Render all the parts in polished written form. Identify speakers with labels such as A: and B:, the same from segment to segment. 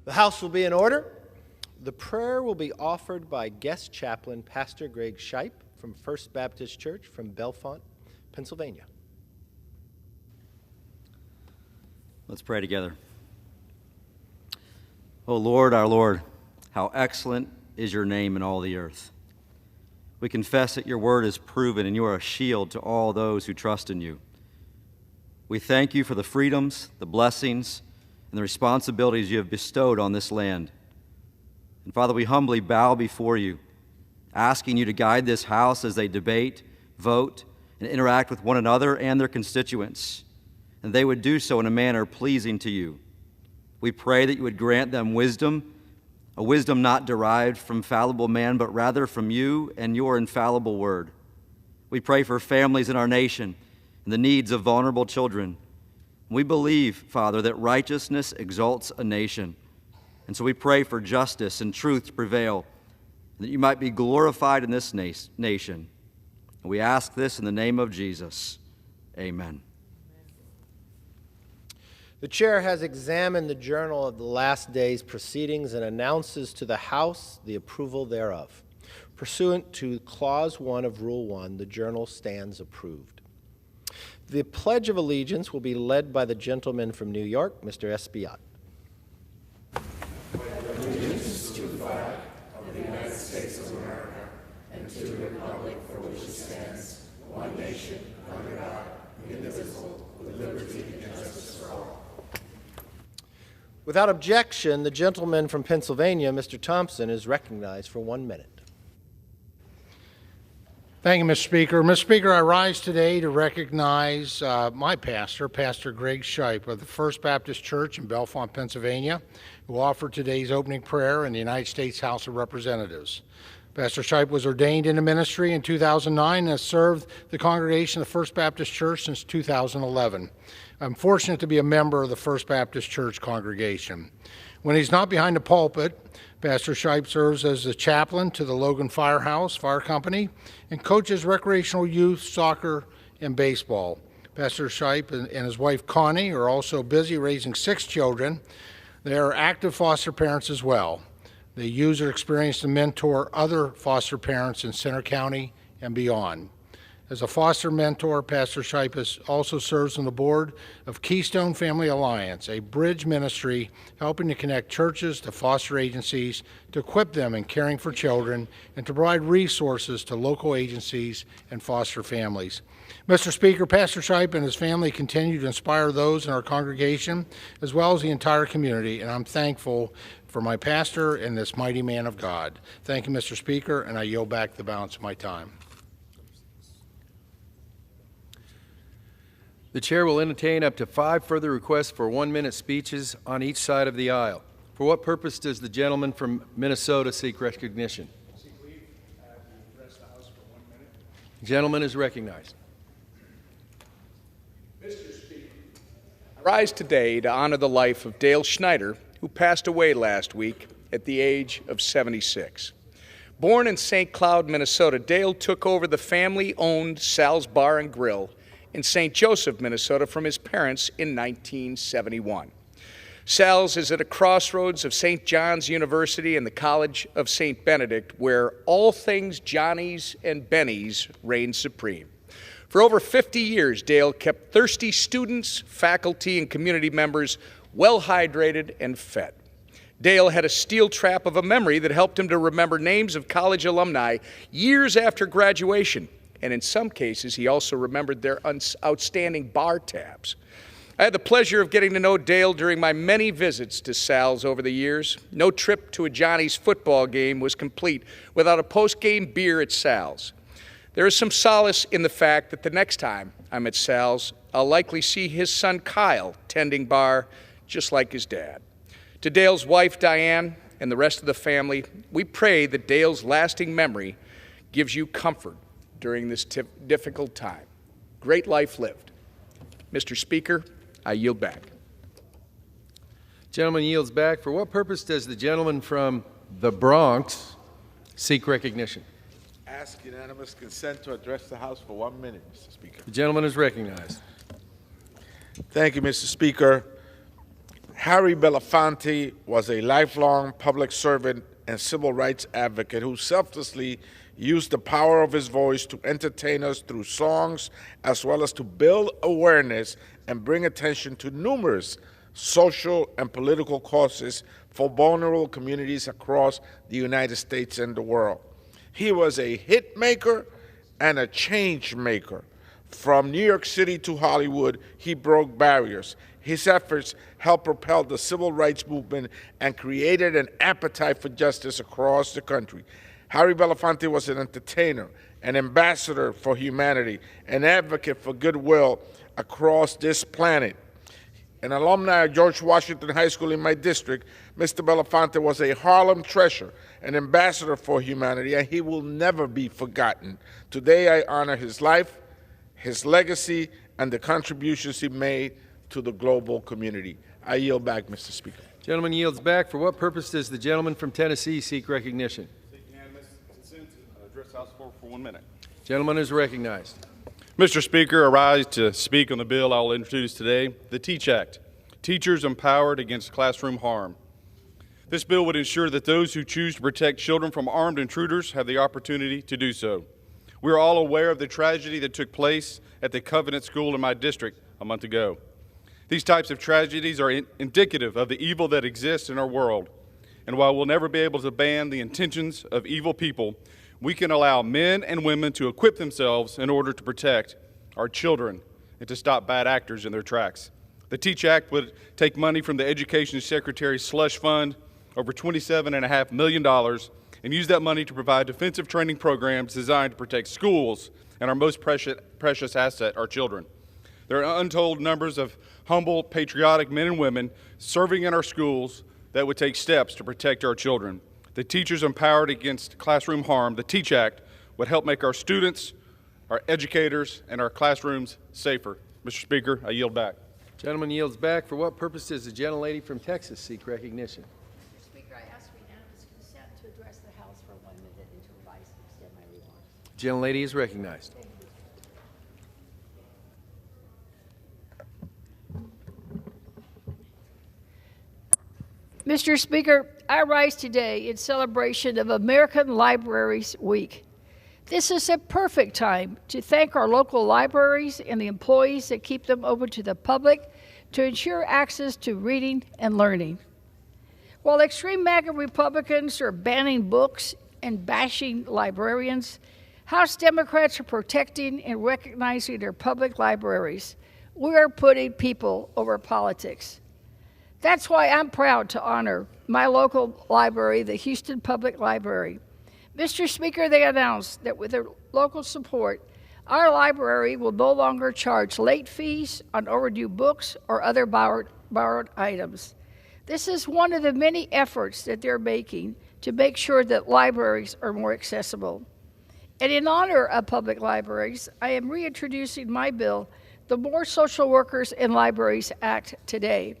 A: The house will be in order. The prayer will be offered by guest chaplain Pastor Greg Shipe from First Baptist Church from Bellefonte, Pennsylvania.
B: Let's pray together. O Lord, our Lord, how excellent is your name in all the earth. We confess that your word is proven and you are a shield to all those who trust in you. We thank you for the freedoms, the blessings, and the responsibilities you have bestowed on this land. And Father, we humbly bow before you, asking you to guide this house as they debate, vote, and interact with one another and their constituents, and they would do so in a manner pleasing to you. We pray that you would grant them wisdom, a wisdom not derived from fallible man, but rather from you and your infallible word. We pray for families in our nation and the needs of vulnerable children. We believe, Father, that righteousness exalts a nation. And so we pray for justice and truth to prevail, that you might be glorified in this nation. And we ask this in the name of Jesus. Amen.
A: The chair has examined the journal of the last day's proceedings and announces to the House the approval thereof. Pursuant to Clause 1 of Rule 1, the journal stands approved. The Pledge of Allegiance will be led by the gentleman from New York, Mr. Espiat.
C: Allegiance to the flag of the United States of America and to the republic for which it stands, one nation, under God, indivisible, with liberty and justice for all.
A: Without objection, the gentleman from Pennsylvania, Mr. Thompson, is recognized for 1 minute.
D: Thank you, Mr. Speaker. Mr. Speaker, I rise today to recognize my pastor, Pastor Greg Shipe of the First Baptist Church in Bellefonte, Pennsylvania, who offered today's opening prayer in the United States House of Representatives. Pastor Shipe was ordained into ministry in 2009 and has served the congregation of the First Baptist Church since 2011. I'm fortunate to be a member of the First Baptist Church congregation. When he's not behind the pulpit, Pastor Shipe serves as the chaplain to the Logan Firehouse Fire Company and coaches recreational youth, soccer, and baseball. Pastor Shipe and his wife Connie are also busy raising 6 children. They are active foster parents as well. They use their experience to mentor other foster parents in Centre County and beyond. As a foster mentor, Pastor Shipe also serves on the board of Keystone Family Alliance, a bridge ministry helping to connect churches to foster agencies, to equip them in caring for children, and to provide resources to local agencies and foster families. Mr. Speaker, Pastor Shipe and his family continue to inspire those in our congregation as well as the entire community, and I'm thankful for my pastor and this mighty man of God. Thank you, Mr. Speaker, and I yield back the balance of my time.
E: The chair will entertain up to 5 further requests for 1-minute speeches on each side of the aisle. For what purpose does the gentleman from Minnesota seek recognition?
D: Seek leave to address the House for 1 minute.
E: The gentleman is recognized.
F: Mr. Speaker, I rise today to honor the life of Dale Schneider, who passed away last week at the age of 76. Born in St. Cloud, Minnesota, Dale took over the family-owned Sal's Bar and Grill in St. Joseph, Minnesota, from his parents in 1971. Sal's is at a crossroads of St. John's University and the College of St. Benedict, where all things Johnny's and Benny's reign supreme. For over 50 years, Dale kept thirsty students, faculty, and community members well hydrated and fed. Dale had a steel trap of a memory that helped him to remember names of college alumni years after graduation. And in some cases, he also remembered their outstanding bar tabs. I had the pleasure of getting to know Dale during my many visits to Sal's over the years. No trip to a Johnny's football game was complete without a post-game beer at Sal's. There is some solace in the fact that the next time I'm at Sal's, I'll likely see his son Kyle tending bar just like his dad. To Dale's wife, Diane, and the rest of the family, we pray that Dale's lasting memory gives you comfort during this difficult time. Great life lived. Mr. Speaker, I yield back.
E: Gentleman yields back. For what purpose does the gentleman from the Bronx seek recognition?
G: Ask unanimous consent to address the House for 1 minute, Mr. Speaker.
E: The gentleman is recognized.
G: Thank you, Mr. Speaker. Harry Belafonte was a lifelong public servant and civil rights advocate who selflessly used the power of his voice to entertain us through songs, as well as to build awareness and bring attention to numerous social and political causes for vulnerable communities across the United States and the world. He was a hit maker and a change maker. From New York City to Hollywood, he broke barriers. His efforts helped propel the civil rights movement and created an appetite for justice across the country. Harry Belafonte was an entertainer, an ambassador for humanity, an advocate for goodwill across this planet. An alumni of George Washington High School in my district, Mr. Belafonte was a Harlem treasure, an ambassador for humanity, and he will never be forgotten. Today I honor his life, his legacy, and the contributions he made to the global community. I yield back, Mr. Speaker.
E: Gentleman yields back. For what purpose does the gentleman from Tennessee seek recognition?
H: Seek unanimous consent to address the House for 1 minute.
E: Gentleman is recognized.
H: Mr. Speaker, I rise to speak on the bill I will introduce today, the TEACH Act, Teachers Empowered Against Classroom Harm. This bill would ensure that those who choose to protect children from armed intruders have the opportunity to do so. We are all aware of the tragedy that took place at the Covenant School in my district a month ago. These types of tragedies are indicative of the evil that exists in our world. And while we'll never be able to ban the intentions of evil people, we can allow men and women to equip themselves in order to protect our children and to stop bad actors in their tracks. The TEACH Act would take money from the Education Secretary's slush fund, over $27.5 million, and use that money to provide defensive training programs designed to protect schools and our most precious asset, our children. There are untold numbers of humble, patriotic men and women serving in our schools that would take steps to protect our children. The Teachers Empowered Against Classroom Harm, the TEACH Act, would help make our students, our educators, and our classrooms safer. Mr. Speaker, I yield back.
E: Gentleman yields back. For what purpose does the gentlelady from Texas seek recognition?
I: Mr. Speaker, I ask for unanimous consent to address the House for 1 minute and to revise and extend my remarks.
E: Gentlelady is recognized.
I: Mr. Speaker, I rise today in celebration of American Libraries Week. This is a perfect time to thank our local libraries and the employees that keep them open to the public to ensure access to reading and learning. While extreme MAGA Republicans are banning books and bashing librarians, House Democrats are protecting and recognizing their public libraries. We are putting people over politics. That's why I'm proud to honor my local library, the Houston Public Library. Mr. Speaker, they announced that with their local support, our library will no longer charge late fees on overdue books or other borrowed items. This is one of the many efforts that they're making to make sure that libraries are more accessible. And in honor of public libraries, I am reintroducing my bill, the More Social Workers in Libraries Act, today.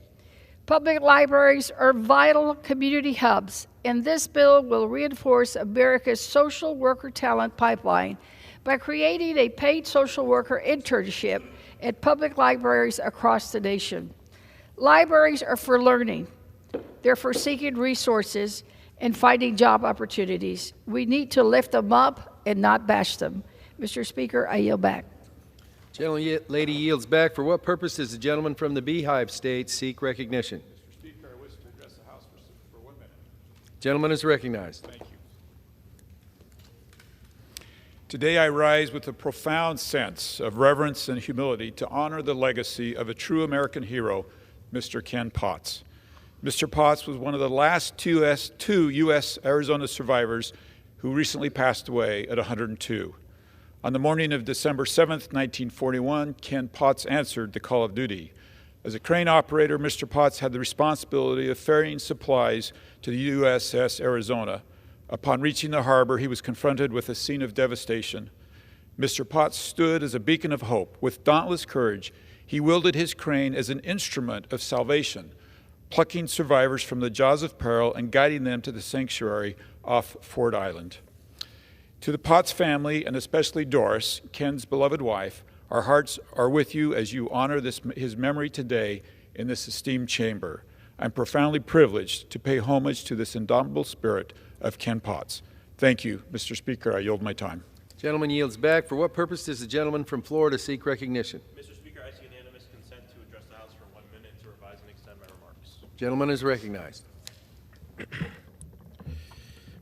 I: Public libraries are vital community hubs, and this bill will reinforce America's social worker talent pipeline by creating a paid social worker internship at public libraries across the nation. Libraries are for learning. They're for seeking resources and finding job opportunities. We need to lift them up and not bash them. Mr. Speaker, I yield back.
E: Gentlelady yields back. For what purpose does the gentleman from the Beehive State seek recognition?
H: Mr. Speaker, I wish to address the House for 1 minute.
E: Gentleman is recognized.
H: Thank you.
J: Today I rise with a profound sense of reverence and humility to honor the legacy of a true American hero, Mr. Ken Potts. Mr. Potts was one of the last two U.S. Arizona survivors who recently passed away at 102. On the morning of December 7th, 1941, Ken Potts answered the call of duty. As a crane operator, Mr. Potts had the responsibility of ferrying supplies to the USS Arizona. Upon reaching the harbor, he was confronted with a scene of devastation. Mr. Potts stood as a beacon of hope. With dauntless courage, he wielded his crane as an instrument of salvation, plucking survivors from the jaws of peril and guiding them to the sanctuary off Ford Island. To the Potts family, and especially Doris, Ken's beloved wife, our hearts are with you as you honor his memory today in this esteemed chamber. I'm profoundly privileged to pay homage to this indomitable spirit of Ken Potts. Thank you, Mr. Speaker. I yield my time.
E: Gentleman yields back. For what purpose does the gentleman from Florida seek recognition?
K: Mr. Speaker, I see unanimous consent to address the House for 1 minute to revise and extend my remarks.
E: Gentleman is recognized.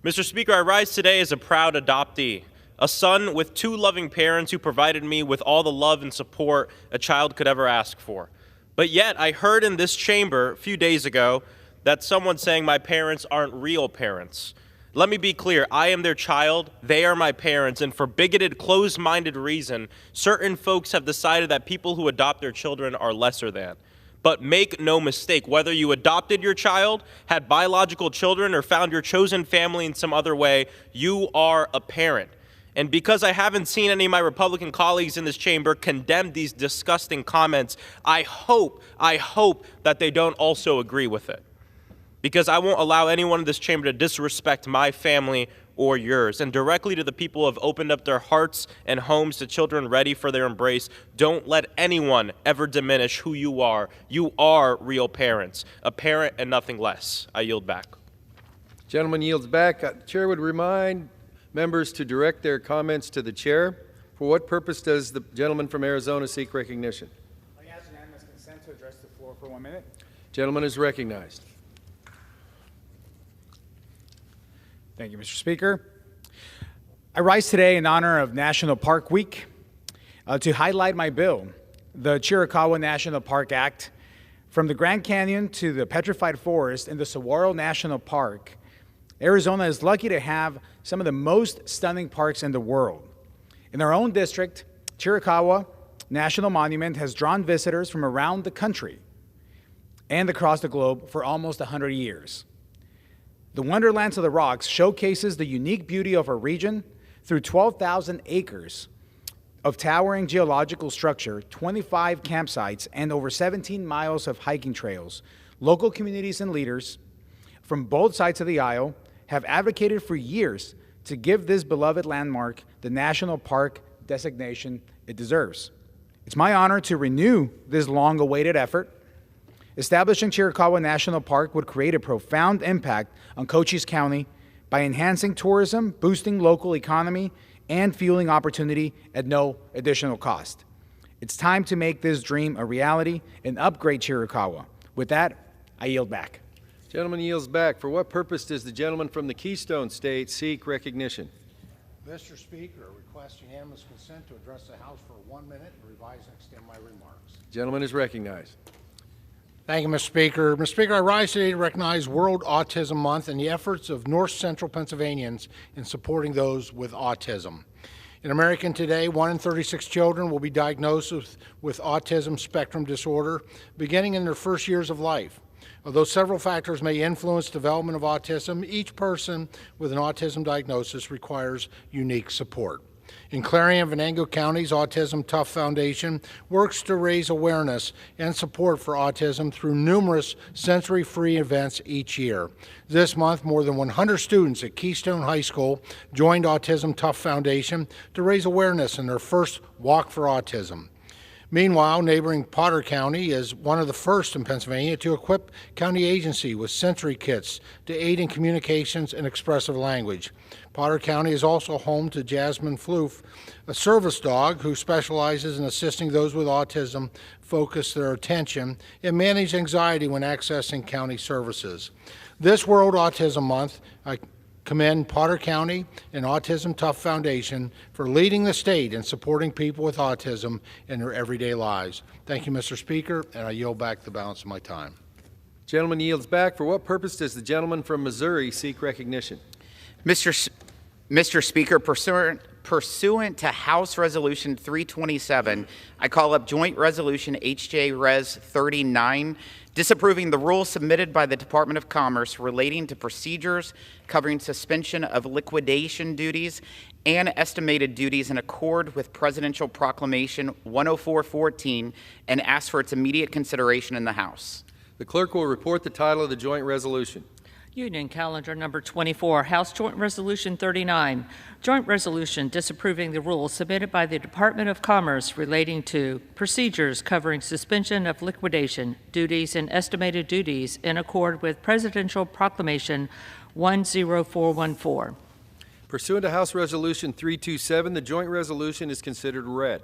K: Mr. Speaker, I rise today as a proud adoptee, a son with 2 loving parents who provided me with all the love and support a child could ever ask for. But yet, I heard in this chamber a few days ago that someone saying my parents aren't real parents. Let me be clear, I am their child, they are my parents, and for bigoted, closed-minded reason, certain folks have decided that people who adopt their children are lesser than. But make no mistake, whether you adopted your child, had biological children, or found your chosen family in some other way, you are a parent. And because I haven't seen any of my Republican colleagues in this chamber condemn these disgusting comments, I hope that they don't also agree with it. Because I won't allow anyone in this chamber to disrespect my family or yours. And directly to the people who have opened up their hearts and homes to children ready for their embrace, don't let anyone ever diminish who you are. You are real parents, a parent and nothing less. I yield back.
E: Gentleman yields back. The chair would remind members to direct their comments to the chair. For what purpose does the gentleman from Arizona seek recognition?
L: I ask unanimous consent to address the floor for 1 minute.
E: Gentleman is recognized.
L: Thank you, Mr. Speaker. I rise today in honor of National Park Week to highlight my bill, the Chiricahua National Park Act. From the Grand Canyon to the Petrified Forest in the Saguaro National Park, Arizona is lucky to have some of the most stunning parks in the world. In our own district, Chiricahua National Monument has drawn visitors from around the country and across the globe for almost 100 years. The Wonderlands of the Rocks showcases the unique beauty of our region through 12,000 acres of towering geological structure, 25 campsites, and over 17 miles of hiking trails. Local communities and leaders from both sides of the aisle have advocated for years to give this beloved landmark the national park designation it deserves. It's my honor to renew this long-awaited effort. Establishing Chiricahua National Park would create a profound impact on Cochise County by enhancing tourism, boosting local economy, and fueling opportunity at no additional cost. It's time to make this dream a reality and upgrade Chiricahua. With that, I yield back.
E: Gentleman yields back. For what purpose does the gentleman from the Keystone State seek recognition?
D: Mr. Speaker, I request unanimous consent to address the House for 1 minute and revise and extend my remarks.
E: Gentleman is recognized.
D: Thank you, Mr. Speaker. Mr. Speaker, I rise today to recognize World Autism Month and the efforts of North Central Pennsylvanians in supporting those with autism. In America today, 1 in 36 children will be diagnosed with autism spectrum disorder beginning in their first years of life. Although several factors may influence development of autism, each person with an autism diagnosis requires unique support. In Clarion and Venango Counties, Autism Tough Foundation works to raise awareness and support for autism through numerous sensory-free events each year. This month, more than 100 students at Keystone High School joined Autism Tough Foundation to raise awareness in their first Walk for Autism. Meanwhile, neighboring Potter County is one of the first in Pennsylvania to equip county agency with sensory kits to aid in communications and expressive language. Potter County is also home to Jasmine Floof, a service dog who specializes in assisting those with autism focus their attention and manage anxiety when accessing county services. This World Autism Month, I commend Potter County and Autism Tough Foundation for leading the state in supporting people with autism in their everyday lives. Thank you, Mr. Speaker, and I yield back the balance of my time.
E: Gentleman yields back. For what purpose does the gentleman from Missouri seek recognition?
M: Mr. Speaker, pursuant to House Resolution 327, I call up Joint Resolution HJ Res 39, disapproving the rule submitted by the Department of Commerce relating to procedures covering suspension of liquidation duties and estimated duties in accord with Presidential Proclamation 10414 and ask for its immediate consideration in the House.
E: The clerk will report the title of the joint resolution.
N: Union Calendar Number 24, House Joint Resolution 39, Joint Resolution disapproving the rules submitted by the Department of Commerce relating to procedures covering suspension of liquidation, duties, and estimated duties in accord with Presidential Proclamation 10414.
E: Pursuant to House Resolution 327, the joint resolution is considered read.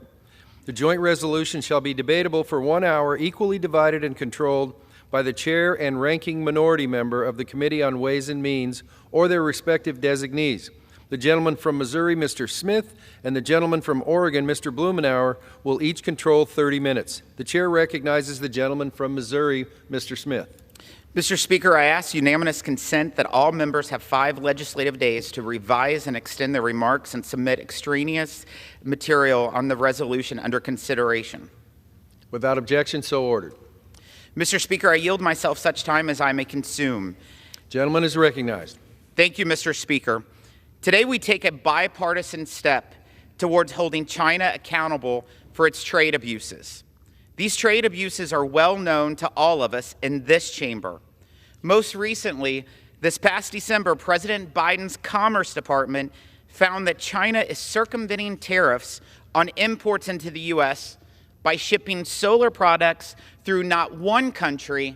E: The joint resolution shall be debatable for 1 hour, equally divided and controlled by the chair and ranking minority member of the Committee on Ways and Means or their respective designees. The gentleman from Missouri, Mr. Smith, and the gentleman from Oregon, Mr. Blumenauer, will each control 30 minutes. The chair recognizes the gentleman from Missouri, Mr. Smith.
M: Mr. Speaker, I ask unanimous consent that all members have 5 legislative days to revise and extend their remarks and submit extraneous material on the resolution under consideration.
E: Without objection, so ordered.
M: Mr. Speaker, I yield myself such time as I may consume.
E: Gentleman is recognized.
M: Thank you, Mr. Speaker. Today we take a bipartisan step towards holding China accountable for its trade abuses. These trade abuses are well known to all of us in this chamber. Most recently, this past December, President Biden's Commerce Department found that China is circumventing tariffs on imports into the U.S. by shipping solar products through not one country,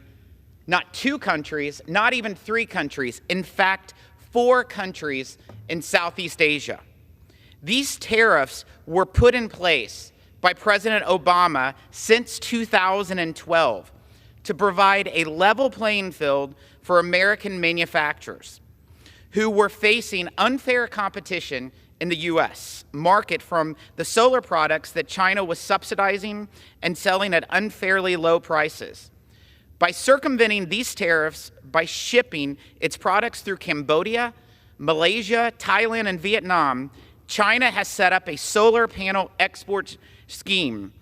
M: not 2 countries, not even 3 countries, in fact, 4 countries in Southeast Asia. These tariffs were put in place by President Obama since 2012 to provide a level playing field for American manufacturers who were facing unfair competition in the U.S. market from the solar products that China was subsidizing and selling at unfairly low prices. By circumventing these tariffs by shipping its products through Cambodia, Malaysia, Thailand, and Vietnam, China has set up a solar panel export scheme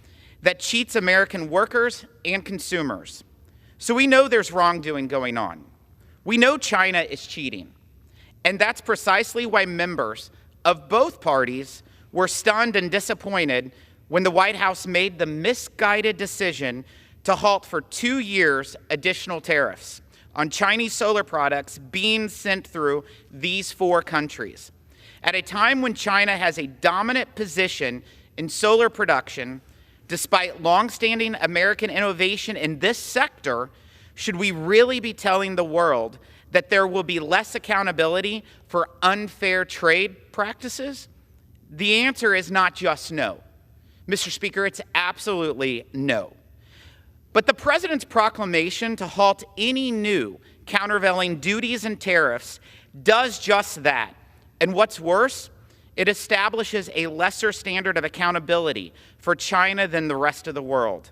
M: that cheats American workers and consumers. So we know there's wrongdoing going on. We know China is cheating. And that's precisely why members of both parties were stunned and disappointed when the White House made the misguided decision to halt for 2 years additional tariffs on Chinese solar products being sent through these 4 countries. At a time when China has a dominant position in solar production, despite longstanding American innovation in this sector, should we really be telling the world that there will be less accountability for unfair trade practices? The answer is not just no. Mr. Speaker, it's absolutely no. But the President's proclamation to halt any new countervailing duties and tariffs does just that. And what's worse, it establishes a lesser standard of accountability for China than the rest of the world.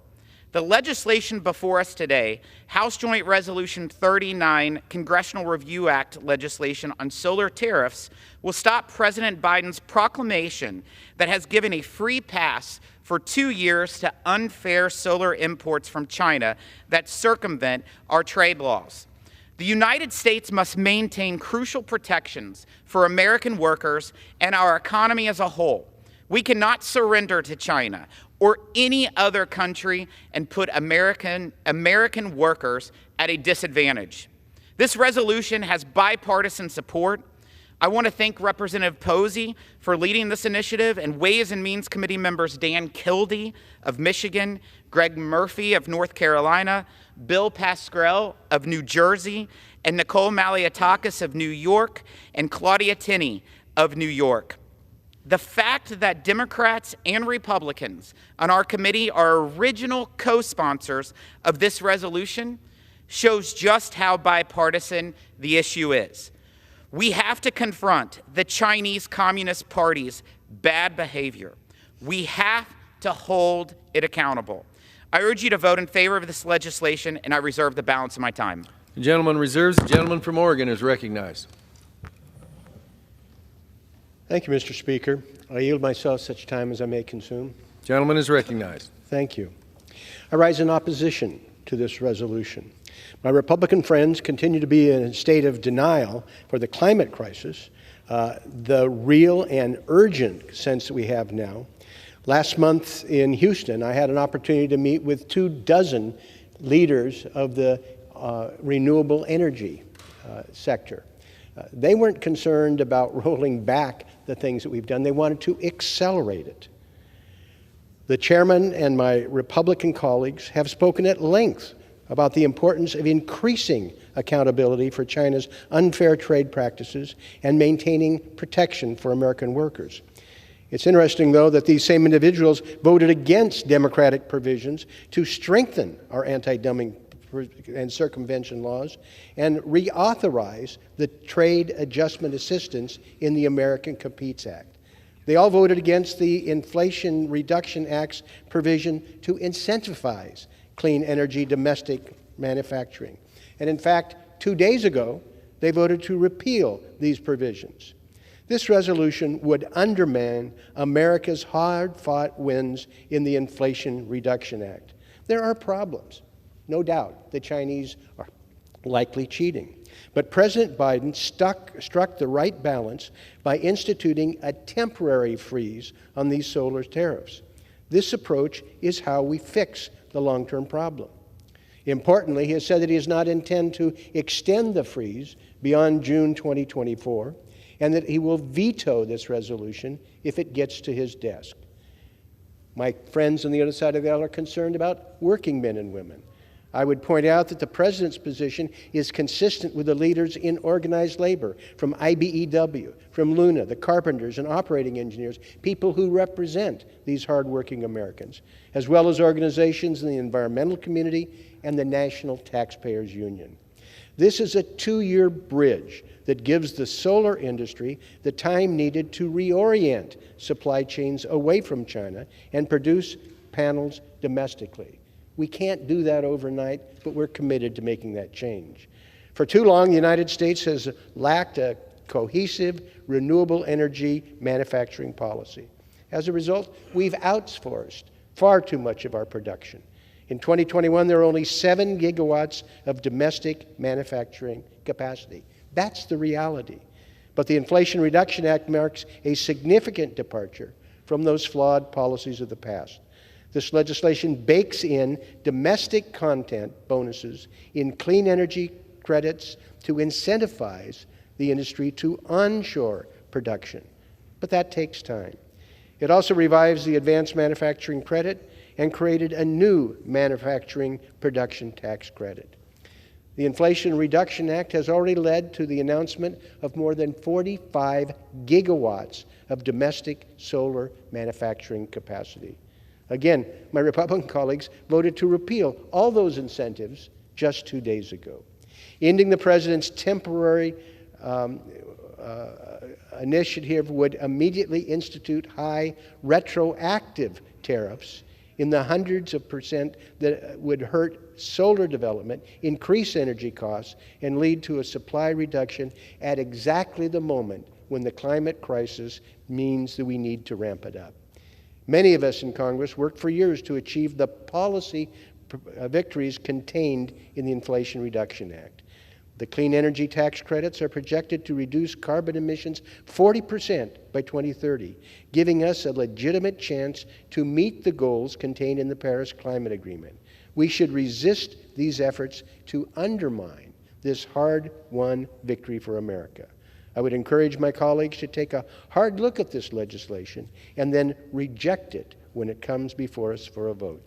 M: The legislation before us today, House Joint Resolution 39, Congressional Review Act legislation on solar tariffs, will stop President Biden's proclamation that has given a free pass for 2 years to unfair solar imports from China that circumvent our trade laws. The United States must maintain crucial protections for American workers and our economy as a whole. We cannot surrender to China or any other country and put American workers at a disadvantage. This resolution has bipartisan support. I want to thank Representative Posey for leading this initiative and Ways and Means Committee members Dan Kildee of Michigan, Greg Murphy of North Carolina, Bill Pascrell of New Jersey, and Nicole Malliotakis of New York, and Claudia Tenney of New York. The fact that Democrats and Republicans on our committee are original co-sponsors of this resolution shows just how bipartisan the issue is. We have to confront the Chinese Communist Party's bad behavior. We have to hold it accountable. I urge you to vote in favor of this legislation, and I reserve the balance of my time.
E: The gentleman reserves. The gentleman from Oregon is recognized.
O: Thank you, Mr. Speaker. I yield myself such time as I may consume.
E: Gentleman is recognized.
O: Thank you. I rise in opposition to this resolution. My Republican friends continue to be in a state of denial for the climate crisis, the real and urgent sense that we have now. Last month in Houston, I had an opportunity to meet with 24 leaders of the renewable energy sector. They weren't concerned about rolling back the things that we've done. They wanted to accelerate it. The chairman and my Republican colleagues have spoken at length about the importance of increasing accountability for China's unfair trade practices and maintaining protection for American workers. It's interesting, though, that these same individuals voted against Democratic provisions to strengthen our anti-dumping and circumvention laws and reauthorize the Trade Adjustment Assistance in the American Competes Act. They all voted against the Inflation Reduction Act's provision to incentivize clean energy domestic manufacturing. And in fact, 2 days ago, they voted to repeal these provisions. This resolution would undermine America's hard-fought wins in the Inflation Reduction Act. There are problems. No doubt the Chinese are likely cheating. But President Biden struck the right balance by instituting a temporary freeze on these solar tariffs. This approach is how we fix the long-term problem. Importantly, he has said that he does not intend to extend the freeze beyond June 2024, and that he will veto this resolution if it gets to his desk. My friends on the other side of the aisle are concerned about working men and women. I would point out that the President's position is consistent with the leaders in organized labor, from IBEW, from Luna, the carpenters and operating engineers, people who represent these hardworking Americans, as well as organizations in the environmental community and the National Taxpayers Union. This is a 2-year bridge that gives the solar industry the time needed to reorient supply chains away from China and produce panels domestically. We can't do that overnight, but we're committed to making that change. For too long, the United States has lacked a cohesive, renewable energy manufacturing policy. As a result, we've outsourced far too much of our production. In 2021, there are only 7 gigawatts of domestic manufacturing capacity. That's the reality. But the Inflation Reduction Act marks a significant departure from those flawed policies of the past. This legislation bakes in domestic content bonuses in clean energy credits to incentivize the industry to onshore production. But that takes time. It also revives the advanced manufacturing credit and created a new manufacturing production tax credit. The Inflation Reduction Act has already led to the announcement of more than 45 gigawatts of domestic solar manufacturing capacity. Again, my Republican colleagues voted to repeal all those incentives just 2 days ago. Ending the President's temporary initiative would immediately institute high retroactive tariffs in the hundreds of percent that would hurt solar development, increase energy costs, and lead to a supply reduction at exactly the moment when the climate crisis means that we need to ramp it up. Many of us in Congress worked for years to achieve the policy victories contained in the Inflation Reduction Act. The clean energy tax credits are projected to reduce carbon emissions 40% by 2030, giving us a legitimate chance to meet the goals contained in the Paris Climate Agreement. We should resist these efforts to undermine this hard-won victory for America. I would encourage my colleagues to take a hard look at this legislation and then reject it when it comes before us for a vote.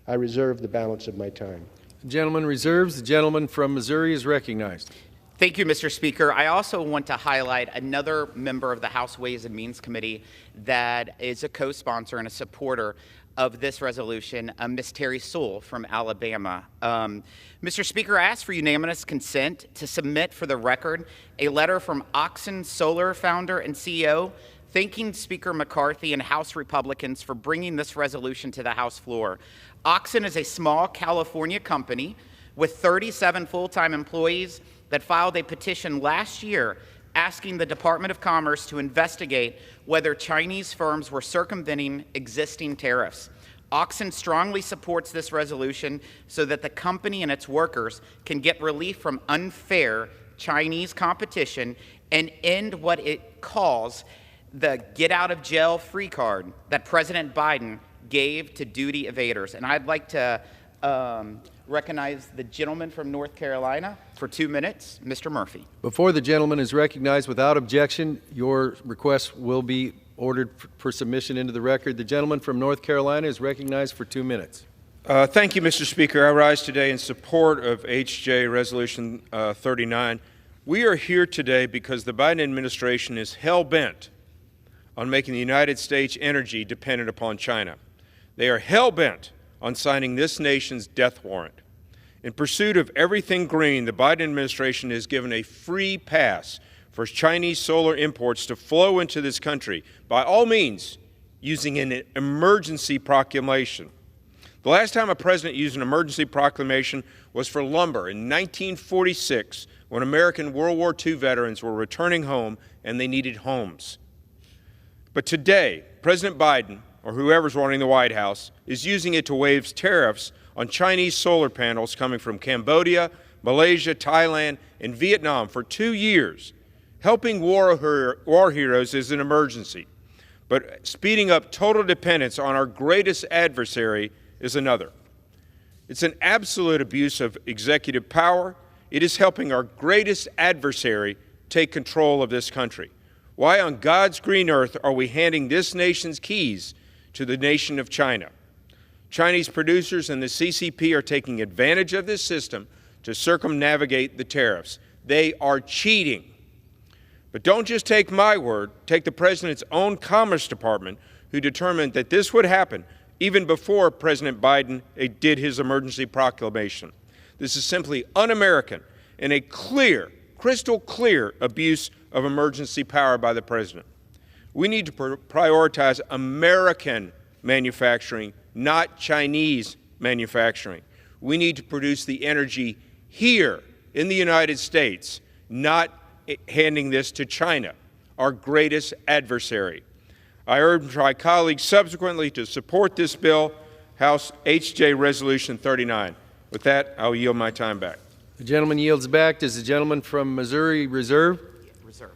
O: I reserve the balance of my time.
E: The gentleman reserves. The gentleman from Missouri is recognized.
M: Thank you, Mr. Speaker. I also want to highlight another member of the House Ways and Means Committee that is a co-sponsor and a supporter of this resolution, Ms. Terry Sewell from Alabama. Mr. Speaker, I ask for unanimous consent to submit for the record a letter from Oxen Solar founder and CEO thanking Speaker McCarthy and House Republicans for bringing this resolution to the House floor. Oxen is a small California company with 37 full-time employees that filed a petition last year asking the Department of Commerce to investigate whether Chinese firms were circumventing existing tariffs. Oxen strongly supports this resolution so that the company and its workers can get relief from unfair Chinese competition and end what it calls the get-out-of-jail-free card that President Biden gave to duty evaders. And I'd like to recognize the gentleman from North Carolina for 2 minutes, Mr. Murphy.
E: Before the gentleman is recognized, without objection, your request will be ordered for submission into the record. The gentleman from North Carolina is recognized for 2 minutes.
P: Thank you, Mr. Speaker. I rise today in support of H.J. Resolution 39. We are here today because the Biden administration is hell-bent on making the United States energy dependent upon China. They are hell-bent on signing this nation's death warrant. In pursuit of everything green, the Biden administration has given a free pass for Chinese solar imports to flow into this country, by all means, using an emergency proclamation. The last time a president used an emergency proclamation was for lumber in 1946, when American World War II veterans were returning home and they needed homes. But today, President Biden, or whoever's running the White House, is using it to waive tariffs on Chinese solar panels coming from Cambodia, Malaysia, Thailand, and Vietnam for 2 years. Helping war heroes is an emergency, but speeding up total dependence on our greatest adversary is another. It's an absolute abuse of executive power. It is helping our greatest adversary take control of this country. Why on God's green earth are we handing this nation's keys to the nation of China? Chinese producers and the CCP are taking advantage of this system to circumnavigate the tariffs. They are cheating. But don't just take my word, take the President's own Commerce Department, who determined that this would happen even before President Biden did his emergency proclamation. This is simply un-American and a clear, crystal clear abuse of emergency power by the President. We need to prioritize American manufacturing, not Chinese manufacturing. We need to produce the energy here in the United States, not handing this to China, our greatest adversary. I urge my colleagues subsequently to support this bill, House H.J. Resolution 39. With that, I'll yield my time back.
E: The gentleman yields back. Does the gentleman from Missouri reserve?
M: Reserve.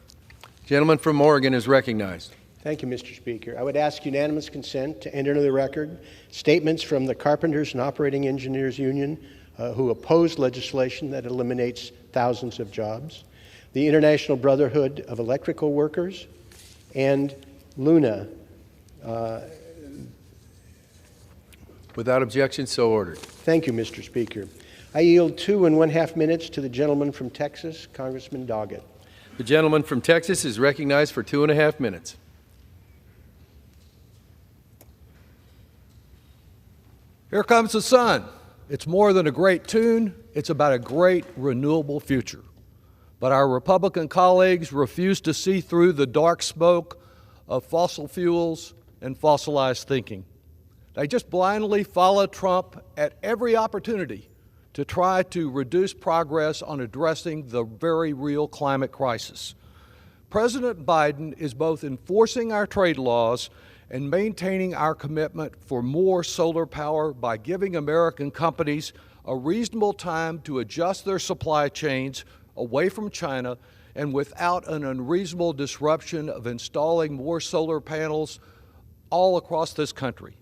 E: Gentleman from Oregon is recognized.
O: Thank you, Mr. Speaker. I would ask unanimous consent to enter into the record statements from the Carpenters and Operating Engineers Union, who oppose legislation that eliminates thousands of jobs, the International Brotherhood of Electrical Workers, and Luna.
E: Without objection, so ordered.
O: Thank you, Mr. Speaker. I yield 2.5 minutes to the gentleman from Texas, Congressman Doggett.
E: The gentleman from Texas is recognized for 2.5 minutes.
Q: Here comes the sun. It's more than a great tune. It's about a great renewable future. But our Republican colleagues refuse to see through the dark smoke of fossil fuels and fossilized thinking. They just blindly follow Trump at every opportunity to try to reduce progress on addressing the very real climate crisis. President Biden is both enforcing our trade laws and maintaining our commitment for more solar power by giving American companies a reasonable time to adjust their supply chains away from China and without an unreasonable disruption of installing more solar panels all across this country.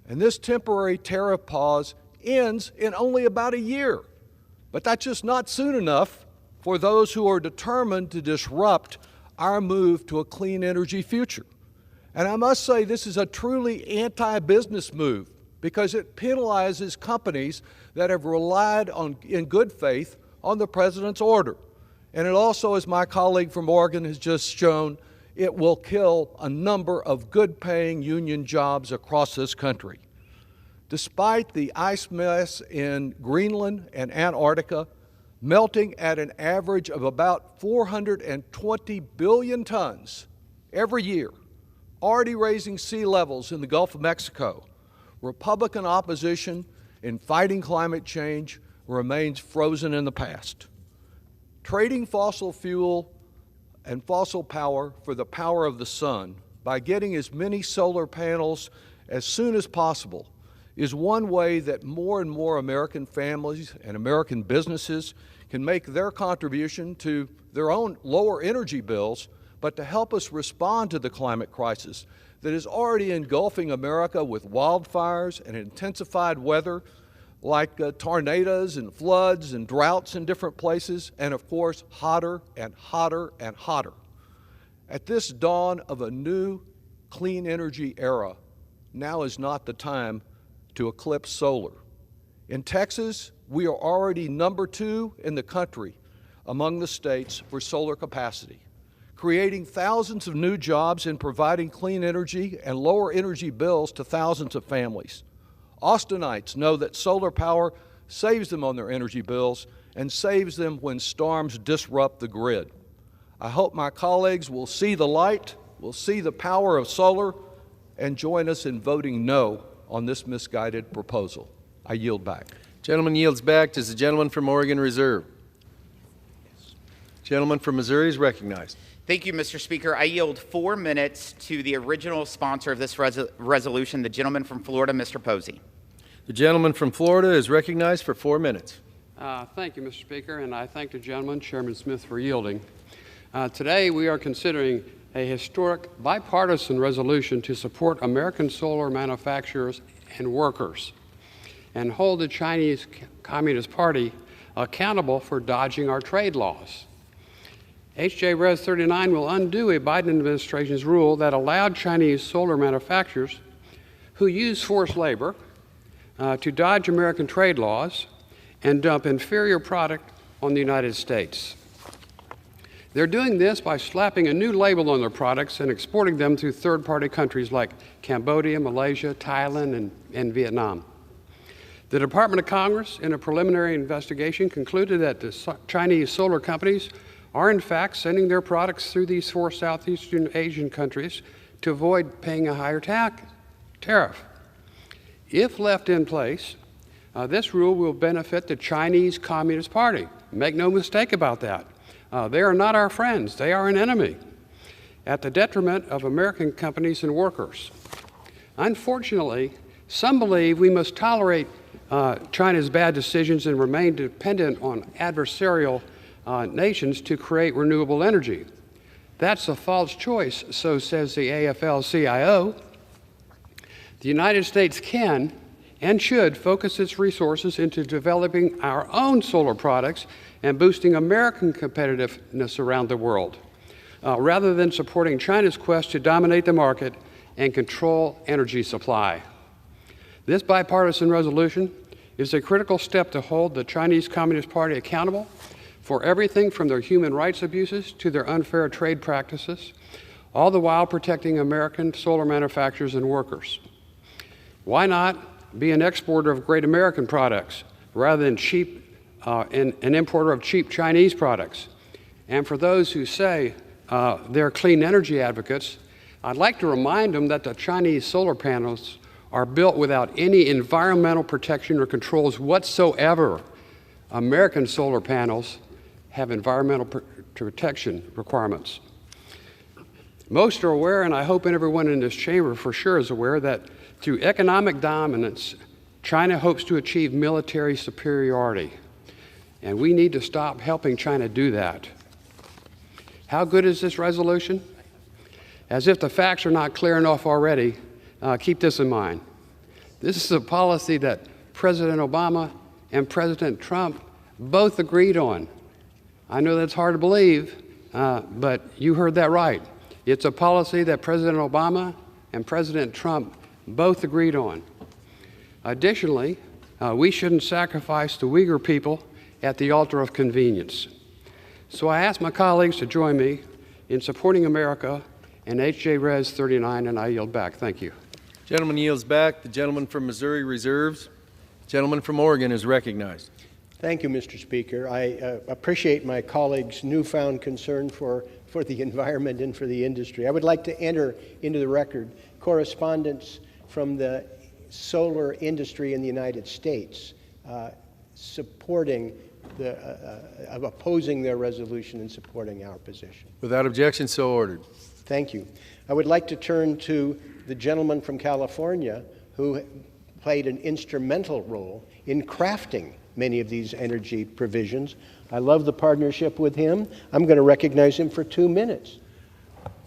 Q: And this temporary tariff pause ends in only about a year. But that's just not soon enough for those who are determined to disrupt our move to a clean energy future. And I must say this is a truly anti-business move because it penalizes companies that have relied on, in good faith, on the President's order. And it also, as my colleague from Oregon has just shown, it will kill a number of good-paying union jobs across this country. Despite the ice mess in Greenland and Antarctica melting at an average of about 420 billion tons every year, already raising sea levels in the Gulf of Mexico, Republican opposition in fighting climate change remains frozen in the past. Trading fossil fuel and fossil power for the power of the sun by getting as many solar panels as soon as possible is one way that more and more American families and American businesses can make their contribution to their own lower energy bills, but to help us respond to the climate crisis that is already engulfing America with wildfires and intensified weather, like tornadoes and floods and droughts in different places, and of course, hotter and hotter and hotter. At this dawn of a new clean energy era, now is not the time to eclipse solar. In Texas, we are already number 2 in the country among the states for solar capacity, creating thousands of new jobs and providing clean energy and lower energy bills to thousands of families. Austinites know that solar power saves them on their energy bills and saves them when storms disrupt the grid. I hope my colleagues will see the light, will see the power of solar, and join us in voting no on this misguided proposal. I yield back.
E: Gentleman yields back. Does the gentleman from Oregon reserve? Gentleman from Missouri is recognized.
M: Thank you, Mr. Speaker. I yield 4 minutes to the original sponsor of this resolution, the gentleman from Florida, Mr. Posey.
E: The gentleman from Florida is recognized for 4 minutes.
R: Thank you, Mr. Speaker, and I thank the gentleman, Chairman Smith, for yielding. Today we are considering a historic bipartisan resolution to support American solar manufacturers and workers and hold the Chinese Communist Party accountable for dodging our trade laws. H.J. Res. 39 will undo a Biden administration's rule that allowed Chinese solar manufacturers who use forced labor to dodge American trade laws and dump inferior product on the United States. They're doing this by slapping a new label on their products and exporting them to third-party countries like Cambodia, Malaysia, Thailand, and Vietnam. The Department of Commerce, in a preliminary investigation, concluded that the Chinese solar companies are in fact sending their products through these 4 Southeastern Asian countries to avoid paying a higher tariff. If left in place, this rule will benefit the Chinese Communist Party. Make no mistake about that. They are not our friends. They are an enemy, at the detriment of American companies and workers. Unfortunately, some believe we must tolerate China's bad decisions and remain dependent on adversarial nations to create renewable energy. That's a false choice, so says the AFL-CIO. The United States can and should focus its resources into developing our own solar products and boosting American competitiveness around the world, rather than supporting China's quest to dominate the market and control energy supply. This bipartisan resolution is a critical step to hold the Chinese Communist Party accountable for everything from their human rights abuses to their unfair trade practices, all the while protecting American solar manufacturers and workers. Why not be an exporter of great American products rather than an importer of cheap Chinese products? And for those who say they're clean energy advocates, I'd like to remind them that the Chinese solar panels are built without any environmental protection or controls whatsoever. American solar panels have environmental protection requirements. Most are aware, and I hope everyone in this chamber for sure is aware, that through economic dominance, China hopes to achieve military superiority. And we need to stop helping China do that. How good is this resolution? As if the facts are not clear enough already, keep this in mind. This is a policy that President Obama and President Trump both agreed on. I know that's hard to believe, but you heard that right. It's a policy that President Obama and President Trump both agreed on. Additionally, we shouldn't sacrifice the Uyghur people at the altar of convenience. So I ask my colleagues to join me in supporting America and H.J. Res. 39, and I yield back. Thank you.
E: Gentleman yields back. The gentleman from Missouri reserves. Gentleman from Oregon is recognized.
O: Thank you, Mr. Speaker. I appreciate my colleagues' newfound concern for the environment and for the industry. I would like to enter into the record correspondence from the solar industry in the United States opposing their resolution and supporting our position.
E: Without objection, so ordered.
O: Thank you. I would like to turn to the gentleman from California who played an instrumental role in crafting many of these energy provisions. I love the partnership with him. I'm going to recognize him for 2 minutes.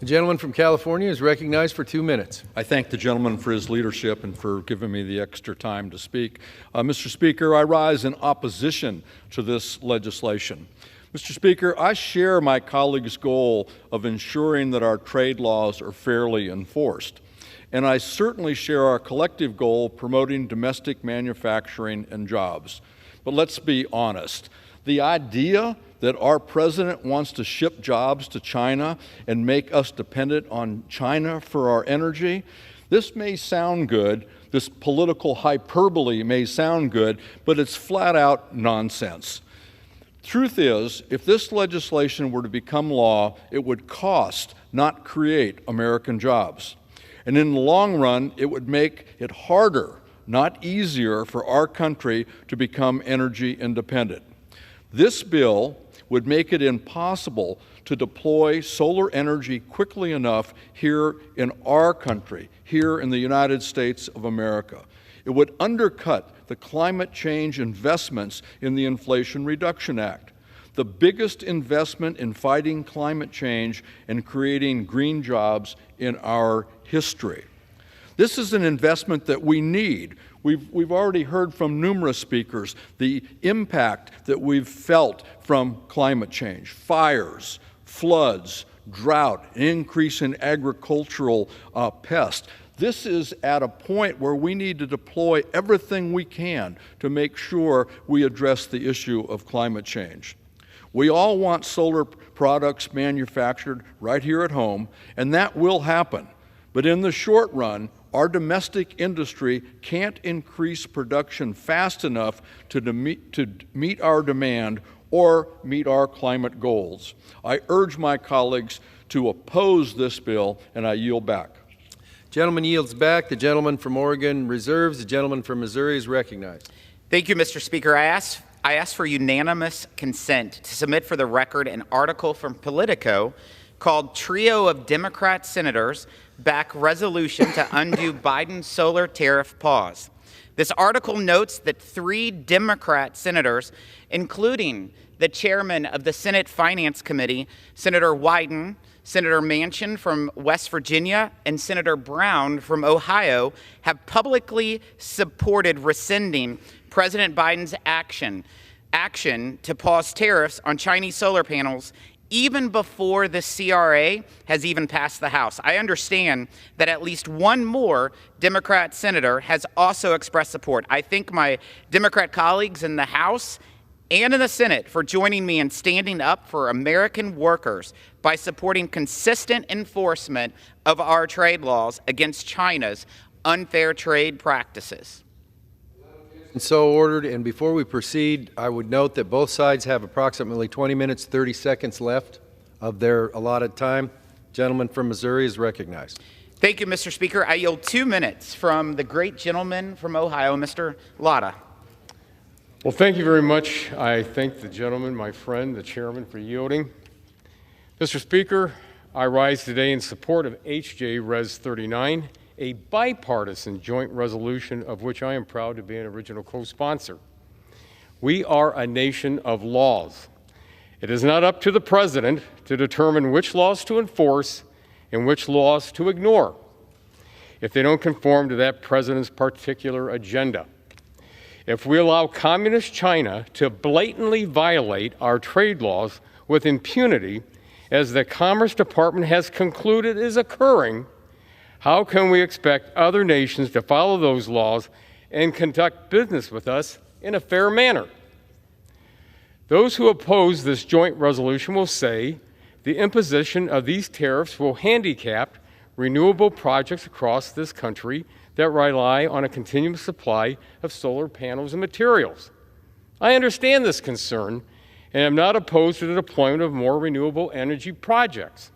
E: The gentleman from California is recognized for 2 minutes.
S: I thank the gentleman for his leadership and for giving me the extra time to speak. Mr. Speaker, I rise in opposition to this legislation. Mr. Speaker, I share my colleague's goal of ensuring that our trade laws are fairly enforced. And I certainly share our collective goal of promoting domestic manufacturing and jobs. But let's be honest. The idea that our president wants to ship jobs to China and make us dependent on China for our energy, this may sound good, this political hyperbole may sound good, but it's flat out nonsense. Truth is, if this legislation were to become law, it would cost, not create, American jobs. And in the long run, it would make it harder, not easier, for our country to become energy independent. This bill would make it impossible to deploy solar energy quickly enough here in our country, here in the United States of America. It would undercut the climate change investments in the Inflation Reduction Act, the biggest investment in fighting climate change and creating green jobs in our history. This is an investment that we need. We've already heard from numerous speakers the impact that we've felt from climate change, fires, floods, drought, an increase in agricultural pests. This is at a point where we need to deploy everything we can to make sure we address the issue of climate change. We all want solar products manufactured right here at home, and that will happen. But in the short run, our domestic industry can't increase production fast enough to meet our demand or meet our climate goals. I urge my colleagues to oppose this bill, and I yield back.
E: Gentleman yields back. The gentleman from Oregon reserves. The gentleman from Missouri is recognized.
M: Thank you, Mr. Speaker. I ask for unanimous consent to submit for the record an article from Politico called Trio of Democrat Senators Back Resolution to Undo Biden's Solar Tariff Pause. This article notes that 3 Democrat senators, including the chairman of the Senate Finance Committee, Senator Wyden, Senator Manchin from West Virginia, and Senator Brown from Ohio, have publicly supported rescinding President Biden's action to pause tariffs on Chinese solar panels even before the CRA has even passed the House. I understand that at least one more Democrat senator has also expressed support. I thank my Democrat colleagues in the House and in the Senate for joining me in standing up for American workers by supporting consistent enforcement of our trade laws against China's unfair trade practices.
E: And so ordered. And before we proceed, I would note that both sides have approximately 20 minutes, 30 seconds left of their allotted time. Gentleman from Missouri is recognized.
M: Thank you, Mr. Speaker. I yield 2 minutes from the great gentleman from Ohio, Mr. Latta.
T: Well, thank you very much. I thank the gentleman, my friend, the chairman, for yielding. Mr. Speaker, I rise today in support of H.J. Res. 39, a bipartisan joint resolution of which I am proud to be an original co-sponsor. We are a nation of laws. It is not up to the president to determine which laws to enforce and which laws to ignore if they don't conform to that president's particular agenda. If we allow communist China to blatantly violate our trade laws with impunity, as the Commerce Department has concluded is occurring, how can we expect other nations to follow those laws and conduct business with us in a fair manner? Those who oppose this joint resolution will say the imposition of these tariffs will handicap renewable projects across this country that rely on a continuous supply of solar panels and materials. I understand this concern and am not opposed to the deployment of more renewable energy projects.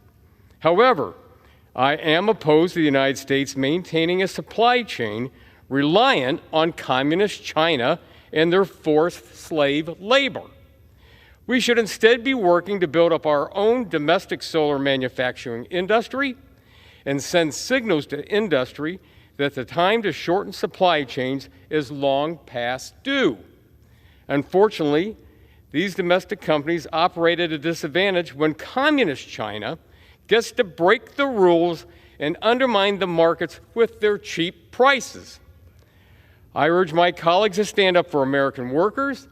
T: However, I am opposed to the United States maintaining a supply chain reliant on communist China and their forced slave labor. We should instead be working to build up our own domestic solar manufacturing industry and send signals to industry that the time to shorten supply chains is long past due. Unfortunately, these domestic companies operate at a disadvantage when communist China gets to break the rules and undermine the markets with their cheap prices. I urge my colleagues to stand up for American workers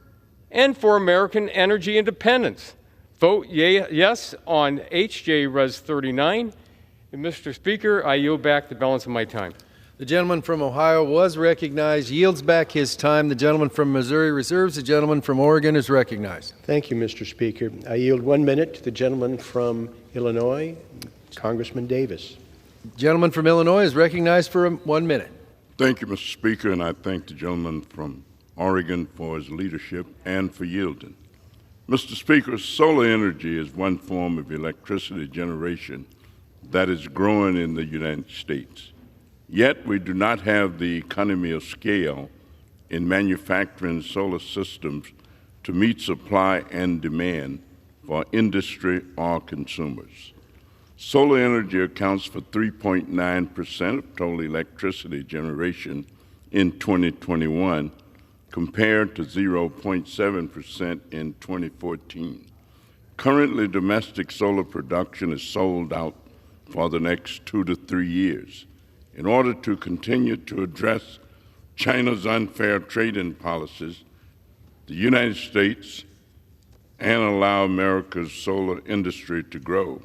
T: and for American energy independence. Vote yes on H.J. Res. 39. And Mr. Speaker, I yield back the balance of my time.
E: The gentleman from Ohio was recognized, yields back his time. The gentleman from Missouri reserves. The gentleman from Oregon is recognized.
O: Thank you, Mr. Speaker. I yield 1 minute to the gentleman from Illinois, Congressman Davis.
E: The gentleman from Illinois is recognized for 1 minute.
U: Thank you, Mr. Speaker, and I thank the gentleman from Oregon for his leadership and for yielding. Mr. Speaker, solar energy is one form of electricity generation that is growing in the United States. Yet we do not have the economy of scale in manufacturing solar systems to meet supply and demand for industry or consumers. Solar energy accounts for 3.9% of total electricity generation in 2021, compared to 0.7% in 2014. Currently, domestic solar production is sold out for the next 2 to 3 years. In order to continue to address China's unfair trading policies, the United States, and allow America's solar industry to grow,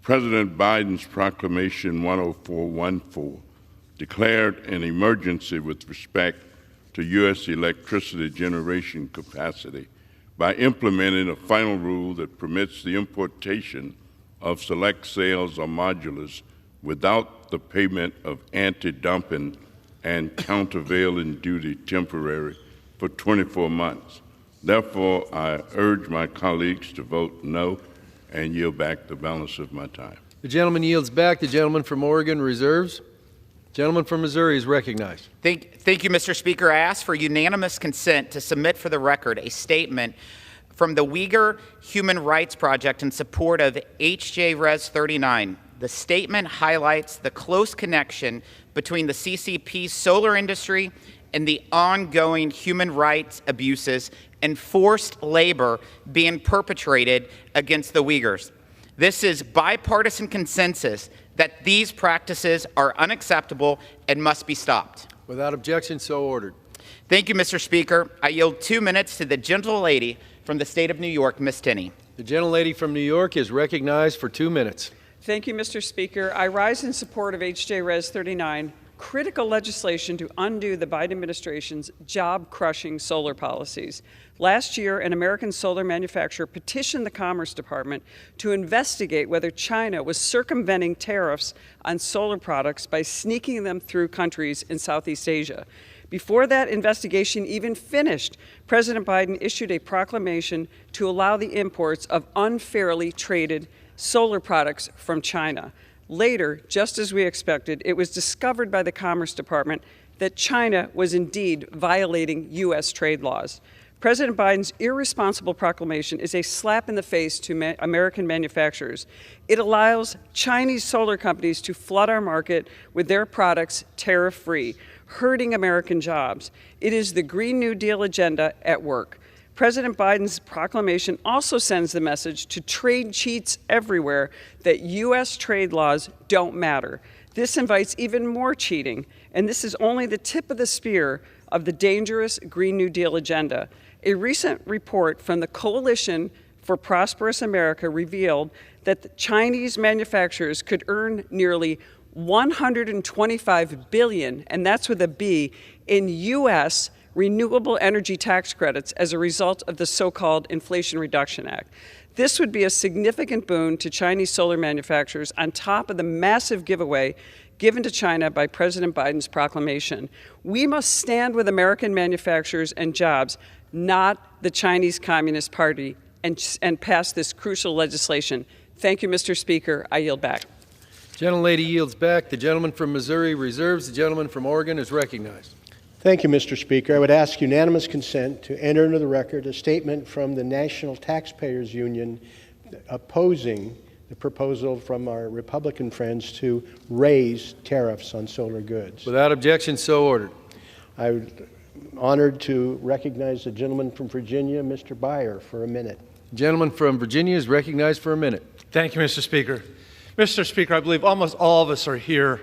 U: President Biden's Proclamation 10414 declared an emergency with respect to U.S. electricity generation capacity by implementing a final rule that permits the importation of select cells or modulars without the payment of anti-dumping and countervailing duty temporary for 24 months. Therefore, I urge my colleagues to vote no and yield back the balance of my time.
E: The gentleman yields back. The gentleman from Oregon reserves. The gentleman from Missouri is recognized.
M: Thank you, Mr. Speaker. I ask for unanimous consent to submit for the record a statement from the Uyghur Human Rights Project in support of H.J. Res. 39. The statement highlights the close connection between the CCP solar industry and the ongoing human rights abuses and forced labor being perpetrated against the Uyghurs. This is bipartisan consensus that these practices are unacceptable and must be stopped.
E: Without objection, so ordered.
M: Thank you, Mr. Speaker. I yield 2 minutes to the gentlelady from the state of New York, Ms. Tinney.
E: The gentlelady from New York is recognized for 2 minutes.
V: Thank you, Mr. Speaker. I rise in support of H.J. Res. 39, critical legislation to undo the Biden administration's job-crushing solar policies. Last year, an American solar manufacturer petitioned the Commerce Department to investigate whether China was circumventing tariffs on solar products by sneaking them through countries in Southeast Asia. Before that investigation even finished, President Biden issued a proclamation to allow the imports of unfairly traded solar products from China. Later, just as we expected, it was discovered by the Commerce Department that China was indeed violating U.S. trade laws. President Biden's irresponsible proclamation is a slap in the face to American manufacturers. It allows Chinese solar companies to flood our market with their products tariff-free, hurting American jobs. It is the Green New Deal agenda at work. President Biden's proclamation also sends the message to trade cheats everywhere that U.S. trade laws don't matter. This invites even more cheating, and this is only the tip of the spear of the dangerous Green New Deal agenda. A recent report from the Coalition for Prosperous America revealed that the Chinese manufacturers could earn nearly $125 billion, and that's with a B, in U.S. renewable energy tax credits as a result of the so-called Inflation Reduction Act. This would be a significant boon to Chinese solar manufacturers on top of the massive giveaway given to China by President Biden's proclamation. We must stand with American manufacturers and jobs, not the Chinese Communist Party, and pass this crucial legislation. Thank you, Mr. Speaker. I yield back.
E: Gentlelady yields back. The gentleman from Missouri reserves. The gentleman from Oregon is recognized.
O: Thank you, Mr. Speaker. I would ask unanimous consent to enter into the record a statement from the National Taxpayers Union opposing the proposal from our Republican friends to raise tariffs on solar goods.
E: Without objection, so ordered.
O: I'm honored to recognize the gentleman from Virginia, Mr. Byer, for a minute.
E: The gentleman from Virginia is recognized for a minute.
W: Thank you, Mr. Speaker.
B: Mr. Speaker, I believe almost all of us are here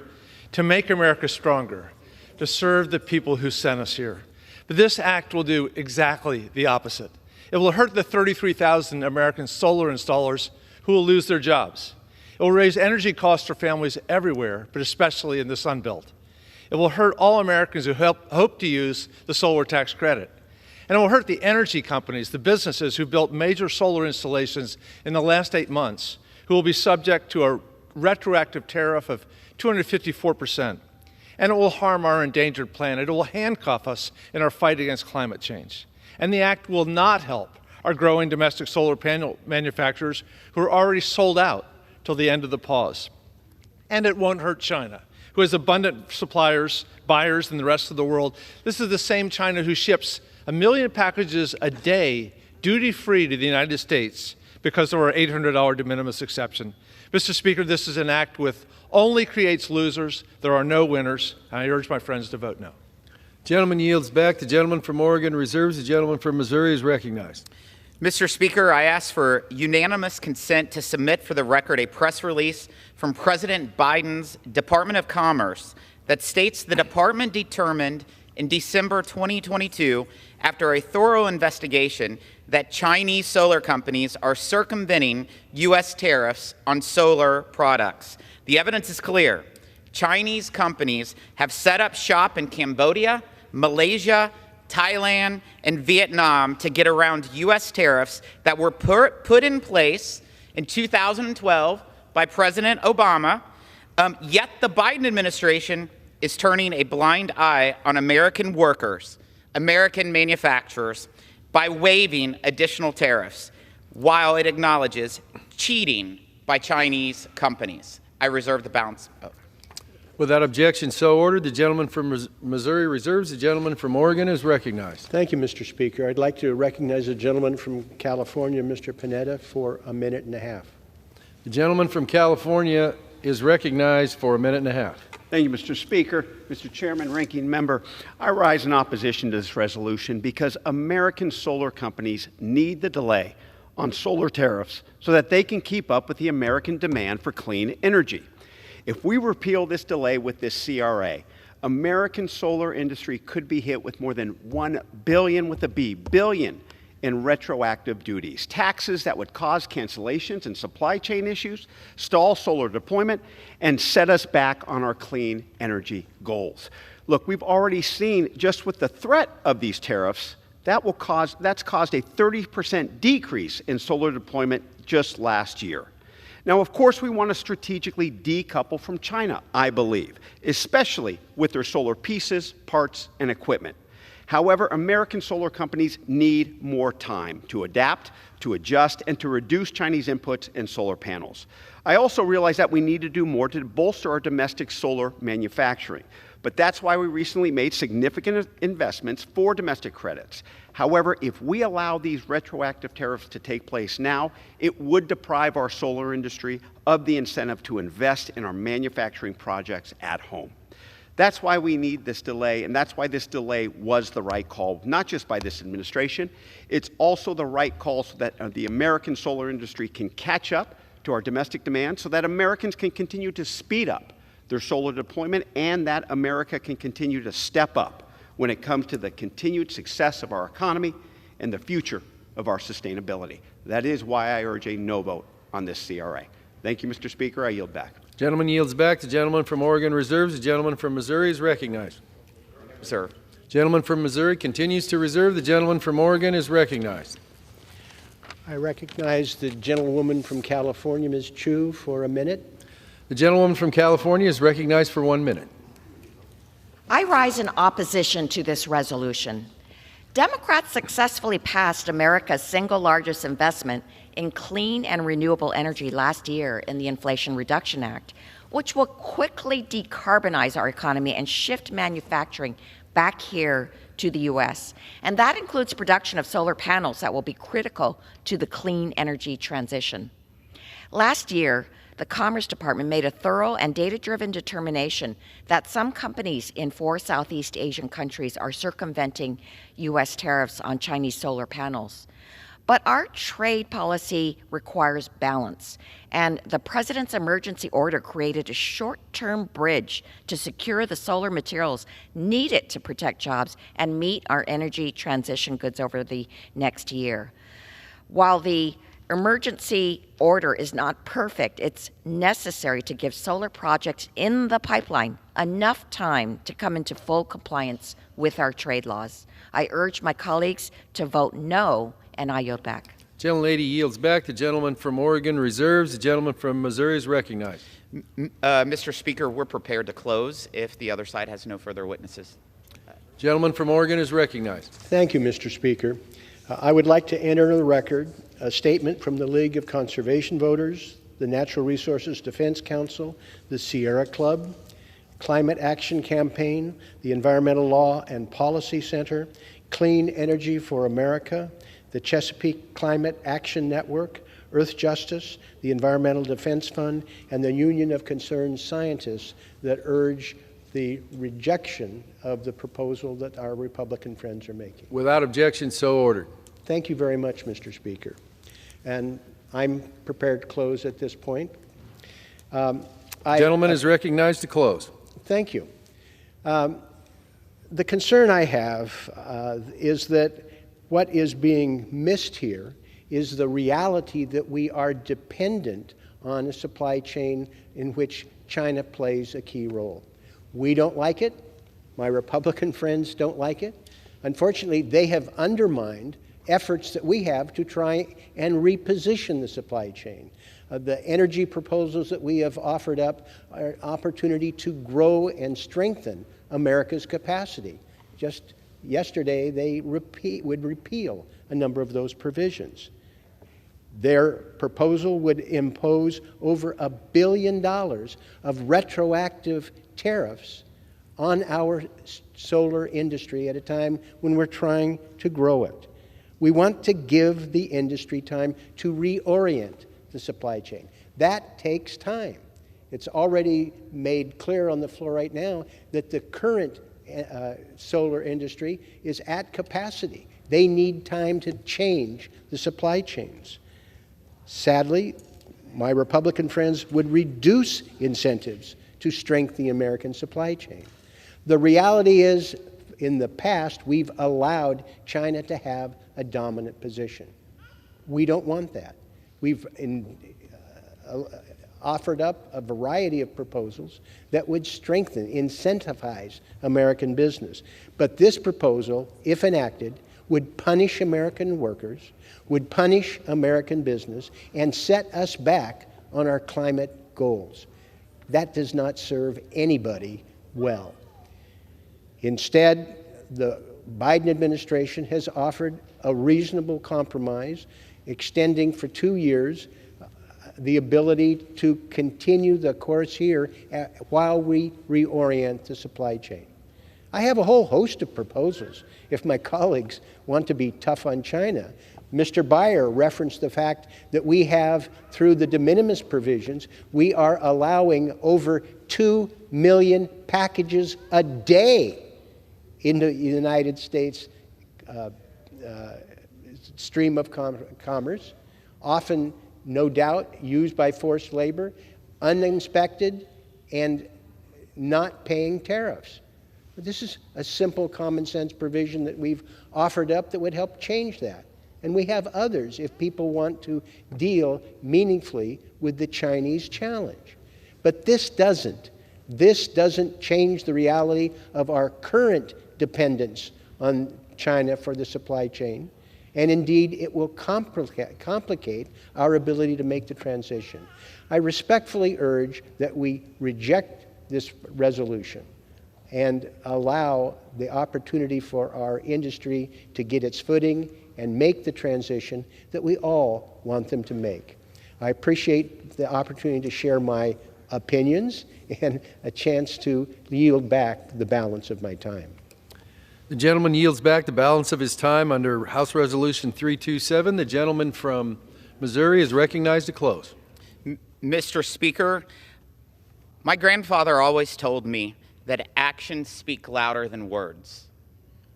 B: to make America stronger, to serve the people who sent us here. But this act will do exactly the opposite. It will hurt the 33,000 American solar installers who will lose their jobs. It will raise energy costs for families everywhere, but especially in the Sun Belt. It will hurt all Americans who hope to use the solar tax credit. And it will hurt the energy companies, the businesses who built major solar installations in the last 8 months, who will be subject to a retroactive tariff of 254%. And it will harm our endangered planet. It will handcuff us in our fight against climate change. And the act will not help our growing domestic solar panel manufacturers who are already sold out till the end of the pause. And it won't hurt China, who has abundant suppliers, buyers in the rest of the world. This is the same China who ships 1 million packages a day duty-free to the United States because of our $800 de minimis exception. Mr. Speaker, this is an act with only creates losers. There are no winners. And I urge my friends to vote no.
E: Gentleman yields back. The gentleman from Oregon reserves. The gentleman from Missouri is recognized.
M: Mr. Speaker, I ask for unanimous consent to submit for the record a press release from President Biden's Department of Commerce that states the department determined in December 2022, after a thorough investigation, that Chinese solar companies are circumventing U.S. tariffs on solar products. The evidence is clear. Chinese companies have set up shop in Cambodia, Malaysia, Thailand, and Vietnam to get around U.S. tariffs that were put in place in 2012 by President Obama, yet the Biden administration is turning a blind eye on American workers, American manufacturers, by waiving additional tariffs, while it acknowledges cheating by Chinese companies. I reserve the balance.
E: Without objection, so ordered. The gentleman from Missouri reserves. The gentleman from Oregon is recognized.
O: Thank you, Mr. Speaker. I'd like to recognize the gentleman from California, Mr. Panetta, for 1.5 minutes.
E: The gentleman from California is recognized for 1.5 minutes.
C: Thank you, Mr. Speaker. Mr. Chairman, Ranking Member, I rise in opposition to this resolution because American solar companies need the delay on solar tariffs so that they can keep up with the American demand for clean energy. If we repeal this delay with this CRA, American solar industry could be hit with more than $1 billion with a B, billion in retroactive duties, taxes that would cause cancellations and supply chain issues, stall solar deployment, and set us back on our clean energy goals. Look, we've already seen just with the threat of these tariffs, that's caused a 30% decrease in solar deployment just last year. Now, of course, we want to strategically decouple from China, I believe, especially with their solar pieces, parts, and equipment. However, American solar companies need more time to adapt, to adjust, and to reduce Chinese inputs in solar panels. I also realize that we need to do more to bolster our domestic solar manufacturing. But that's why we recently made significant investments for domestic credits. However, if we allow these retroactive tariffs to take place now, it would deprive our solar industry of the incentive to invest in our manufacturing projects at home. That's why we need this delay, and that's why this delay was the right call, not just by this administration. It's also the right call so that the American solar industry can catch up to our domestic demand so that Americans can continue to speed up their solar deployment and that America can continue to step up when it comes to the continued success of our economy and the future of our sustainability. That is why I urge a no vote on this CRA. Thank you, Mr. Speaker. I yield back.
E: Gentleman yields back. The gentleman from Oregon reserves. The gentleman from Missouri is recognized.
M: Sir.
E: Gentleman from Missouri continues to reserve. The gentleman from Oregon is recognized.
O: I recognize the gentlewoman from California, Ms. Chu, for 1 minute.
E: The gentlewoman from California is recognized for 1 minute.
W: I rise in opposition to this resolution. Democrats successfully passed America's single largest investment in clean and renewable energy last year in the Inflation Reduction Act, which will quickly decarbonize our economy and shift manufacturing back here to the U.S. And that includes production of solar panels that will be critical to the clean energy transition. Last year, the Commerce Department made a thorough and data-driven determination that some companies in 4 Southeast Asian countries are circumventing U.S. tariffs on Chinese solar panels. But our trade policy requires balance, and the President's emergency order created a short-term bridge to secure the solar materials needed to protect jobs and meet our energy transition goods over the next year. While the emergency order is not perfect, it's necessary to give solar projects in the pipeline enough time to come into full compliance with our trade laws. I urge my colleagues to vote no, and I yield back.
E: Gentlelady yields back. The gentleman from Oregon reserves. The gentleman from Missouri is recognized.
M: Mr. Speaker, we're prepared to close if the other side has no further witnesses.
E: Gentleman from Oregon is recognized.
O: Thank you, Mr. Speaker. I would like to enter the record a statement from the League of Conservation Voters, the Natural Resources Defense Council, the Sierra Club, Climate Action Campaign, the Environmental Law and Policy Center, Clean Energy for America, the Chesapeake Climate Action Network, Earth Justice, the Environmental Defense Fund, and the Union of Concerned Scientists that urge the rejection of the proposal that our Republican friends are making.
E: Without objection, so ordered.
O: Thank you very much, Mr. Speaker. And I'm prepared to close at this point.
E: Gentleman is recognized to close.
O: Thank you. The concern I have is that what is being missed here is the reality that we are dependent on a supply chain in which China plays a key role. We don't like it. My Republican friends don't like it. Unfortunately, they have undermined efforts that we have to try and reposition the supply chain. The energy proposals that we have offered up are an opportunity to grow and strengthen America's capacity. Just yesterday, they would repeal a number of those provisions. Their proposal would impose over $1 billion of retroactive tariffs on our solar industry at a time when we're trying to grow it. We want to give the industry time to reorient the supply chain. That takes time. It's already made clear on the floor right now that the current solar industry is at capacity. They need time to change the supply chains. Sadly, my Republican friends would reduce incentives to strengthen the American supply chain. The reality is, in the past, we've allowed China to have a dominant position. We don't want that. We've offered up a variety of proposals that would strengthen, incentivize American business. But this proposal, if enacted, would punish American workers, would punish American business, and set us back on our climate goals. That does not serve anybody well. Instead, the Biden administration has offered a reasonable compromise, extending for 2 years the ability to continue the course here while we reorient the supply chain. I have a whole host of proposals if my colleagues want to be tough on China. Mr. Beyer referenced the fact that we have, through the de minimis provisions, we are allowing over 2 million packages a day into the United States stream of commerce, often, no doubt, used by forced labor, uninspected, and not paying tariffs. This is a simple common sense provision that we've offered up that would help change that. And we have others if people want to deal meaningfully with the Chinese challenge. But this doesn't. This doesn't change the reality of our current dependence on China for the supply chain. And indeed, it will complicate our ability to make the transition. I respectfully urge that we reject this resolution and allow the opportunity for our industry to get its footing and make the transition that we all want them to make. I appreciate the opportunity to share my opinions and a chance to yield back the balance of my time.
E: The gentleman yields back the balance of his time under House Resolution 327. The gentleman from Missouri is recognized to close.
M: Mr. Speaker, my grandfather always told me that actions speak louder than words.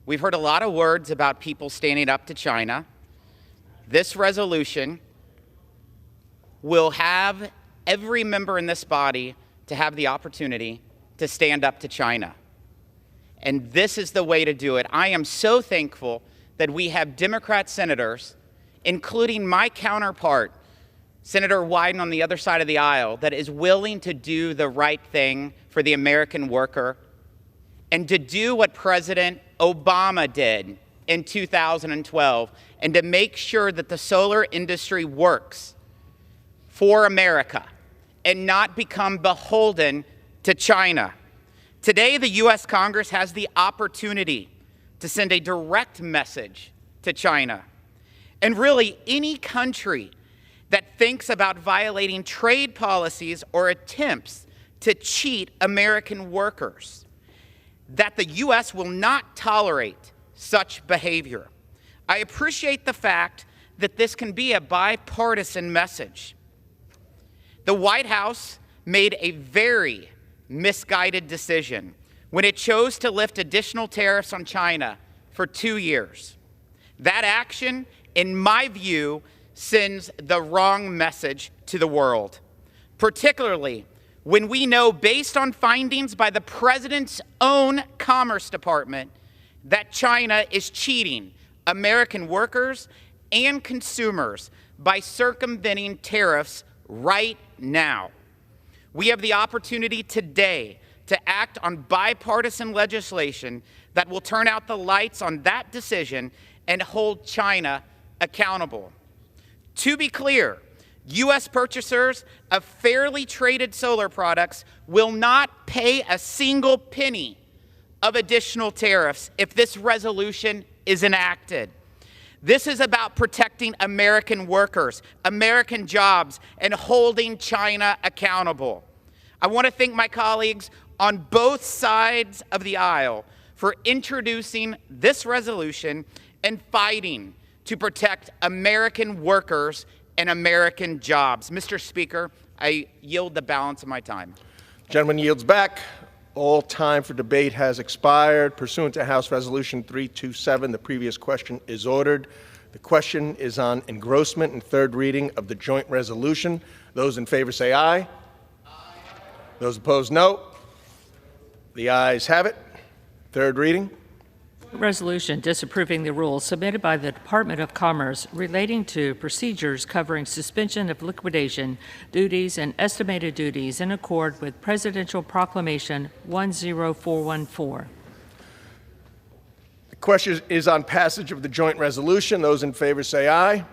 M: We've heard a lot of words about people standing up to China, this resolution will have every member in this body to have the opportunity to stand up to China. And this is the way to do it. I am so thankful that we have Democrat senators, including my counterpart, Senator Wyden on the other side of the aisle, that is willing to do the right thing for the American worker and to do what President Obama did in 2012 and to make sure that the solar industry works for America and not become beholden to China. Today, the U.S. Congress has the opportunity to send a direct message to China. And really, any country that thinks about violating trade policies or attempts to cheat American workers, that the U.S. will not tolerate such behavior. I appreciate the fact that this can be a bipartisan message. The White House made a very misguided decision when it chose to lift additional tariffs on China for 2 years. That action, in my view, sends the wrong message to the world, particularly when we know, based on findings by the President's own Commerce Department, that China is cheating American workers and consumers by circumventing tariffs right now. We have the opportunity today to act on bipartisan legislation that will turn out the lights on that decision and hold China accountable. To be clear, U.S. purchasers of fairly traded solar products will not pay a single penny of additional tariffs if this resolution is enacted. This is about protecting American workers, American jobs, and holding China accountable. I want to thank my colleagues on both sides of the aisle for introducing this resolution and fighting to protect American workers and American jobs. Mr. Speaker, I yield the balance of my time.
A: Gentleman yields back. All time for debate has expired. Pursuant to House Resolution 327, the previous question is ordered. The question is on engrossment and third reading of the joint resolution. Those in favor say aye. Aye. Those opposed, no. The ayes have it. Third reading.
N: Resolution disapproving the rules submitted by the Department of Commerce relating to procedures covering suspension of liquidation duties and estimated duties in accord with Presidential Proclamation 10414.
A: The question is on passage of the joint resolution. Those in favor say aye. Aye.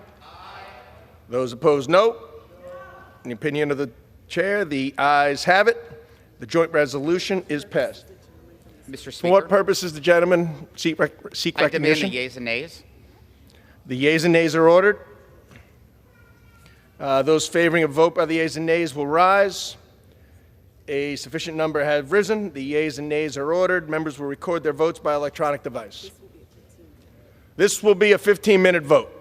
A: Those opposed, no. In the opinion of the chair, the ayes have it. The joint resolution is passed.
M: Mr. Speaker.
A: For what purpose does the gentleman seek
M: I
A: recognition?
M: demand the yeas and nays.
A: The yeas and nays are ordered. Those favoring a vote by the yeas and nays will rise. A sufficient number have risen. The yeas and nays are ordered. Members will record their votes by electronic device. This will be a 15-minute vote.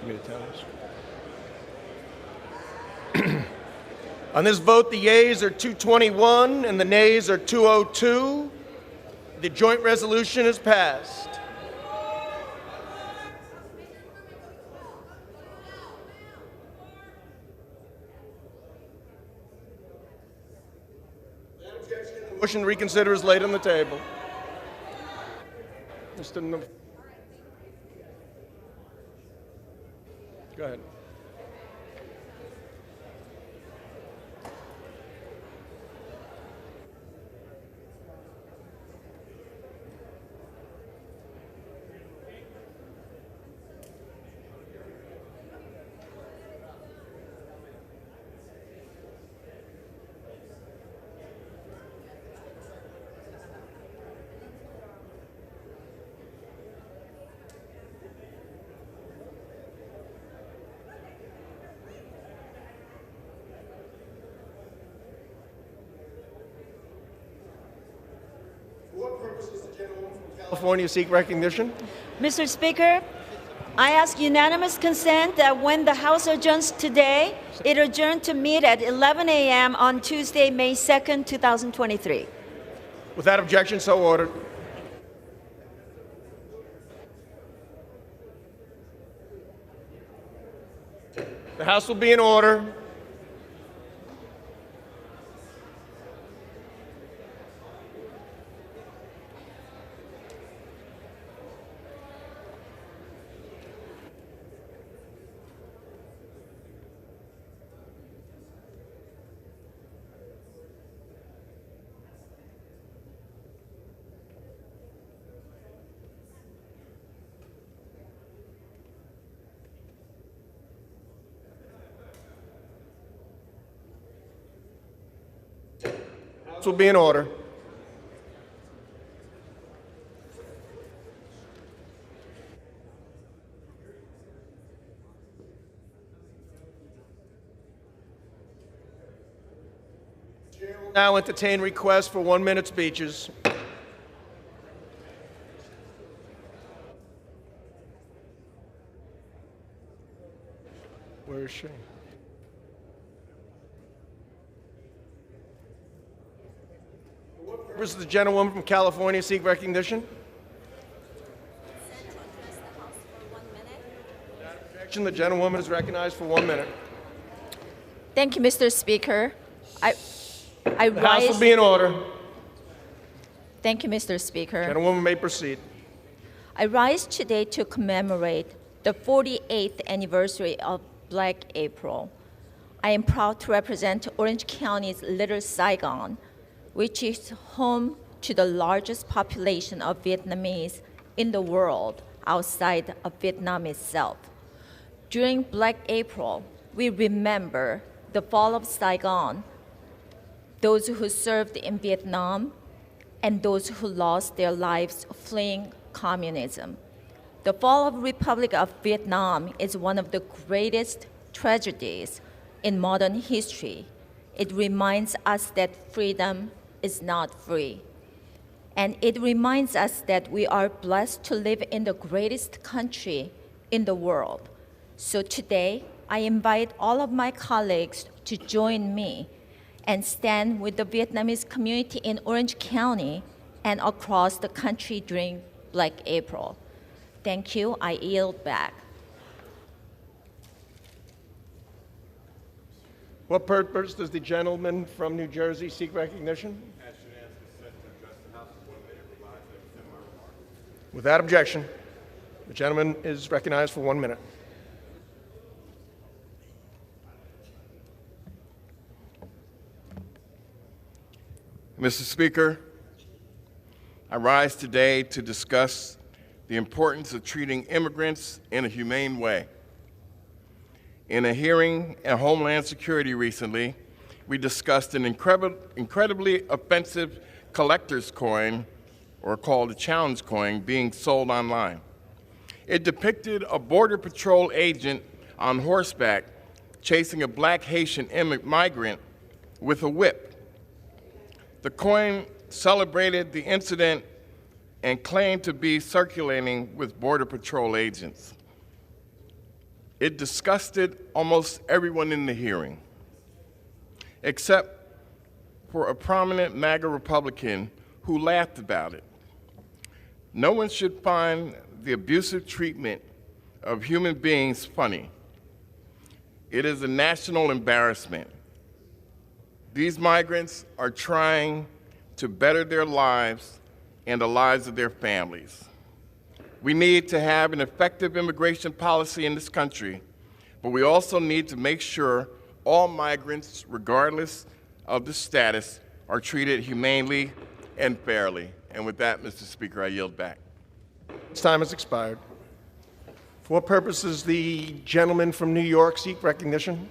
A: me to tell us. On this vote, the yeas are 221 and the nays are 202. The joint resolution is passed. The motion to reconsider is laid on the table. Go ahead. California seek recognition.
F: Mr. Speaker, I ask unanimous consent that when the House adjourns today, it adjourn to meet at 11 a.m. on Tuesday, May 2nd, 2023.
A: Without objection, so ordered. The House will be in order. Will be in order. Chair will now entertain requests for 1-minute speeches. Where is she? Does the gentlewoman from California seek recognition? Without objection, the gentlewoman is recognized for 1 minute.
F: Thank you, Mr. Speaker.
A: The House will be in order.
F: Thank you, Mr. Speaker.
A: Gentlewoman may proceed.
F: I rise today to commemorate the 48th anniversary of Black April. I am proud to represent Orange County's Little Saigon, which is home to the largest population of Vietnamese in the world outside of Vietnam itself. During Black April, we remember the fall of Saigon, those who served in Vietnam, and those who lost their lives fleeing communism. The fall of Republic of Vietnam is one of the greatest tragedies in modern history. It reminds us that freedom is not free. And it reminds us that we are blessed to live in the greatest country in the world. So today, I invite all of my colleagues to join me and stand with the Vietnamese community in Orange County and across the country during Black April. Thank you. I yield back.
A: What purpose does the gentleman from New Jersey seek recognition? Without objection, the gentleman is recognized for 1 minute.
G: Mr. Speaker, I rise today to discuss the importance of treating immigrants in a humane way. In a hearing at Homeland Security recently, we discussed an incredibly offensive collector's coin, or called a challenge coin, being sold online. It depicted a Border Patrol agent on horseback chasing a black Haitian migrant with a whip. The coin celebrated the incident and claimed to be circulating with Border Patrol agents. It disgusted almost everyone in the hearing, except for a prominent MAGA Republican who laughed about it. No one should find the abusive treatment of human beings funny. It is a national embarrassment. These migrants are trying to better their lives and the lives of their families. We need to have an effective immigration policy in this country, but we also need to make sure all migrants, regardless of the status, are treated humanely and fairly. And with that, Mr. Speaker, I yield back.
A: Its time has expired. For what purpose does the gentleman from New York seek recognition?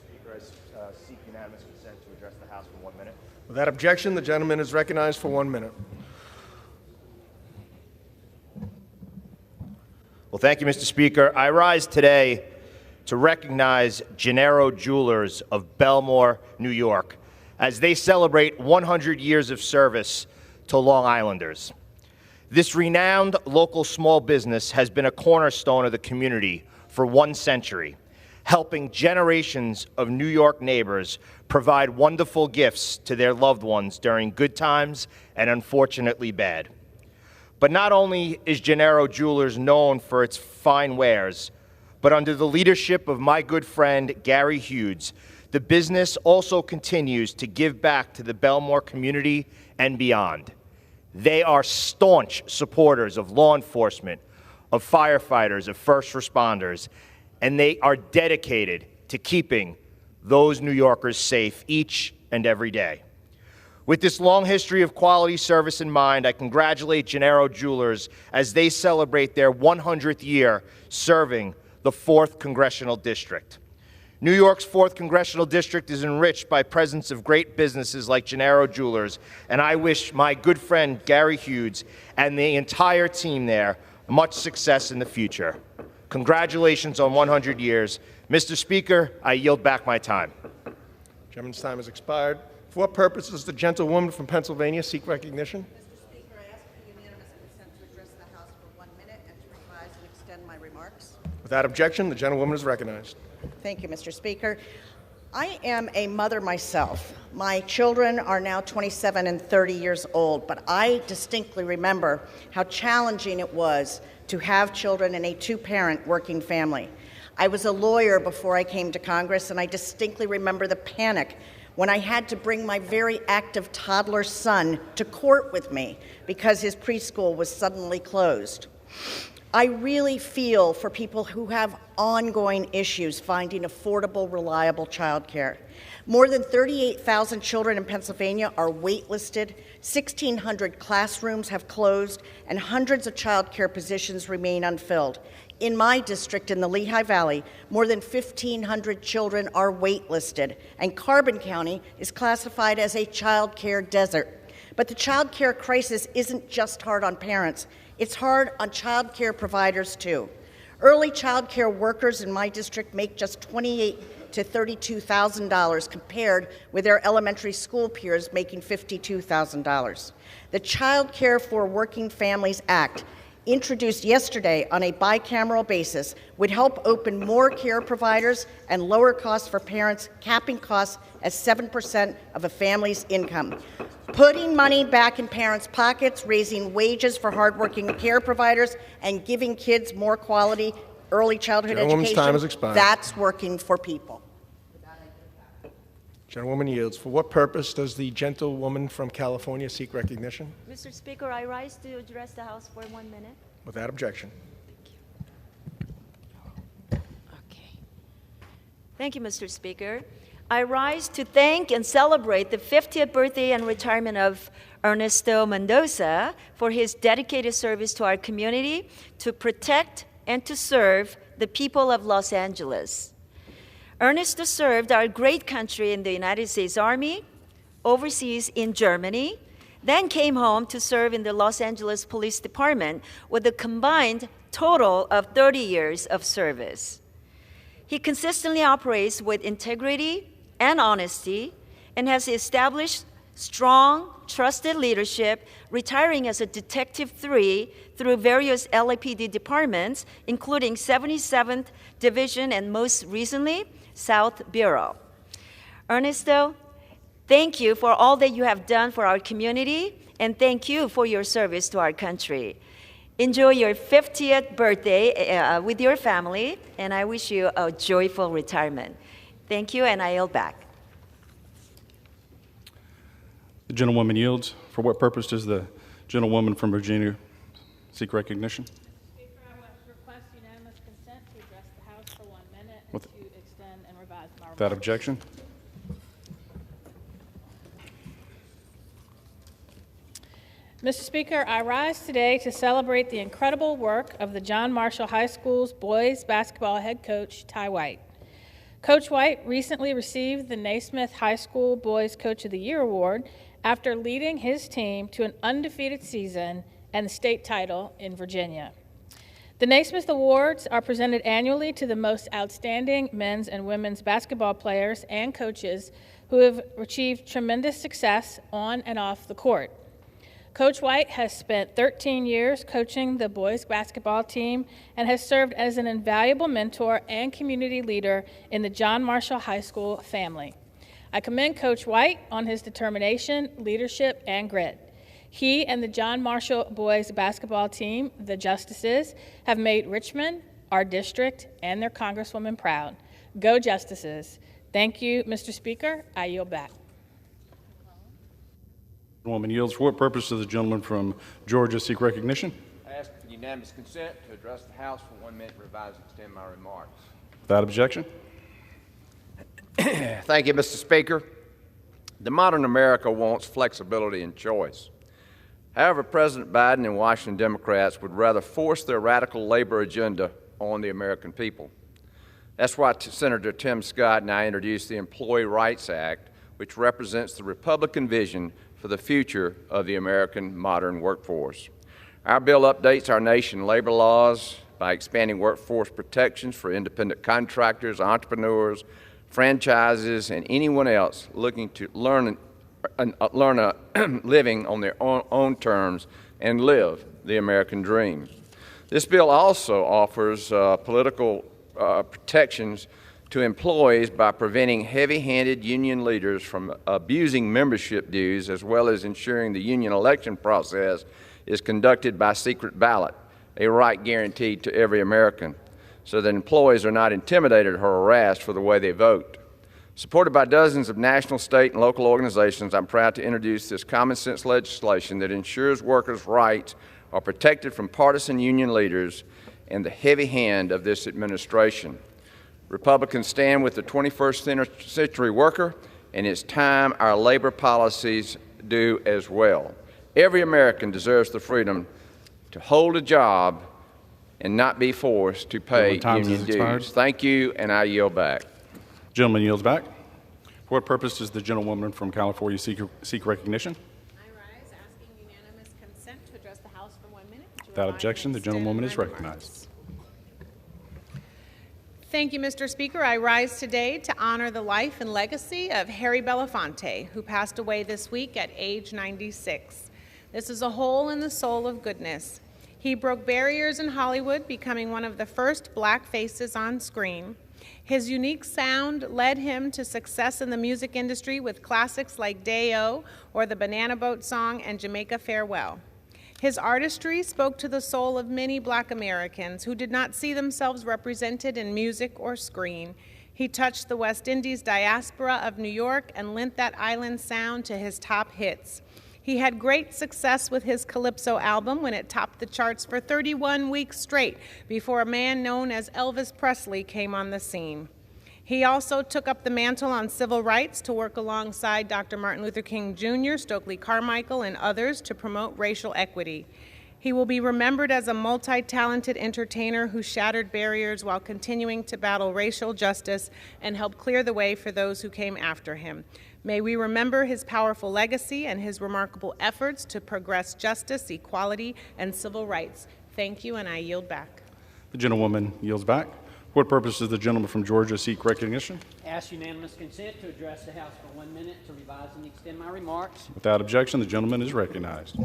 H: Speaker, I seek unanimous consent to address the House for 1 minute.
A: Without objection, the gentleman is recognized for 1 minute.
H: Well, thank you, Mr. Speaker. I rise today to recognize Gennaro Jewelers of Bellmore, New York, as they celebrate 100 years of service to Long Islanders. This renowned local small business has been a cornerstone of the community for 1 century, helping generations of New York neighbors provide wonderful gifts to their loved ones during good times and unfortunately bad. But not only is Gennaro Jewelers known for its fine wares, but under the leadership of my good friend Gary Hughes, the business also continues to give back to the Bellmore community and beyond. They are staunch supporters of law enforcement, of firefighters, of first responders, and they are dedicated to keeping those New Yorkers safe each and every day. With this long history of quality service in mind, I congratulate Gennaro Jewelers as they celebrate their 100th year serving the 4th Congressional District. New York's 4th Congressional District is enriched by presence of great businesses like Gennaro Jewelers, and I wish my good friend Gary Hughes and the entire team there much success in the future. Congratulations on 100 years. Mr. Speaker, I yield back my time.
A: Gentleman's time has expired. For what purpose does the gentlewoman from Pennsylvania seek recognition?
I: Mr. Speaker, I ask for unanimous consent to address the House for 1 minute and to revise and extend my remarks.
A: Without objection, the gentlewoman is recognized.
I: Thank you, Mr. Speaker. I am a mother myself. My children are now 27 and 30 years old, but I distinctly remember how challenging it was to have children in a 2-parent working family. I was a lawyer before I came to Congress, and I distinctly remember the panic when I had to bring my very active toddler son to court with me because his preschool was suddenly closed. I really feel for people who have ongoing issues finding affordable, reliable childcare. More than 38,000 children in Pennsylvania are waitlisted, 1,600 classrooms have closed, and hundreds of childcare positions remain unfilled. In my district in the Lehigh Valley, more than 1,500 children are waitlisted, and Carbon County is classified as a child care desert. But the child care crisis isn't just hard on parents, it's hard on child care providers too. Early child care workers in my district make just $28,000 to $32,000 compared with their elementary school peers making $52,000. The Child Care for Working Families Act, introduced yesterday on a bicameral basis, would help open more care providers and lower costs for parents, capping costs at 7% of a family's income. Putting money back in parents' pockets, raising wages for hardworking care providers, and giving kids more quality early childhood education,
A: time has expired.
I: That's working for people.
A: Gentlewoman yields. For what purpose does the gentlewoman from California seek recognition?
F: Mr. Speaker, I rise to address the House for 1 minute.
A: Without objection.
F: Thank you, Mr. Speaker. I rise to thank and celebrate the 50th birthday and retirement of Ernesto Mendoza for his dedicated service to our community, to protect and to serve the people of Los Angeles. Ernesto served our great country in the United States Army, overseas in Germany, then came home to serve in the Los Angeles Police Department with a combined total of 30 years of service. He consistently operates with integrity and honesty and has established
J: strong, trusted leadership, retiring as a Detective 3 through various LAPD departments, including 77th Division and most recently, South Bureau. Ernesto, thank you for all that you have done for our community, and thank you for your service to our country. Enjoy your 50th birthday with your family, and I wish you a joyful retirement. Thank you, and I yield back.
K: The gentlewoman yields. For what purpose does the gentlewoman from Virginia seek recognition?
L: Speaker, I would request unanimous consent to address the House for 1 minute and to extend and revise my remarks.
K: Without objection.
L: Mr. Speaker, I rise today to celebrate the incredible work of the John Marshall High School's boys basketball head coach, Ty White. Coach White recently received the Naismith High School Boys Coach of the Year award after leading his team to an undefeated season and the state title in Virginia. The Naismith Awards are presented annually to the most outstanding men's and women's basketball players and coaches who have achieved tremendous success on and off the court. Coach White has spent 13 years coaching the boys basketball team and has served as an invaluable mentor and community leader in the John Marshall High School family. I commend Coach White on his determination, leadership, and grit. He and the John Marshall boys basketball team, the Justices, have made Richmond, our district, and their Congresswoman proud. Go Justices. Thank you, Mr. Speaker. I yield back.
K: The woman yields. For what purpose does the gentleman from Georgia seek recognition?
X: I ask for unanimous consent to address the House for 1 minute, revise and extend my remarks.
K: Without objection.
X: Thank you, Mr. Speaker. The modern America wants flexibility and choice. However, President Biden and Washington Democrats would rather force their radical labor agenda on the American people. That's why Senator Tim Scott and I introduced the Employee Rights Act, which represents the Republican vision for the future of the American modern workforce. Our bill updates our nation's labor laws by expanding workforce protections for independent contractors, entrepreneurs, franchises, and anyone else looking to learn a living on their own terms and live the American dream. This bill also offers political protections to employees by preventing heavy-handed union leaders from abusing membership dues, as well as ensuring the union election process is conducted by secret ballot, a right guaranteed to every American, so that employees are not intimidated or harassed for the way they vote. Supported by dozens of national, state, and local organizations, I'm proud to introduce this common-sense legislation that ensures workers' rights are protected from partisan union leaders and the heavy hand of this administration. Republicans stand with the 21st century worker, and it's time our labor policies do as well. Every American deserves the freedom to hold a job and not be forced to pay union dues. Thank you, and I yield back.
K: Gentleman yields back. For what purpose does the gentlewoman from California seek recognition?
Y: I rise asking unanimous consent to address the House for 1 minute.
K: Without objection, the gentlewoman is recognized.
Y: Thank you, Mr. Speaker. I rise today to honor the life and legacy of Harry Belafonte, who passed away this week at age 96. This is a hole in the soul of goodness. He broke barriers in Hollywood, becoming one of the first black faces on screen. His unique sound led him to success in the music industry with classics like Day-O or the Banana Boat song and Jamaica Farewell. His artistry spoke to the soul of many black Americans who did not see themselves represented in music or screen. He touched the West Indies diaspora of New York and lent that island sound to his top hits. He had great success with his Calypso album when it topped the charts for 31 weeks straight before a man known as Elvis Presley came on the scene. He also took up the mantle on civil rights to work alongside Dr. Martin Luther King Jr., Stokely Carmichael, and others to promote racial equity. He will be remembered as a multi-talented entertainer who shattered barriers while continuing to battle racial justice and help clear the way for those who came after him. May we remember his powerful legacy and his remarkable efforts to progress justice, equality, and civil rights. Thank you, and I yield back.
K: The gentlewoman yields back. For what purpose does the gentleman from Georgia seek recognition?
D: Ask unanimous consent to address the House for 1 minute to revise and extend my remarks.
K: Without objection, the gentleman is recognized.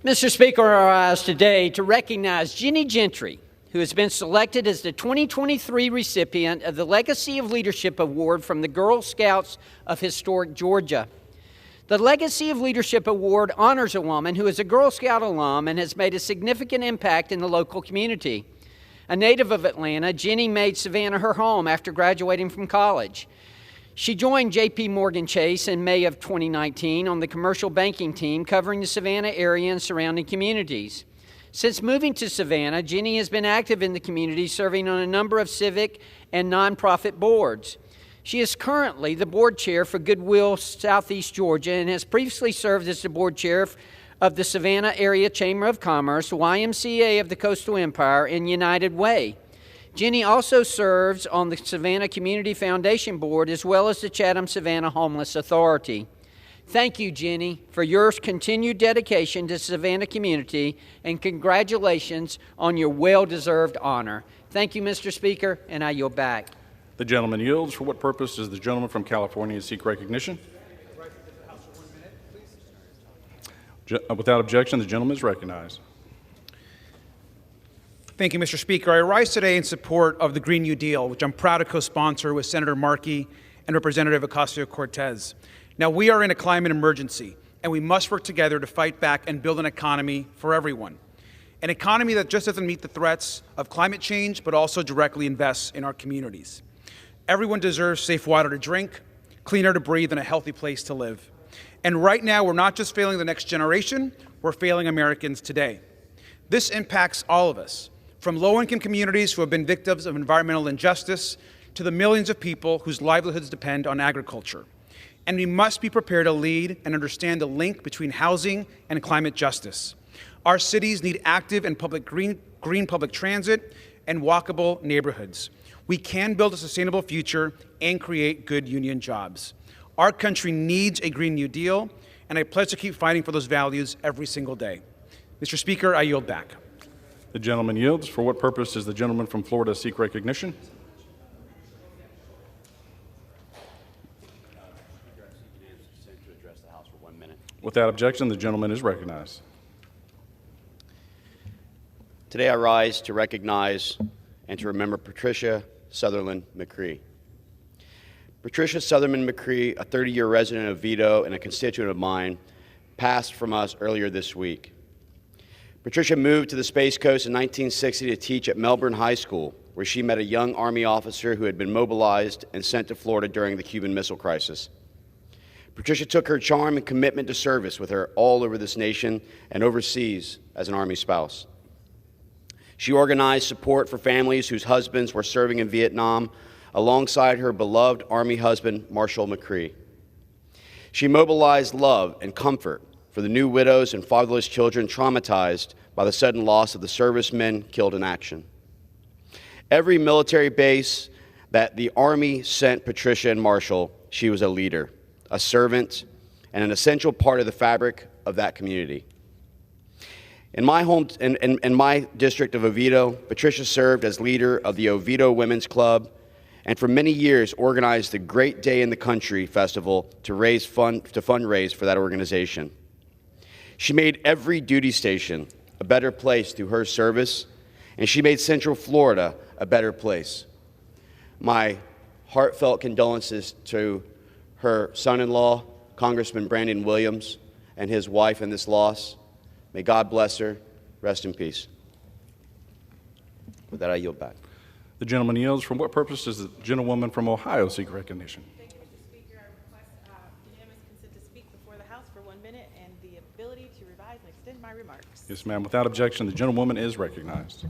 D: Mr. Speaker, I rise today to recognize Jenny Gentry, who has been selected as the 2023 recipient of the Legacy of Leadership Award from the Girl Scouts of Historic Georgia. The Legacy of Leadership Award honors a woman who is a Girl Scout alum and has made a significant impact in the local community. A native of Atlanta, Jenny made Savannah her home after graduating from college. She joined J.P. Morgan Chase in May of 2019 on the commercial banking team covering the Savannah area and surrounding communities. Since moving to Savannah, Jenny has been active in the community, serving on a number of civic and nonprofit boards. She is currently the board chair for Goodwill Southeast Georgia and has previously served as the board chair of the Savannah Area Chamber of Commerce, YMCA of the Coastal Empire, and United Way. Jenny also serves on the Savannah Community Foundation Board as well as the Chatham-Savannah Homeless Authority. Thank you, Jenny, for your continued dedication to the Savannah community, and congratulations on your well-deserved honor. Thank you, Mr. Speaker, and I yield back.
K: The gentleman yields. For what purpose does the gentleman from California seek recognition? Without objection, the gentleman is recognized.
P: Thank you, Mr. Speaker. I rise today in support of the Green New Deal, which I'm proud to co-sponsor with Senator Markey and Representative Ocasio-Cortez. Now, we are in a climate emergency, and we must work together to fight back and build an economy for everyone. An economy that just doesn't meet the threats of climate change, but also directly invests in our communities. Everyone deserves safe water to drink, clean air to breathe, and a healthy place to live. And right now, we're not just failing the next generation, we're failing Americans today. This impacts all of us, from low-income communities who have been victims of environmental injustice to the millions of people whose livelihoods depend on agriculture. And we must be prepared to lead and understand the link between housing and climate justice. Our cities need active and green public transit and walkable neighborhoods. We can build a sustainable future and create good union jobs. Our country needs a Green New Deal, and I pledge to keep fighting for those values every single day. Mr. Speaker, I yield back.
K: The gentleman yields. For what purpose does the gentleman from Florida seek recognition? Without objection, the gentleman is recognized.
C: Today I rise to recognize and to remember Patricia Sutherland McCree. Patricia Sutherland McCree, a 30-year resident of Vito and a constituent of mine, passed from us earlier this week. Patricia moved to the Space Coast in 1960 to teach at Melbourne High School, where she met a young Army officer who had been mobilized and sent to Florida during the Cuban Missile Crisis. Patricia took her charm and commitment to service with her all over this nation and overseas as an Army spouse. She organized support for families whose husbands were serving in Vietnam alongside her beloved Army husband, Marshall McCree. She mobilized love and comfort for the new widows and fatherless children traumatized by the sudden loss of the servicemen killed in action. Every military base that the Army sent Patricia and Marshall, she was a leader, a servant, and an essential part of the fabric of that community. In my district of Oviedo, Patricia served as leader of the Oviedo Women's Club, and for many years organized the Great Day in the Country Festival to fundraise for that organization. She made every duty station a better place through her service, and she made Central Florida a better place. My heartfelt condolences to her son-in-law, Congressman Brandon Williams, and his wife in this loss. May God bless her. Rest in peace. With that, I yield back.
K: The gentleman yields. For what purpose does the gentlewoman from Ohio seek recognition?
Y: Thank you, Mr. Speaker. I request unanimous consent to speak before the House for 1 minute and the ability to revise and extend my remarks.
K: Yes, ma'am. Without objection, the gentlewoman is recognized.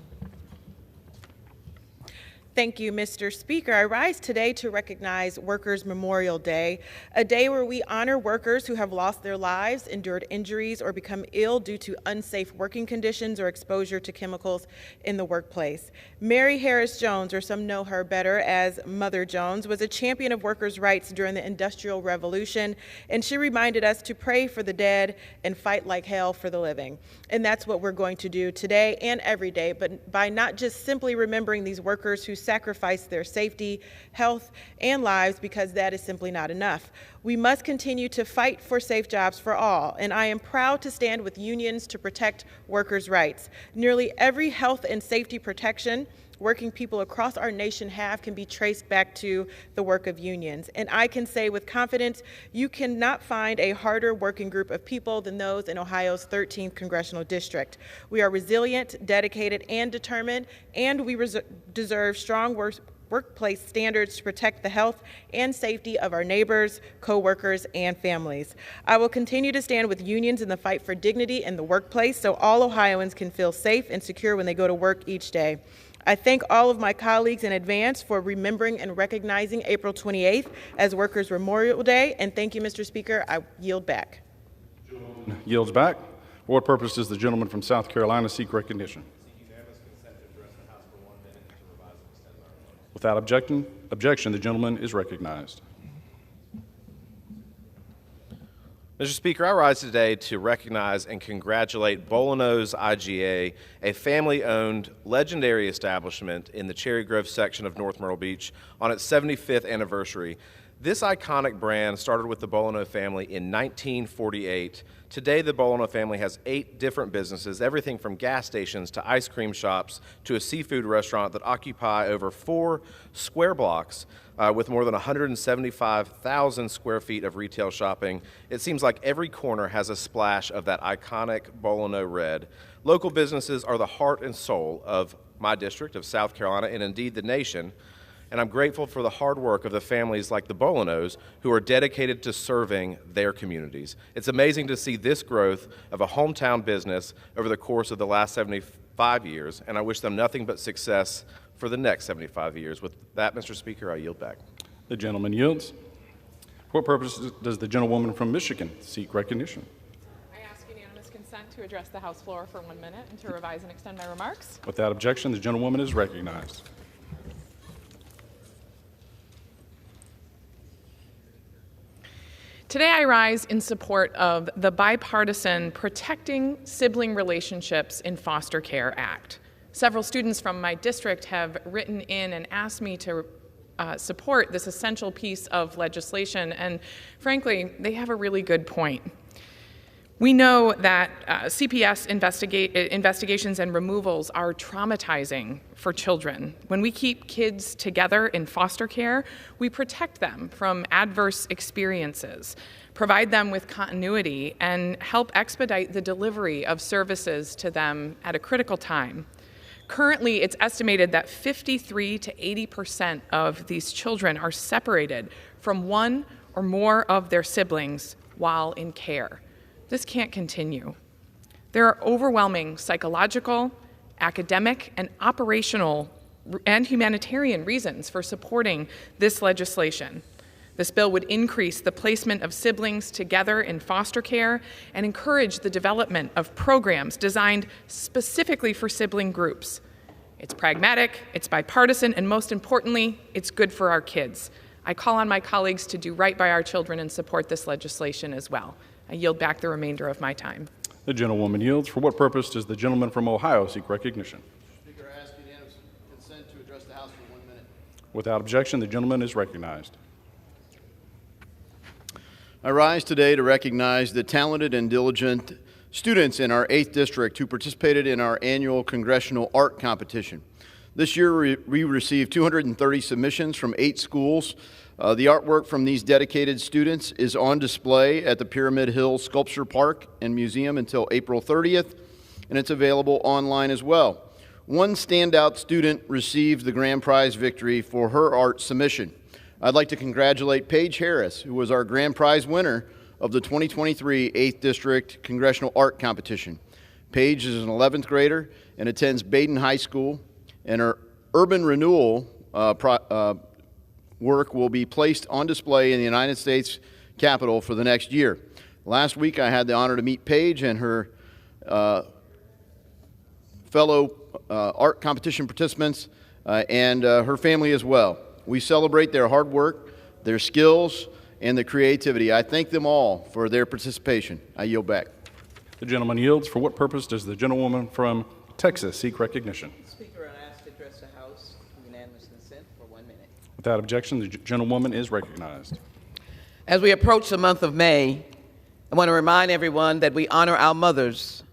Y: Thank you, Mr. Speaker. I rise today to recognize Workers' Memorial Day, a day where we honor workers who have lost their lives, endured injuries, or become ill due to unsafe working conditions or exposure to chemicals in the workplace. Mary Harris Jones, or some know her better as Mother Jones, was a champion of workers' rights during the Industrial Revolution, and she reminded us to pray for the dead and fight like hell for the living. And that's what we're going to do today and every day, but by not just simply remembering these workers who sacrifice their safety, health, and lives, because that is simply not enough. We must continue to fight for safe jobs for all, and I am proud to stand with unions to protect workers' rights. Nearly every health and safety protection working people across our nation have can be traced back to the work of unions. And I can say with confidence, you cannot find a harder working group of people than those in Ohio's 13th Congressional District. We are resilient, dedicated, and determined, and we deserve strong workplace standards to protect the health and safety of our neighbors, co-workers, and families. I will continue to stand with unions in the fight for dignity in the workplace so all Ohioans can feel safe and secure when they go to work each day. I thank all of my colleagues in advance for remembering and recognizing April 28th as Workers' Memorial Day, and thank you, Mr. Speaker. I yield back.
K: Yields back. For what purpose does the gentleman from South Carolina seek recognition? Without objection, the gentleman is recognized.
Q: Mr. Speaker, I rise today to recognize and congratulate Bolanos IGA, a family-owned, legendary establishment in the Cherry Grove section of North Myrtle Beach, on its 75th anniversary. This iconic brand started with the Bolano family in 1948. Today, the Bolano family has 8 different businesses, everything from gas stations to ice cream shops to a seafood restaurant that occupy over 4 square blocks with more than 175,000 square feet of retail shopping. It seems like every corner has a splash of that iconic Bolano red. Local businesses are the heart and soul of my district of South Carolina and indeed the nation. And I'm grateful for the hard work of the families like the Bolanos who are dedicated to serving their communities. It's amazing to see this growth of a hometown business over the course of the last 75 years, and I wish them nothing but success for the next 75 years. With that, Mr. Speaker, I yield back.
K: The gentleman yields. For what purpose does the gentlewoman from Michigan seek recognition?
R: I ask unanimous consent to address the House floor for 1 minute and to revise and extend my remarks.
K: Without objection, the gentlewoman is recognized.
R: Today I rise in support of the bipartisan Protecting Sibling Relationships in Foster Care Act. Several students from my district have written in and asked me to support this essential piece of legislation, and frankly, they have a really good point. We know that CPS investigations and removals are traumatizing for children. When we keep kids together in foster care, we protect them from adverse experiences, provide them with continuity, and help expedite the delivery of services to them at a critical time. Currently, it's estimated that 53 to 80% of these children are separated from one or more of their siblings while in care. This can't continue. There are overwhelming psychological, academic, and operational and humanitarian reasons for supporting this legislation. This bill would increase the placement of siblings together in foster care and encourage the development of programs designed specifically for sibling groups. It's pragmatic, it's bipartisan, and most importantly, it's good for our kids. I call on my colleagues to do right by our children and support this legislation as well. I yield back the remainder of my time.
K: The gentlewoman yields. For what purpose does the gentleman from Ohio seek recognition?
S: Speaker, I ask unanimous consent to address the House for 1 minute.
K: Without objection, the gentleman is recognized.
S: I rise today to recognize the talented and diligent students in our 8th District who participated in our annual Congressional Art Competition. This year, we received 230 submissions from 8 schools. The artwork from these dedicated students is on display at the Pyramid Hill Sculpture Park and Museum until April 30th, and it's available online as well. One standout student received the grand prize victory for her art submission. I'd like to congratulate Paige Harris, who was our grand prize winner of the 2023 8th District Congressional Art Competition. Paige is an 11th grader and attends Baden High School, and her urban renewal work will be placed on display in the United States Capitol for the next year. Last week, I had the honor to meet Paige and her fellow art competition participants and her family as well. We celebrate their hard work, their skills, and their creativity. I thank them all for their participation. I yield back.
K: The gentleman yields. For what purpose does the gentlewoman from Texas seek recognition?
B: Speaker, I ask to address the House unanimous consent for 1 minute.
K: Without objection, the gentlewoman is recognized.
B: As we approach the month of May, I want to remind everyone that we honor our mothers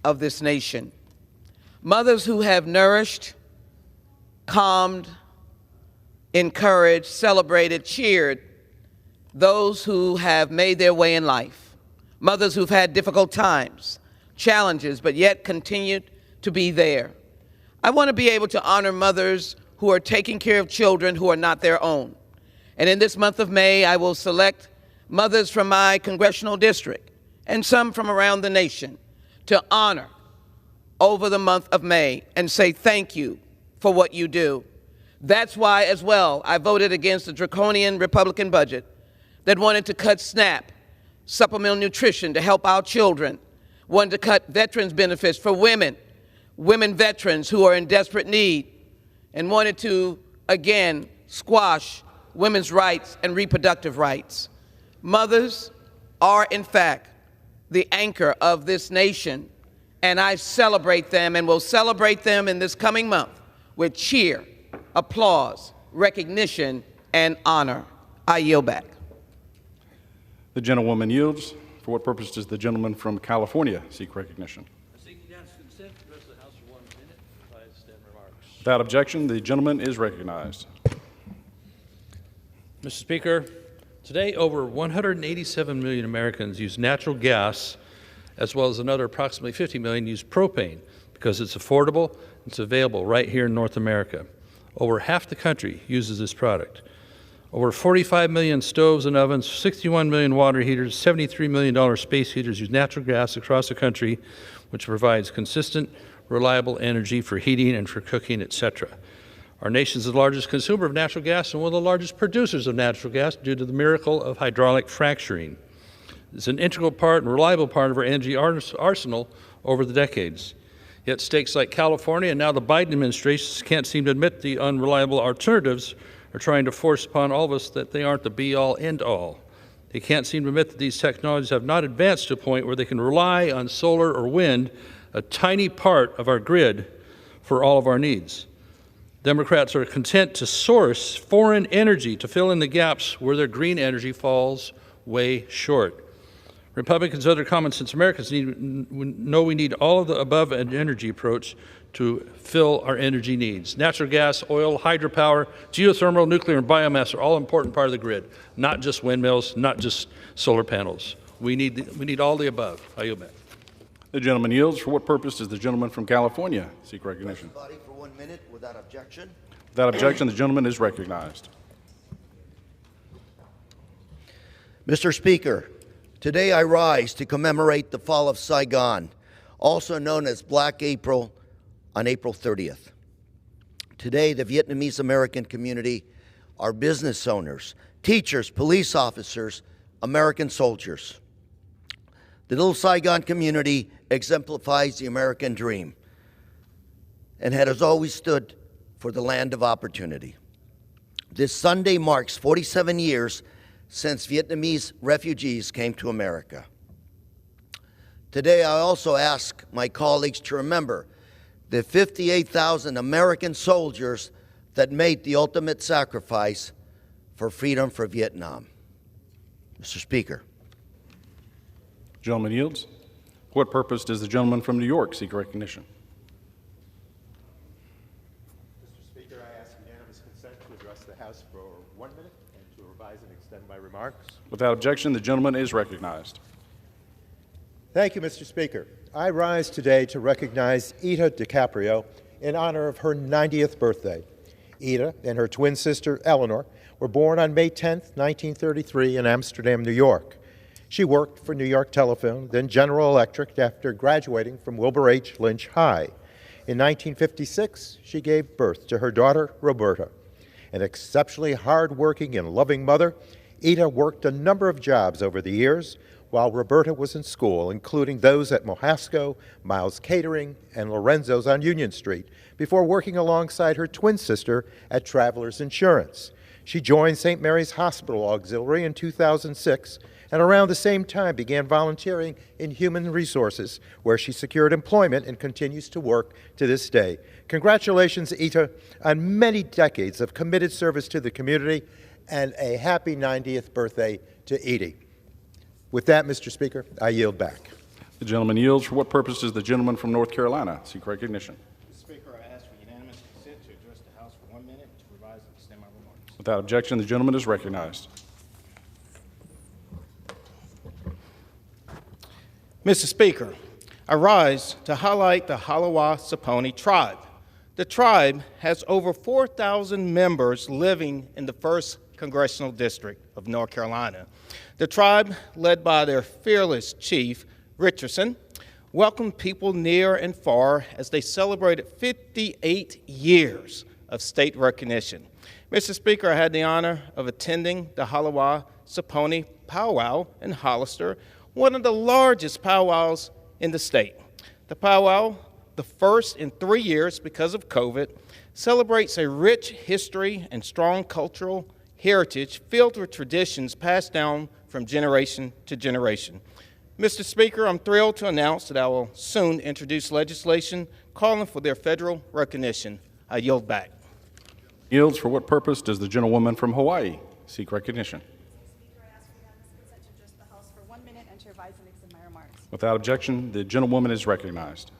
B: of this nation. Mothers who have nourished, calmed, encouraged, celebrated, cheered those who have made their way in life. Mothers who've had difficult times, challenges, but yet continued to be there. I want to be able to honor mothers who are taking care of children who are not their own. And in this month of May, I will select mothers from my congressional district and some from around the nation to honor over the month of May and say thank you for what you do. That's why, as well, I voted against the draconian Republican budget that wanted to cut SNAP, supplemental nutrition to help our children, wanted to cut veterans benefits for women veterans who are in desperate need, and wanted to, again, squash women's rights and reproductive rights. Mothers are, in fact, the anchor of this nation, and I celebrate them and will celebrate them in this coming month with cheer, applause, recognition, and honor. I yield back.
K: The gentlewoman yields. For what purpose does the gentleman from California seek recognition?
T: I seek unanimous consent to address the House for 1 minute if I extend remarks.
K: Without objection, the gentleman is recognized.
T: Mr. Speaker, today over 187 million Americans use natural gas, as well as another approximately 50 million use propane because it's affordable, it's available right here in North America. Over half the country uses this product. Over 45 million stoves and ovens, 61 million water heaters, $73 million space heaters use natural gas across the country, which provides consistent, reliable energy for heating and for cooking, etc. Our nation is the largest consumer of natural gas and one of the largest producers of natural gas due to the miracle of hydraulic fracturing. It's an integral part and reliable part of our energy arsenal over the decades. Yet states like California and now the Biden administration can't seem to admit the unreliable alternatives are trying to force upon all of us that they aren't the be-all, end-all. They can't seem to admit that these technologies have not advanced to a point where they can rely on solar or wind, a tiny part of our grid, for all of our needs. Democrats are content to source foreign energy to fill in the gaps where their green energy falls way short. Republicans and other common-sense Americans know we need all of the above energy approach to fill our energy needs. Natural gas, oil, hydropower, geothermal, nuclear, and biomass are all an important part of the grid, not just windmills, not just solar panels. We need all the above. I yield back.
K: The gentleman yields. For what purpose does the gentleman from California seek recognition?
U: Body for 1 minute without objection.
K: Without objection, the gentleman is recognized.
U: Mr. Speaker, today I rise to commemorate the fall of Saigon, also known as Black April, on April 30th. Today, the Vietnamese American community are business owners, teachers, police officers, American soldiers. The Little Saigon community exemplifies the American dream and has always stood for the land of opportunity. This Sunday marks 47 years since Vietnamese refugees came to America. Today, I also ask my colleagues to remember the 58,000 American soldiers that made the ultimate sacrifice for freedom for Vietnam. Mr. Speaker.
K: Gentleman yields. For what purpose does the gentleman from New York seek recognition?
V: Mr. Speaker, I ask unanimous consent to address the House for 1 minute and to revise and extend my remarks.
K: Without objection, the gentleman is recognized.
V: Thank you, Mr. Speaker. I rise today to recognize Ida DiCaprio in honor of her 90th birthday. Ida and her twin sister, Eleanor, were born on May 10, 1933 in Amsterdam, New York. She worked for New York Telephone, then General Electric after graduating from Wilbur H. Lynch High. In 1956, she gave birth to her daughter, Roberta. An exceptionally hard-working and loving mother, Ida worked a number of jobs over the years while Roberta was in school, including those at Mohasco, Miles Catering, and Lorenzo's on Union Street, before working alongside her twin sister at Travelers Insurance. She joined St. Mary's Hospital Auxiliary in 2006, and around the same time began volunteering in human resources, where she secured employment and continues to work to this day. Congratulations, Ita, on many decades of committed service to the community, and a happy 90th birthday to Edie. With that, Mr. Speaker, I yield back.
K: The gentleman yields. For what purpose does the gentleman from North Carolina seek recognition?
E: Mr. Speaker, I ask for unanimous consent to address the House for 1 minute to revise and extend my remarks.
K: Without objection, the gentleman is recognized.
E: Mr. Speaker, I rise to highlight the Halawa-Saponi tribe. The tribe has over 4,000 members living in the 1st Congressional District of North Carolina. The tribe, led by their fearless chief, Richardson, welcomed people near and far as they celebrated 58 years of state recognition. Mr. Speaker, I had the honor of attending the Halawa-Saponi powwow in Hollister, one of the largest powwows in the state. The powwow, the first in 3 years because of COVID, celebrates a rich history and strong cultural heritage filled with traditions passed down from generation to generation. Mr. Speaker, I'm thrilled to announce that I will soon introduce legislation calling for their federal recognition. I yield back.
K: Yields. For what purpose does the gentlewoman from Hawaii seek recognition? Without objection, the gentlewoman is recognized.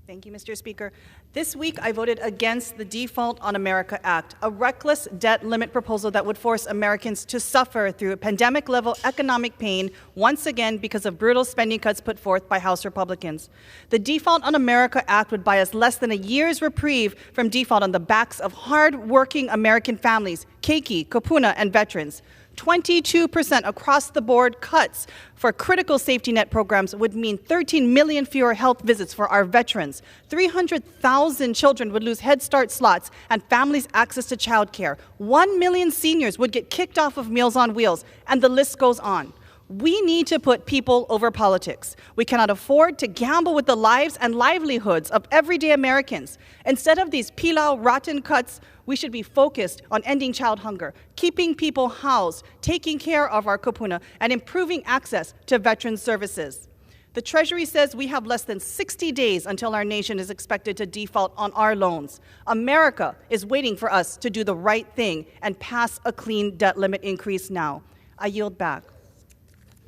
M: Thank you, Mr. Speaker. This week, I voted against the Default on America Act, a reckless debt limit proposal that would force Americans to suffer through pandemic-level economic pain once again because of brutal spending cuts put forth by House Republicans. The Default on America Act would buy us less than a year's reprieve from default on the backs of hard-working American families, keiki, kupuna, and veterans. 22% across-the-board cuts for critical safety net programs would mean 13 million fewer health visits for our veterans. 300,000 children would lose Head Start slots and families access to child care. 1 million seniors would get kicked off of Meals on Wheels, and the list goes on. We need to put people over politics. We cannot afford to gamble with the lives and livelihoods of everyday Americans. Instead of these pilau rotten cuts, we should be focused on ending child hunger, keeping people housed, taking care of our kupuna, and improving access to veteran services. The Treasury says we have less than 60 days until our nation is expected to default on our loans. America is waiting for us to do the right thing and pass a clean debt limit increase now. I yield back.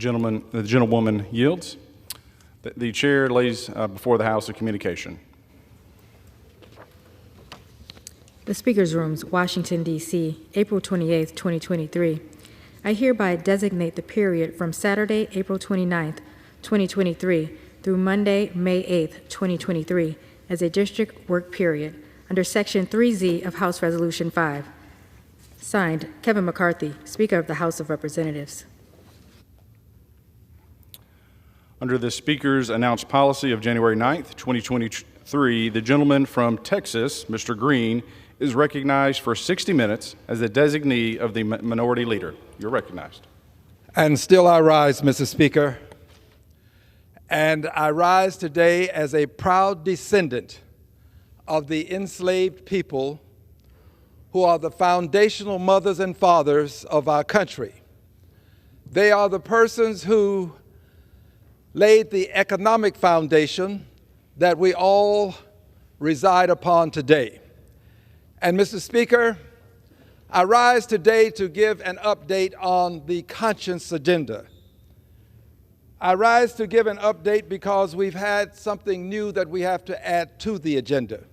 K: The gentlewoman yields. The chair lays before the House a communication.
N: The Speaker's Rooms, Washington, D.C., April 28, 2023. I hereby designate the period from Saturday, April 29, 2023, through Monday, May 8, 2023, as a district work period under Section 3Z of House Resolution 5. Signed, Kevin McCarthy, Speaker of the House of Representatives.
K: Under the Speaker's announced policy of January 9th, 2023, the gentleman from Texas, Mr. Green, is recognized for 60 minutes as the designee of the minority leader. You're recognized.
O: And still I rise, Mr. Speaker. And I rise today as a proud descendant of the enslaved people who are the foundational mothers and fathers of our country. They are the persons who laid the economic foundation that we all reside upon today. And Mr. Speaker, I rise today to give an update on the conscience agenda. I rise to give an update because we've had something new that we have to add to the agenda.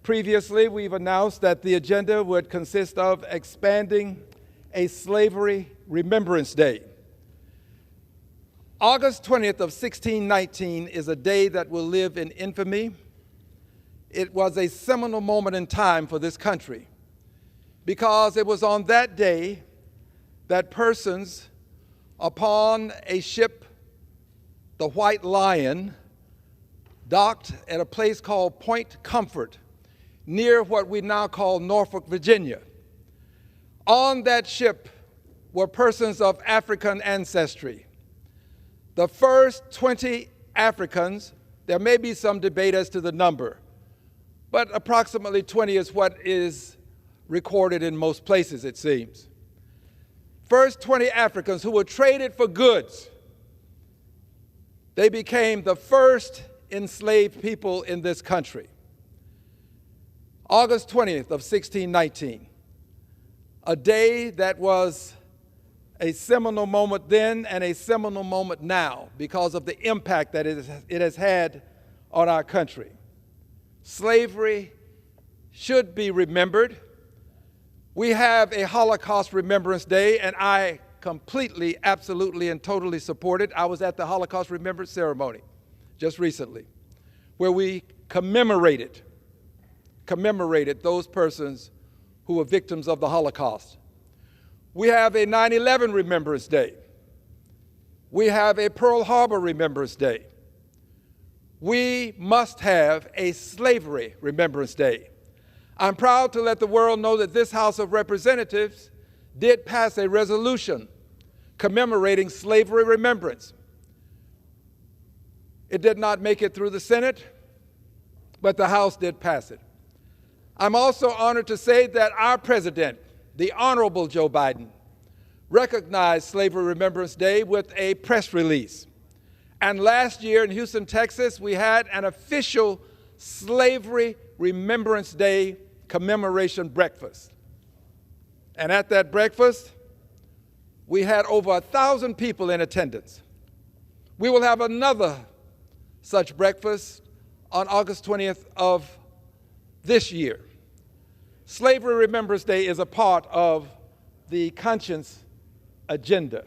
O: Previously, we've announced that the agenda would consist of expanding a Slavery Remembrance Day. August 20th of 1619 is a day that will live in infamy. It was a seminal moment in time for this country because it was on that day that persons upon a ship, the White Lion, docked at a place called Point Comfort, near what we now call Norfolk, Virginia. On that ship were persons of African ancestry. The first 20 Africans, there may be some debate as to the number, but approximately 20 is what is recorded in most places, it seems. First 20 Africans who were traded for goods. They became the first enslaved people in this country. August 20th of 1619, a day that was a seminal moment then and a seminal moment now because of the impact that it has had on our country. Slavery should be remembered. We have a Holocaust Remembrance Day, and I completely, absolutely, and totally support it. I was at the Holocaust Remembrance Ceremony just recently, where we commemorated those persons who were victims of the Holocaust. We have a 9/11 Remembrance Day. We have a Pearl Harbor Remembrance Day. We must have a Slavery Remembrance Day. I'm proud to let the world know that this House of Representatives did pass a resolution commemorating slavery remembrance. It did not make it through the Senate, but the House did pass it. I'm also honored to say that our president, the Honorable Joe Biden, recognized Slavery Remembrance Day with a press release. And last year in Houston, Texas, we had an official Slavery Remembrance Day commemoration breakfast. And at that breakfast, we had over 1,000 people in attendance. We will have another such breakfast on August 20th of this year. Slavery Remembrance Day is a part of the conscience agenda.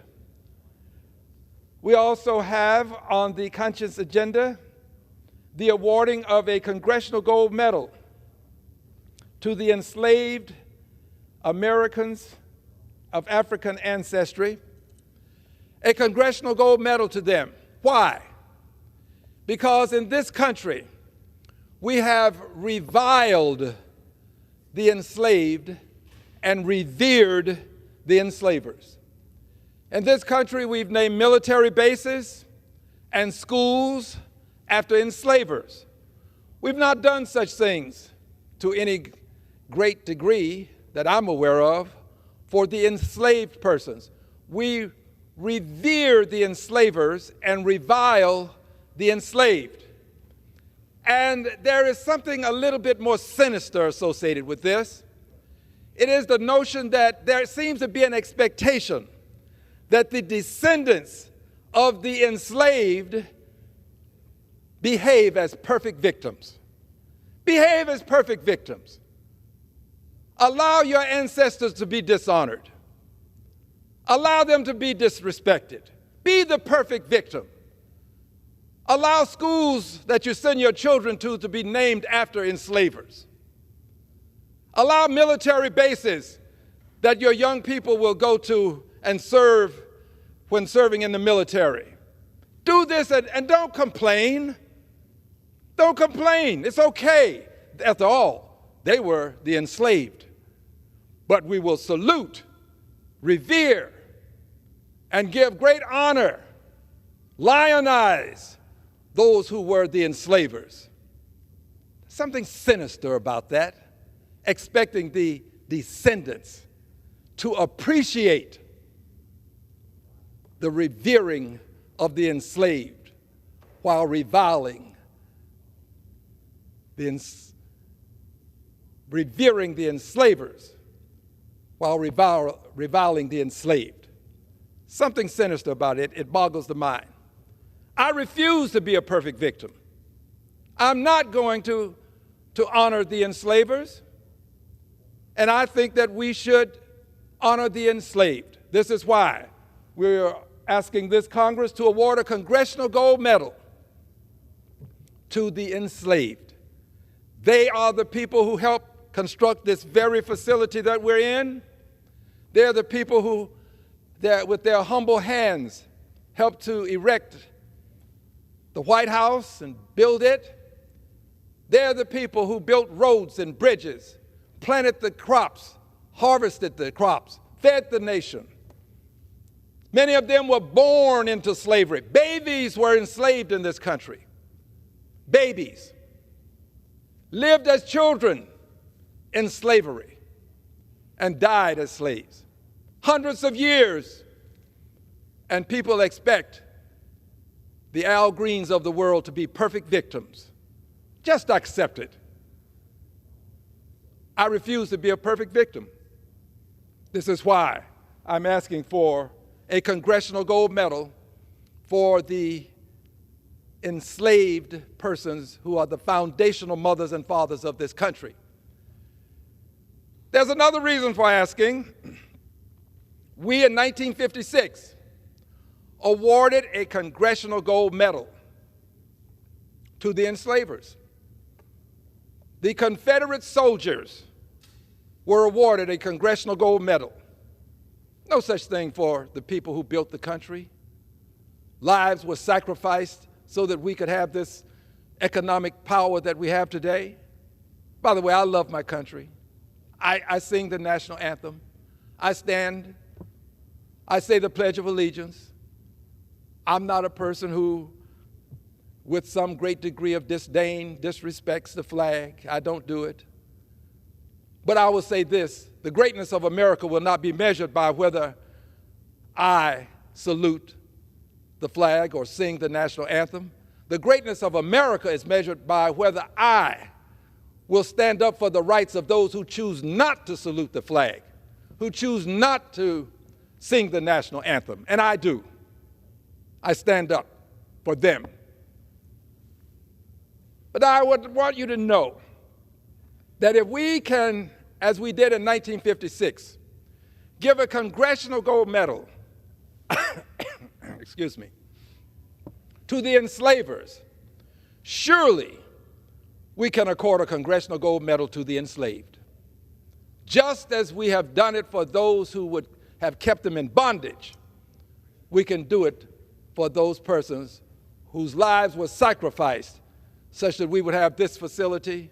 O: We also have on the conscience agenda the awarding of a Congressional Gold Medal to the enslaved Americans of African ancestry, a Congressional Gold Medal to them. Why? Because in this country, we have reviled the enslaved and revered the enslavers. In this country, we've named military bases and schools after enslavers. We've not done such things to any great degree that I'm aware of for the enslaved persons. We revere the enslavers and revile the enslaved. And there is something a little bit more sinister associated with this. It is the notion that there seems to be an expectation that the descendants of the enslaved behave as perfect victims. Behave as perfect victims. Allow your ancestors to be dishonored. Allow them to be disrespected. Be the perfect victim. Allow schools that you send your children to be named after enslavers. Allow military bases that your young people will go to and serve when serving in the military. Do this and don't complain. Don't complain. It's okay. After all, they were the enslaved. But we will salute, revere, and give great honor, lionize those who were the enslavers. Something sinister about that, expecting the descendants to appreciate the revering of the enslaved while reviling revering the enslavers while reviling the enslaved. Something sinister about it. It boggles the mind. I refuse to be a perfect victim. I'm not going to honor the enslavers, and I think that we should honor the enslaved. This is why we're asking this Congress to award a Congressional Gold Medal to the enslaved. They are the people who helped construct this very facility that we're in. They're the people who, with their humble hands, helped to erect the White House and build it. They're the people who built roads and bridges, planted the crops, harvested the crops, fed the nation. Many of them were born into slavery. Babies were enslaved in this country. Babies lived as children in slavery and died as slaves. Hundreds of years, and people expect the Al Greens of the world to be perfect victims. Just accept it. I refuse to be a perfect victim. This is why I'm asking for a Congressional Gold Medal for the enslaved persons who are the foundational mothers and fathers of this country. There's another reason for asking. We in 1956 awarded a Congressional Gold Medal to the enslavers. The Confederate soldiers were awarded a Congressional Gold Medal. No such thing for the people who built the country. Lives were sacrificed so that we could have this economic power that we have today. By the way, I love my country. I sing the national anthem. I stand. I say the Pledge of Allegiance. I'm not a person who, with some great degree of disdain, disrespects the flag. I don't do it. But I will say this, the greatness of America will not be measured by whether I salute the flag or sing the national anthem. The greatness of America is measured by whether I will stand up for the rights of those who choose not to salute the flag, who choose not to sing the national anthem. And I do. I stand up for them. But I would want you to know that if we can, as we did in 1956, give a Congressional Gold Medal, excuse me, to the enslavers, surely we can accord a Congressional Gold Medal to the enslaved. Just as we have done it for those who would have kept them in bondage, we can do it for those persons whose lives were sacrificed such that we would have this facility,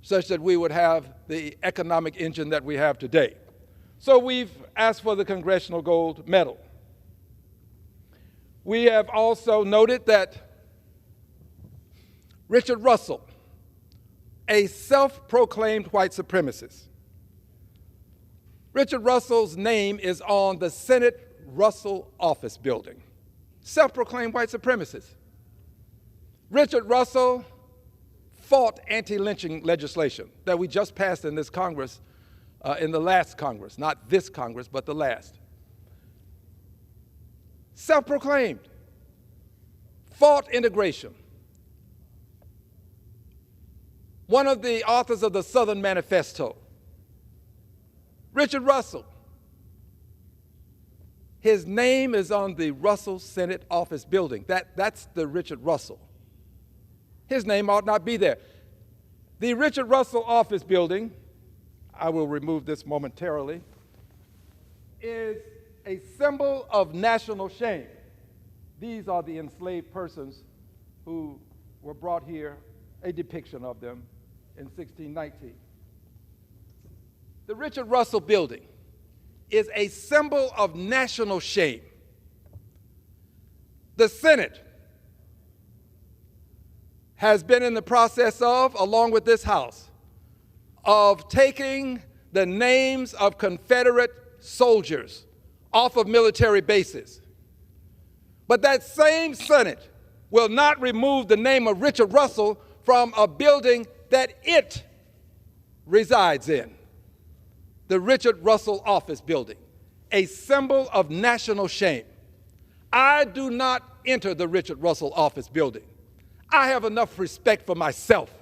O: such that we would have the economic engine that we have today. So we've asked for the Congressional Gold Medal. We have also noted that Richard Russell, a self-proclaimed white supremacist, Richard Russell's name is on the Senate Russell Office Building. Self-proclaimed white supremacist. Richard Russell fought anti-lynching legislation that we just passed in this Congress, in the last Congress, not this Congress, but the last. Self-proclaimed, fought integration. One of the authors of the Southern Manifesto, Richard Russell. His name is on the Russell Senate Office Building. That's the Richard Russell. His name ought not be there. The Richard Russell Office Building, I will remove this momentarily, is a symbol of national shame. These are the enslaved persons who were brought here, a depiction of them in 1619. The Richard Russell Building is a symbol of national shame. The Senate has been in the process of, along with this House, of taking the names of Confederate soldiers off of military bases. But that same Senate will not remove the name of Richard Russell from a building that it resides in, the Richard Russell Office Building, a symbol of national shame. I do not enter the Richard Russell Office Building. I have enough respect for myself.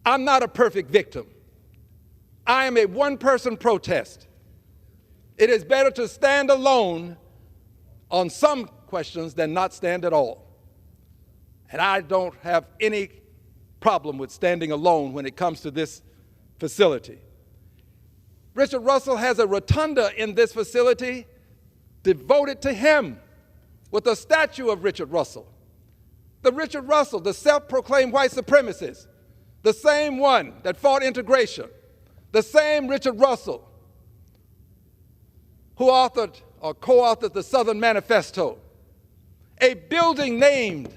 O: I'm not a perfect victim. I am a one-person protest. It is better to stand alone on some questions than not stand at all. And I don't have any problem with standing alone when it comes to this facility. Richard Russell has a rotunda in this facility devoted to him with a statue of Richard Russell. The Richard Russell, the self-proclaimed white supremacist, the same one that fought integration, the same Richard Russell who authored or co-authored the Southern Manifesto, a building named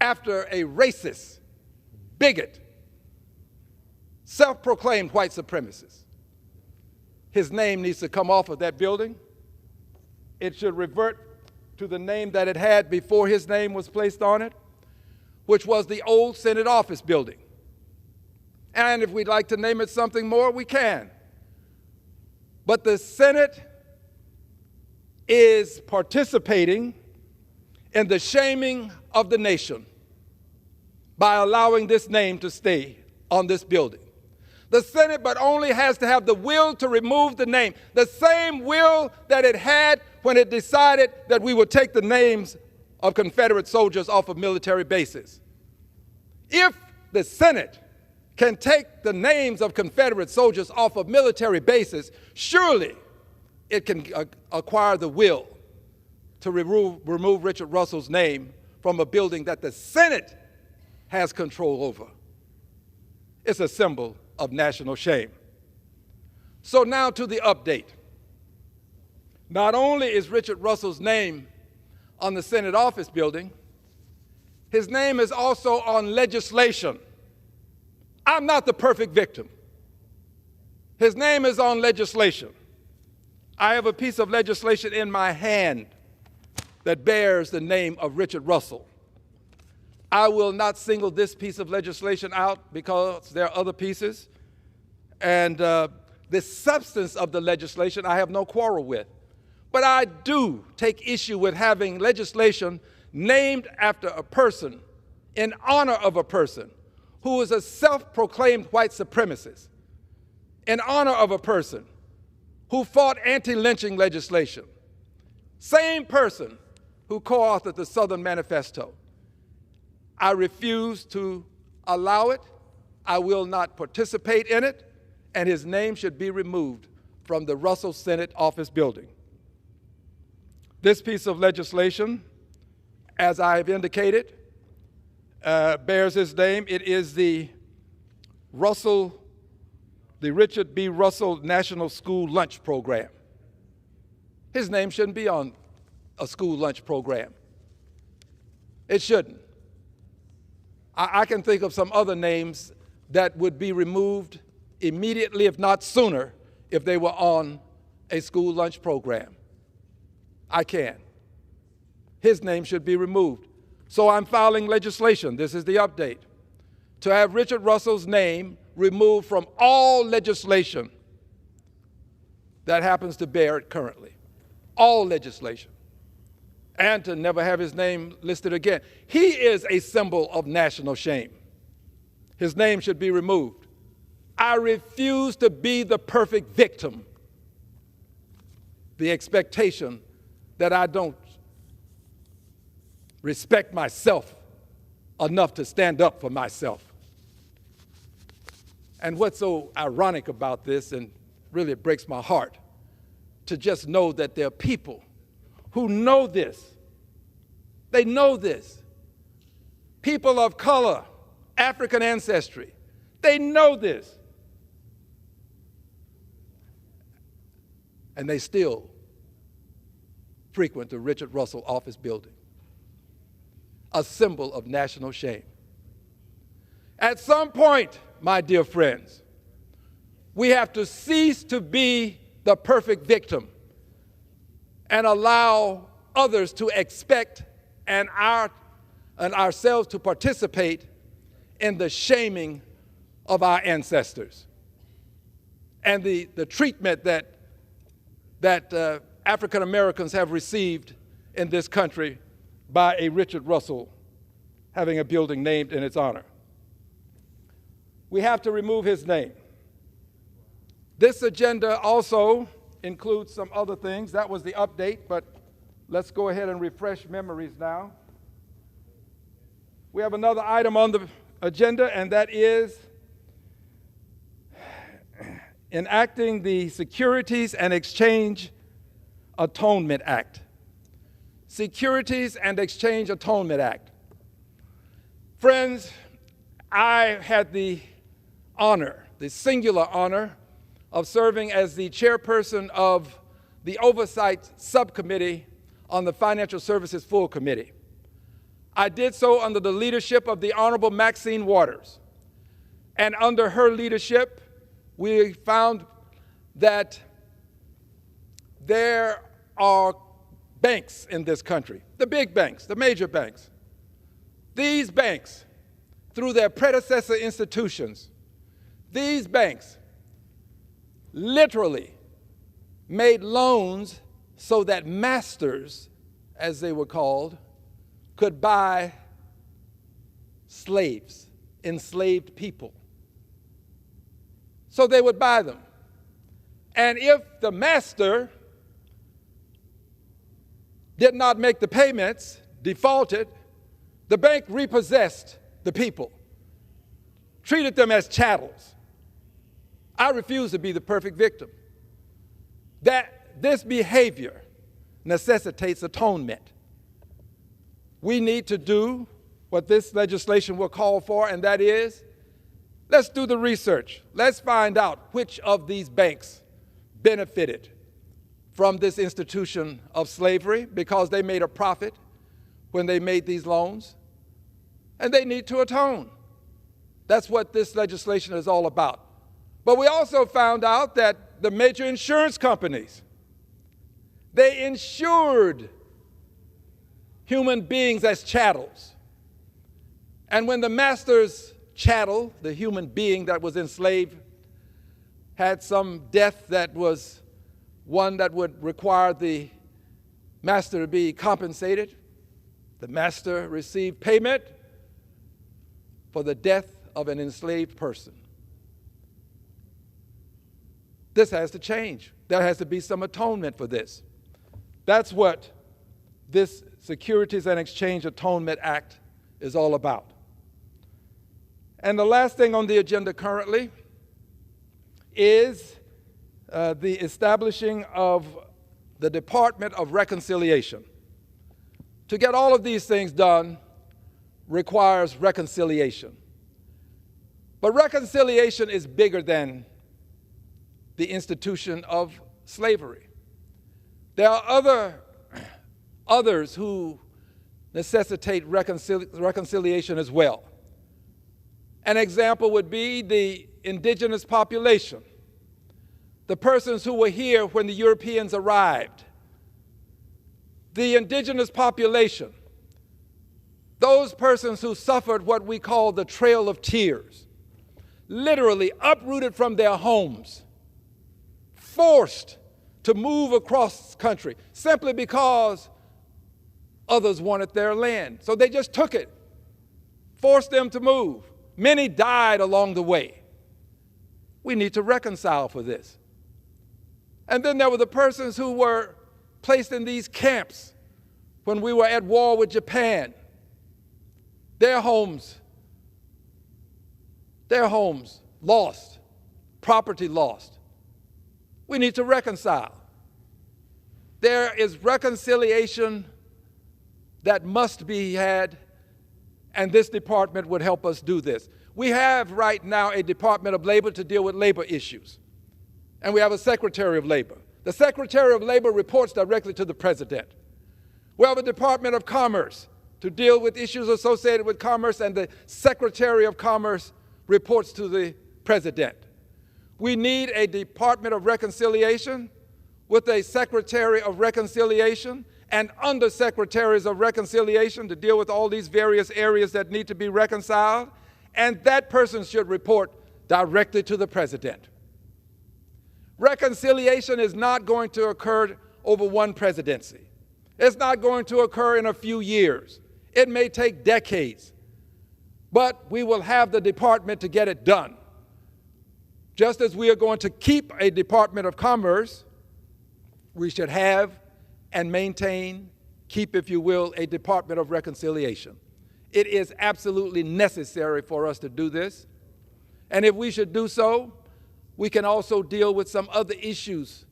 O: after a racist, bigot, self-proclaimed white supremacist. His name needs to come off of that building. It should revert to the name that it had before his name was placed on it, which was the old Senate office building. And if we'd like to name it something more, we can. But the Senate is participating in the shaming of the nation by allowing this name to stay on this building. The Senate but only has to have the will to remove the name, the same will that it had when it decided that we would take the names of Confederate soldiers off of military bases. If the Senate can take the names of Confederate soldiers off of military bases, surely it can acquire the will to remove Richard Russell's name from a building that the Senate has control over. It's a symbol of national shame. So now to the update. Not only is Richard Russell's name on the Senate office building, his name is also on legislation. I'm not the perfect victim. His name is on legislation. I have a piece of legislation in my hand that bears the name of Richard Russell. I will not single this piece of legislation out because there are other pieces. And the substance of the legislation I have no quarrel with. But I do take issue with having legislation named after a person, in honor of a person who is a self-proclaimed white supremacist, in honor of a person who fought anti-lynching legislation, same person who co-authored the Southern Manifesto. I refuse to allow it. I will not participate in it, and his name should be removed from the Russell Senate office building. This piece of legislation, as I have indicated, bears his name. It is the Richard B. Russell National School Lunch Program. His name shouldn't be on a school lunch program. It shouldn't. I can think of some other names that would be removed immediately, if not sooner, if they were on a school lunch program. I can. His name should be removed. So I'm filing legislation, this is the update, to have Richard Russell's name removed from all legislation that happens to bear it currently. All legislation. And to never have his name listed again. He is a symbol of national shame. His name should be removed. I refuse to be the perfect victim. The expectation that I don't respect myself enough to stand up for myself. And what's so ironic about this, and really it breaks my heart, to just know that there are people who know this. They know this. People of color, African ancestry, they know this. And they still frequent the Richard Russell office building, a symbol of national shame. At some point, my dear friends, we have to cease to be the perfect victim and allow others to expect and ourselves to participate in the shaming of our ancestors and the treatment that African Americans have received in this country by a Richard Russell having a building named in its honor. We have to remove his name. This agenda also includes some other things. That was the update, but let's go ahead and refresh memories now. We have another item on the agenda, and that is enacting the Securities and Exchange Atonement Act. Securities and Exchange Atonement Act. Friends, I had the honor, the singular honor, of serving as the chairperson of the Oversight Subcommittee on the Financial Services Full Committee. I did so under the leadership of the Honorable Maxine Waters. And under her leadership, we found that there are banks in this country, the big banks, the major banks. These banks, through their predecessor institutions, these banks literally made loans so that masters, as they were called, could buy slaves, enslaved people. So they would buy them. And if the master did not make the payments, defaulted, the bank repossessed the people, treated them as chattels. I refuse to be the perfect victim. That this behavior necessitates atonement. We need to do what this legislation will call for, and that is, let's do the research. Let's find out which of these banks benefited from this institution of slavery because they made a profit when they made these loans, and they need to atone. That's what this legislation is all about. But we also found out that the major insurance companies, they insured human beings as chattels. And when the master's chattel, the human being that was enslaved, had some death that was one that would require the master to be compensated, the master received payment for the death of an enslaved person. This has to change. There has to be some atonement for this. That's what this Securities and Exchange Atonement Act is all about. And the last thing on the agenda currently is the establishing of the Department of Reconciliation. To get all of these things done requires reconciliation. But reconciliation is bigger than the institution of slavery. There are others who necessitate reconciliation as well. An example would be the indigenous population, the persons who were here when the Europeans arrived. The indigenous population, those persons who suffered what we call the Trail of Tears, literally uprooted from their homes, forced to move across country simply because others wanted their land. So they just took it, forced them to move. Many died along the way. We need to reconcile for this. And then there were the persons who were placed in these camps when we were at war with Japan. Their homes lost, property lost. We need to reconcile. There is reconciliation that must be had, and this department would help us do this. We have right now a Department of Labor to deal with labor issues, and we have a Secretary of Labor. The Secretary of Labor reports directly to the President. We have a Department of Commerce to deal with issues associated with commerce, and the Secretary of Commerce reports to the President. We need a Department of Reconciliation with a Secretary of Reconciliation and undersecretaries of reconciliation to deal with all these various areas that need to be reconciled, and that person should report directly to the President. Reconciliation is not going to occur over one presidency. It's not going to occur in a few years. It may take decades, but we will have the department to get it done. Just as we are going to keep a Department of Commerce, we should have and maintain, keep, if you will, a Department of Reconciliation. It is absolutely necessary for us to do this. And if we should do so, we can also deal with some other issues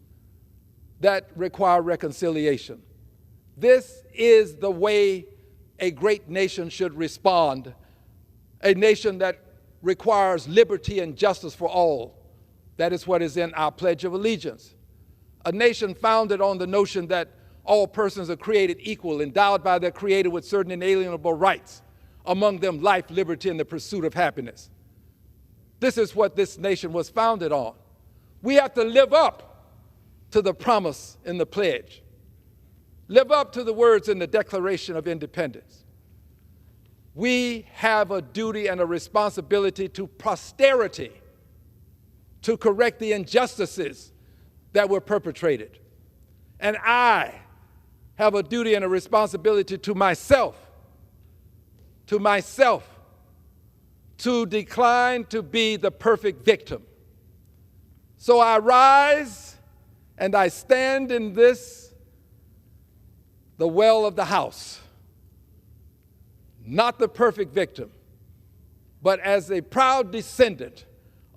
O: that require reconciliation. This is the way a great nation should respond a nation that requires liberty and justice for all. That is what is in our Pledge of Allegiance. A nation founded on the notion that all persons are created equal, endowed by their Creator with certain inalienable rights, among them life, liberty, and the pursuit of happiness. This is what this nation was founded on. We have to live up to the promise in the pledge. Live up to the words in the Declaration of Independence. We have a duty and a responsibility to posterity to correct the injustices that were perpetrated. And I have a duty and a responsibility to myself to decline to be the perfect victim. So I rise and I stand in this, the well of the house, not the perfect victim, but as a proud descendant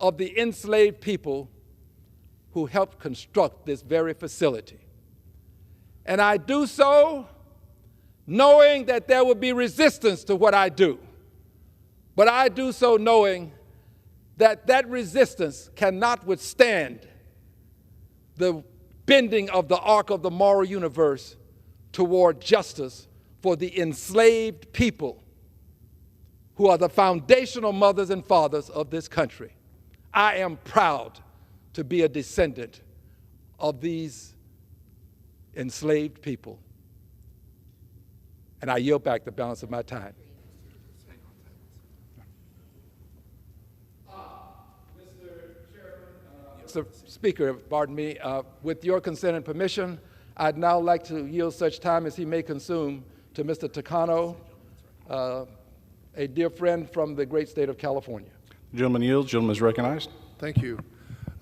O: of the enslaved people who helped construct this very facility. And I do so knowing that there will be resistance to what I do. But I do so knowing that that resistance cannot withstand the bending of the arc of the moral universe toward justice for the enslaved people who are the foundational mothers and fathers of this country. I am proud to be a descendant of these enslaved people. And I yield back the balance of my time. Mr. Speaker, pardon me, with your consent and permission, I'd now like to yield such time as he may consume to Mr. Takano, a dear friend from the great state of California.
K: The gentleman yields. The gentleman is recognized.
A: Thank you.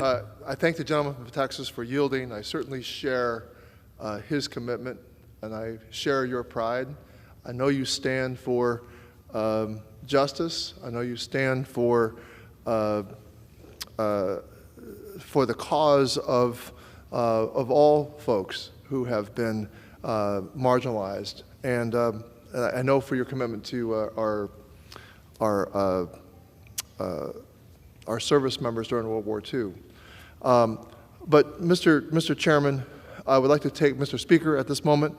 A: I thank the gentleman from Texas for yielding. I certainly share his commitment, and I share your pride. I know you stand for justice. I know you stand for the cause of all folks who have been marginalized, and I know for your commitment to our service members during World War II. But Mr. Chairman, I would like to take, Mr. Speaker, at this moment,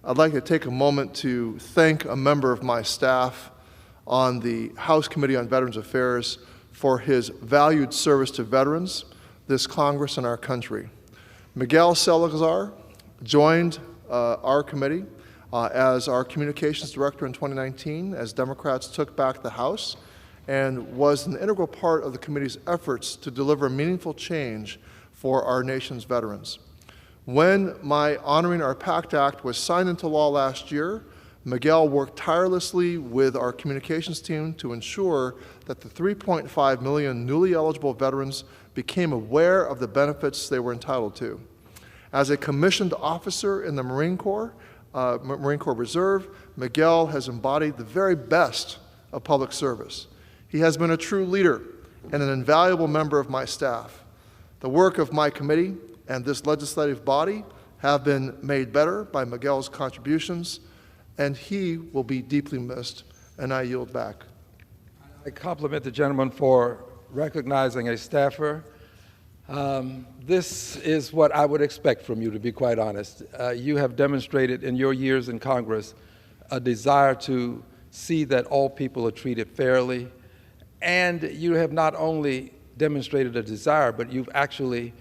A: I'd like to take a moment to thank a member of my staff on the House Committee on Veterans Affairs for his valued service to veterans, this Congress, and our country. Miguel Salazar joined our committee as our communications director in 2019 as Democrats took back the House, and was an integral part of the committee's efforts to deliver meaningful change for our nation's veterans. When my Honoring Our Pact Act was signed into law last year, Miguel worked tirelessly with our communications team to ensure that the 3.5 million newly eligible veterans became aware of the benefits they were entitled to. As a commissioned officer in the Marine Corps Reserve, Miguel has embodied the very best of public service. He has been a true leader and an invaluable member of my staff. The work of my committee and this legislative body have been made better by Miguel's contributions, and he will be deeply missed, and I yield back.
O: I compliment the gentleman for recognizing a staffer. This is what I would expect from you, to be quite honest. You have demonstrated in your years in Congress a desire to see that all people are treated fairly, and you have not only demonstrated a desire, but you've actually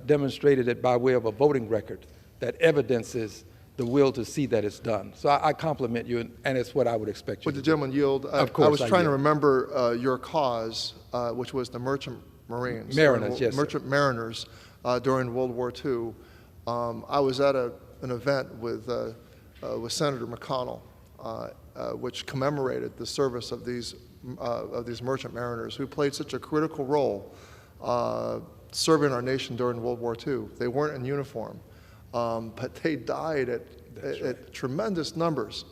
O: demonstrated it by way of a voting record that evidences the will to see that it's done. So I compliment you, and it's what I would expect you to do.
A: Would the gentleman yield?
O: Of course,
A: I was trying to remember your cause, which was the Merchant Marines.
O: Mariners, yes.
A: Merchant Mariners during World War II. I was at an event with Senator McConnell, which commemorated the service of these Merchant Mariners who played such a critical role serving our nation during World War II. They weren't in uniform, but they died at tremendous numbers.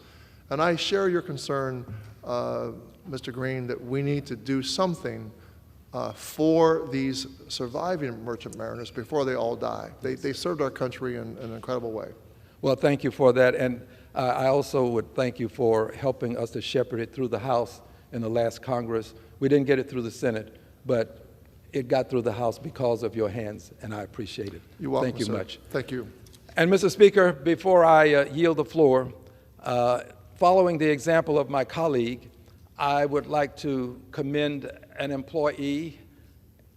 A: And I share your concern, Mr. Green, that we need to do something for these surviving Merchant Mariners before they all die. They served our country in an incredible way.
O: Well, thank you for that, and I also would thank you for helping us to shepherd it through the House in the last Congress. We didn't get it through the Senate, but it got through the House because of your hands, and I appreciate it.
A: You're welcome,
O: Thank you
A: sir.
O: much.
A: Thank you.
O: And Mr. Speaker, before I yield the floor, following the example of my colleague, I would like to commend an employee,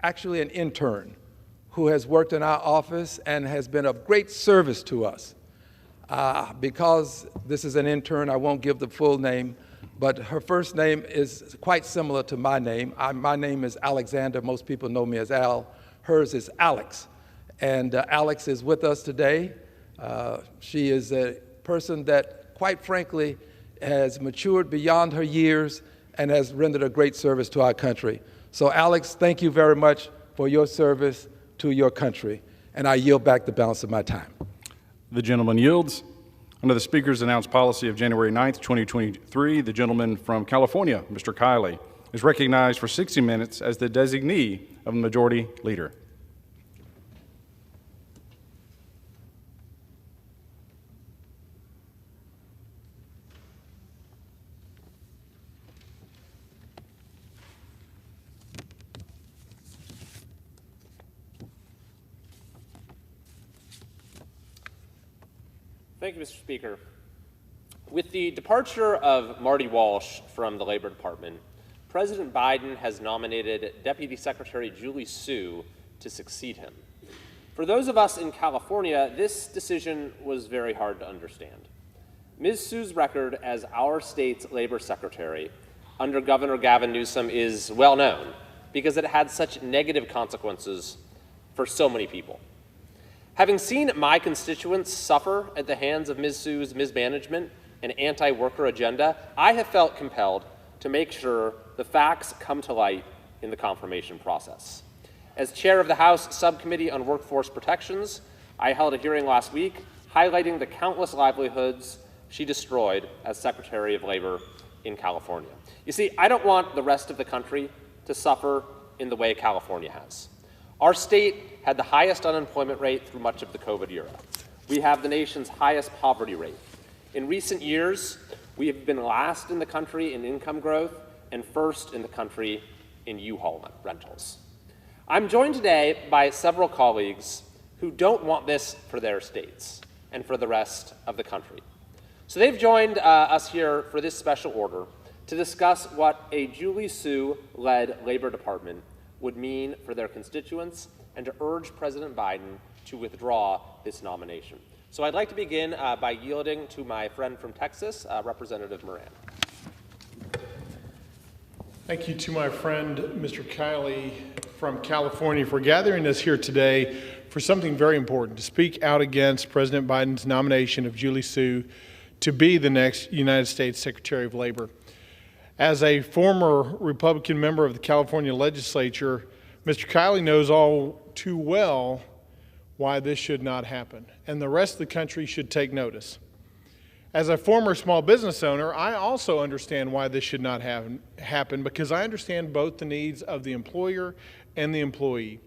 O: actually an intern, who has worked in our office and has been of great service to us. Because this is an intern, I won't give the full name, but her first name is quite similar to my name. My name is Alexander. Most people know me as Al. Hers is Alex. And Alex is with us today. She is a person that, quite frankly, has matured beyond her years and has rendered a great service to our country. So, Alex, thank you very much for your service to your country. And I yield back the balance of my time.
K: The gentleman yields. Under the Speaker's announced policy of January 9th, 2023, the gentleman from California, Mr. Kiley, is recognized for 60 minutes as the designee of the Majority Leader.
F: Thank you, Mr. Speaker. With the departure of Marty Walsh from the Labor Department, President Biden has nominated Deputy Secretary Julie Su to succeed him. For those of us in California, this decision was very hard to understand. Ms. Su's record as our state's labor secretary under Governor Gavin Newsom is well known because it had such negative consequences for so many people. Having seen my constituents suffer at the hands of Ms. Su's mismanagement and anti-worker agenda, I have felt compelled to make sure the facts come to light in the confirmation process. As chair of the House Subcommittee on Workforce Protections, I held a hearing last week highlighting the countless livelihoods she destroyed as Secretary of Labor in California. You see, I don't want the rest of the country to suffer in the way California has. Our state had the highest unemployment rate through much of the COVID era. We have the nation's highest poverty rate. In recent years, we have been last in the country in income growth and first in the country in U-Haul rentals. I'm joined today by several colleagues who don't want this for their states and for the rest of the country. So they've joined us here for this special order to discuss what a Julie Su-led Labor Department would mean for their constituents and to urge President Biden to withdraw this nomination. So I'd like to begin by yielding to my friend from Texas, Representative Moran.
G: Thank you to my friend, Mr. Kiley from California, for gathering us here today for something very important, to speak out against President Biden's nomination of Julie Su to be the next United States Secretary of Labor. As a former Republican member of the California legislature, Mr. Kiley knows all too well why this should not happen, and the rest of the country should take notice. As a former small business owner, I also understand why this should not happen because I understand both the needs of the employer and the employee,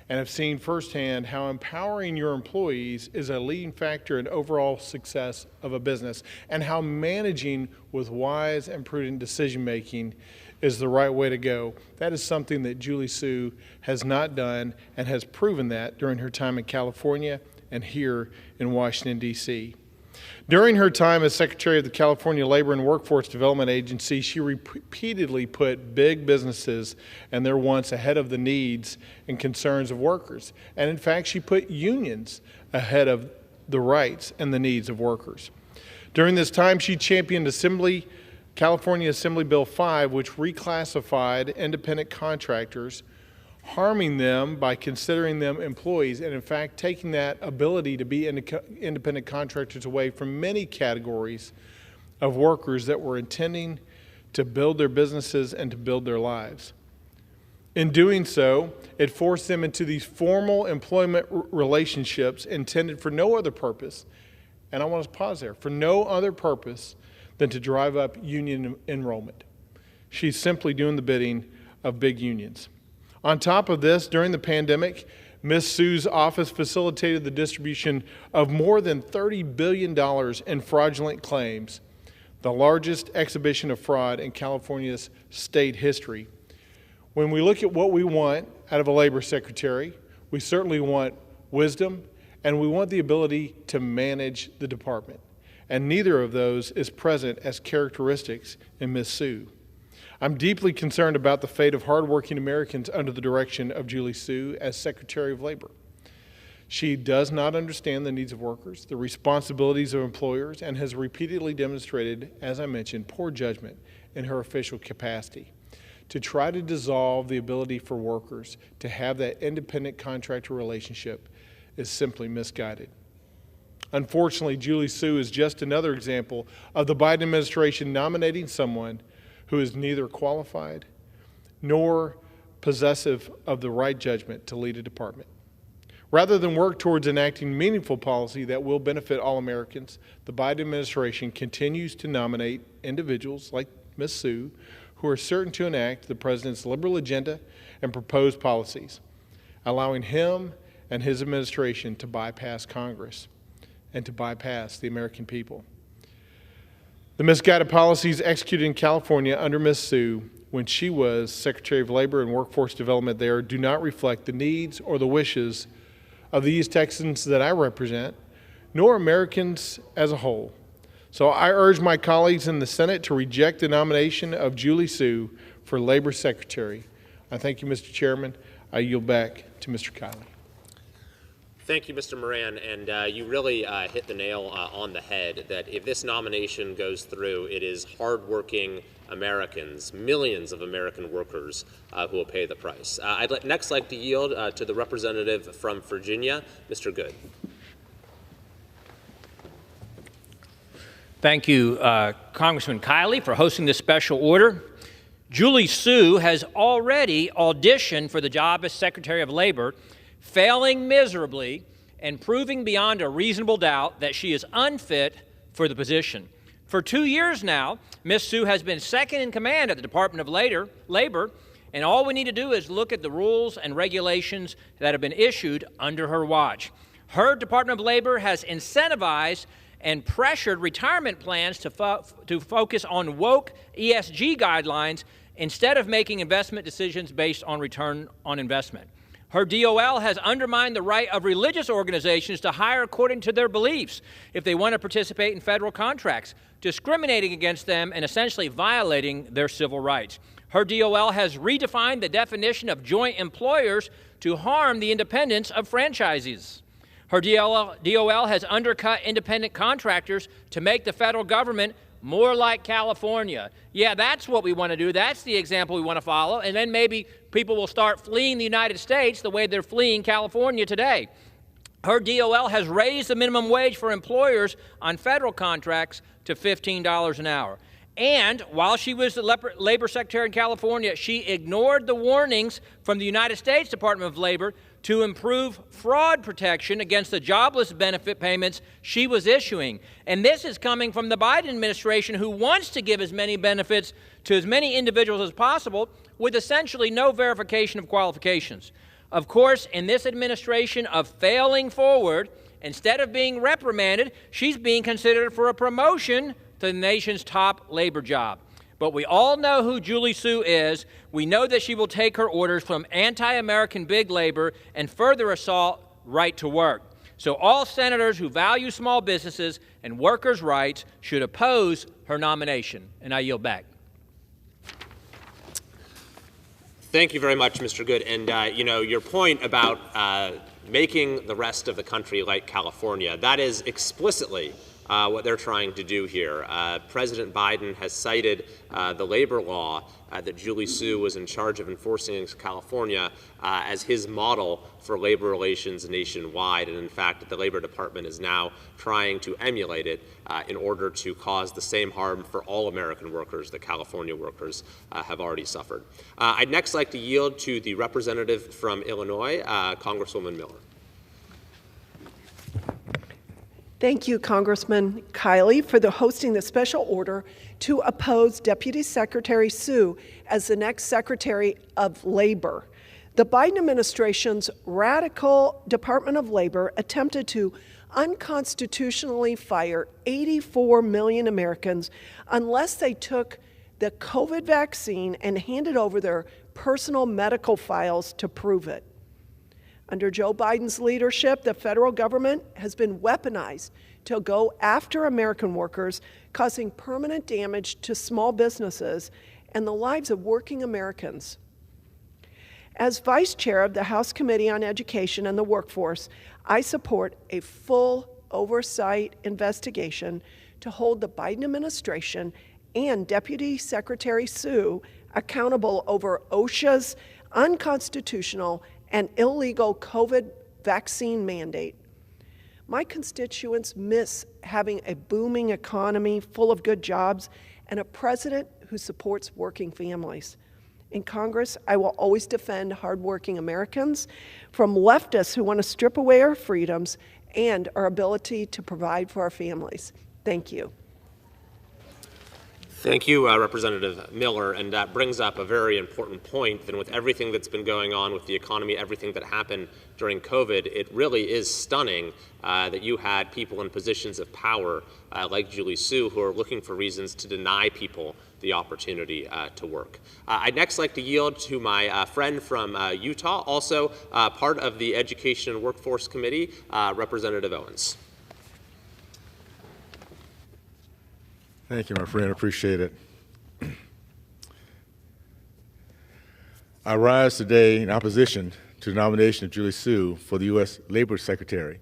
G: and have seen firsthand how empowering your employees is a leading factor in overall success of a business, and how managing with wise and prudent decision-making is the right way to go. That is something that Julie Su has not done, and has proven that during her time in California and here in Washington, D.C. During her time as Secretary of the California Labor and Workforce Development Agency, she repeatedly put big businesses and their wants ahead of the needs and concerns of workers. And in fact, she put unions ahead of the rights and the needs of workers. During this time, she championed California Assembly Bill 5, which reclassified independent contractors, harming them by considering them employees, and in fact taking that ability to be independent contractors away from many categories of workers that were intending to build their businesses and to build their lives. In doing so, it forced them into these formal employment relationships intended for no other purpose, and I want to pause there, for no other purpose than to drive up union enrollment. She's simply doing the bidding of big unions. On top of this, during the pandemic, Ms. Su's office facilitated the distribution of more than $30 billion in fraudulent claims the largest exhibition of fraud in California's state history. When we look at what we want out of a labor secretary, we certainly want wisdom, and we want the ability to manage the department. And neither of those is present as characteristics in Ms. Sue. I'm deeply concerned about the fate of hardworking Americans under the direction of Julie Sue as Secretary of Labor. She does not understand the needs of workers, the responsibilities of employers, and has repeatedly demonstrated, as I mentioned, poor judgment in her official capacity. To try to dissolve the ability for workers to have that independent contractor relationship is simply misguided. Unfortunately, Julie Sue is just another example of the Biden administration nominating someone who is neither qualified nor possessive of the right judgment to lead a department. Rather than work towards enacting meaningful policy that will benefit all Americans, the Biden administration continues to nominate individuals like Ms. Sue who are certain to enact the president's liberal agenda and proposed policies, allowing him and his administration to bypass Congress and to bypass the American people. The misguided policies executed in California under Ms. Sue when she was Secretary of Labor and Workforce Development there do not reflect the needs or the wishes of the East Texans that I represent, nor Americans as a whole. So I urge my colleagues in the Senate to reject the nomination of Julie Sue for Labor Secretary. I thank you, Mr. Chairman. I yield back to Mr. Kiley.
F: Thank you, Mr. Moran, and you really hit the nail on the head that if this nomination goes through, it is hardworking Americans, millions of American workers who will pay the price. I'd next like to yield to the representative from Virginia, Mr. Good.
H: Thank you, Congressman Kiley, for hosting this special order. Julie Sue has already auditioned for the job as Secretary of Labor, failing miserably and proving beyond a reasonable doubt that she is unfit for the position. For 2 years now, Ms. Sue has been second in command at the Department of Labor, and all we need to do is look at the rules and regulations that have been issued under her watch. Her Department of Labor has incentivized and pressured retirement plans to focus on woke ESG guidelines instead of making investment decisions based on return on investment. Her DOL has undermined the right of religious organizations to hire according to their beliefs if they want to participate in federal contracts, discriminating against them and essentially violating their civil rights. Her DOL has redefined the definition of joint employers to harm the independence of franchisees. Her DOL has undercut independent contractors to make the federal government more like California. Yeah, that's what we want to do. That's the example we want to follow. And then maybe people will start fleeing the United States the way they're fleeing California today. Her DOL has raised the minimum wage for employers on federal contracts to $15 an hour. And while she was the Labor Secretary in California, she ignored the warnings from the United States Department of Labor to improve fraud protection against the jobless benefit payments she was issuing. And this is coming from the Biden administration, who wants to give as many benefits to as many individuals as possible with essentially no verification of qualifications. Of course, in this administration of failing forward, instead of being reprimanded, she's being considered for a promotion to the nation's top labor job. But we all know who Julie Sue is. We know that she will take her orders from anti-American big labor and further assault right to work. So all senators who value small businesses and workers' rights should oppose her nomination. And I yield back.
F: Thank you very much, Mr. Good. And, your point about making the rest of the country like California, that is explicitly what they're trying to do here. President Biden has cited the labor law that Julie Sue was in charge of enforcing in California as his model for labor relations nationwide. And in fact, the Labor Department is now trying to emulate it in order to cause the same harm for all American workers that California workers have already suffered. I'd next like to yield to the representative from Illinois, Congresswoman Miller.
I: Thank you, Congressman Kiley, for hosting the special order to oppose Deputy Secretary Sue as the next Secretary of Labor. The Biden administration's radical Department of Labor attempted to unconstitutionally fire 84 million Americans unless they took the COVID vaccine and handed over their personal medical files to prove it. Under Joe Biden's leadership, the federal government has been weaponized to go after American workers, causing permanent damage to small businesses and the lives of working Americans. As vice chair of the House Committee on Education and the Workforce, I support a full oversight investigation to hold the Biden administration and Deputy Secretary Sue accountable over OSHA's unconstitutional and illegal COVID vaccine mandate. My constituents miss having a booming economy full of good jobs and a president who supports working families. In Congress, I will always defend hardworking Americans from leftists who want to strip away our freedoms and our ability to provide for our families. Thank you.
F: Thank you, Representative Miller, and that brings up a very important point. That with everything that's been going on with the economy, everything that happened during COVID, it really is stunning that you had people in positions of power like Julie Su who are looking for reasons to deny people the opportunity to work. I'd next like to yield to my friend from Utah, also part of the Education and Workforce Committee, Representative Owens.
D: Thank you, my friend. I appreciate it. I rise today in opposition to the nomination of Julie Su for the U.S. Labor Secretary.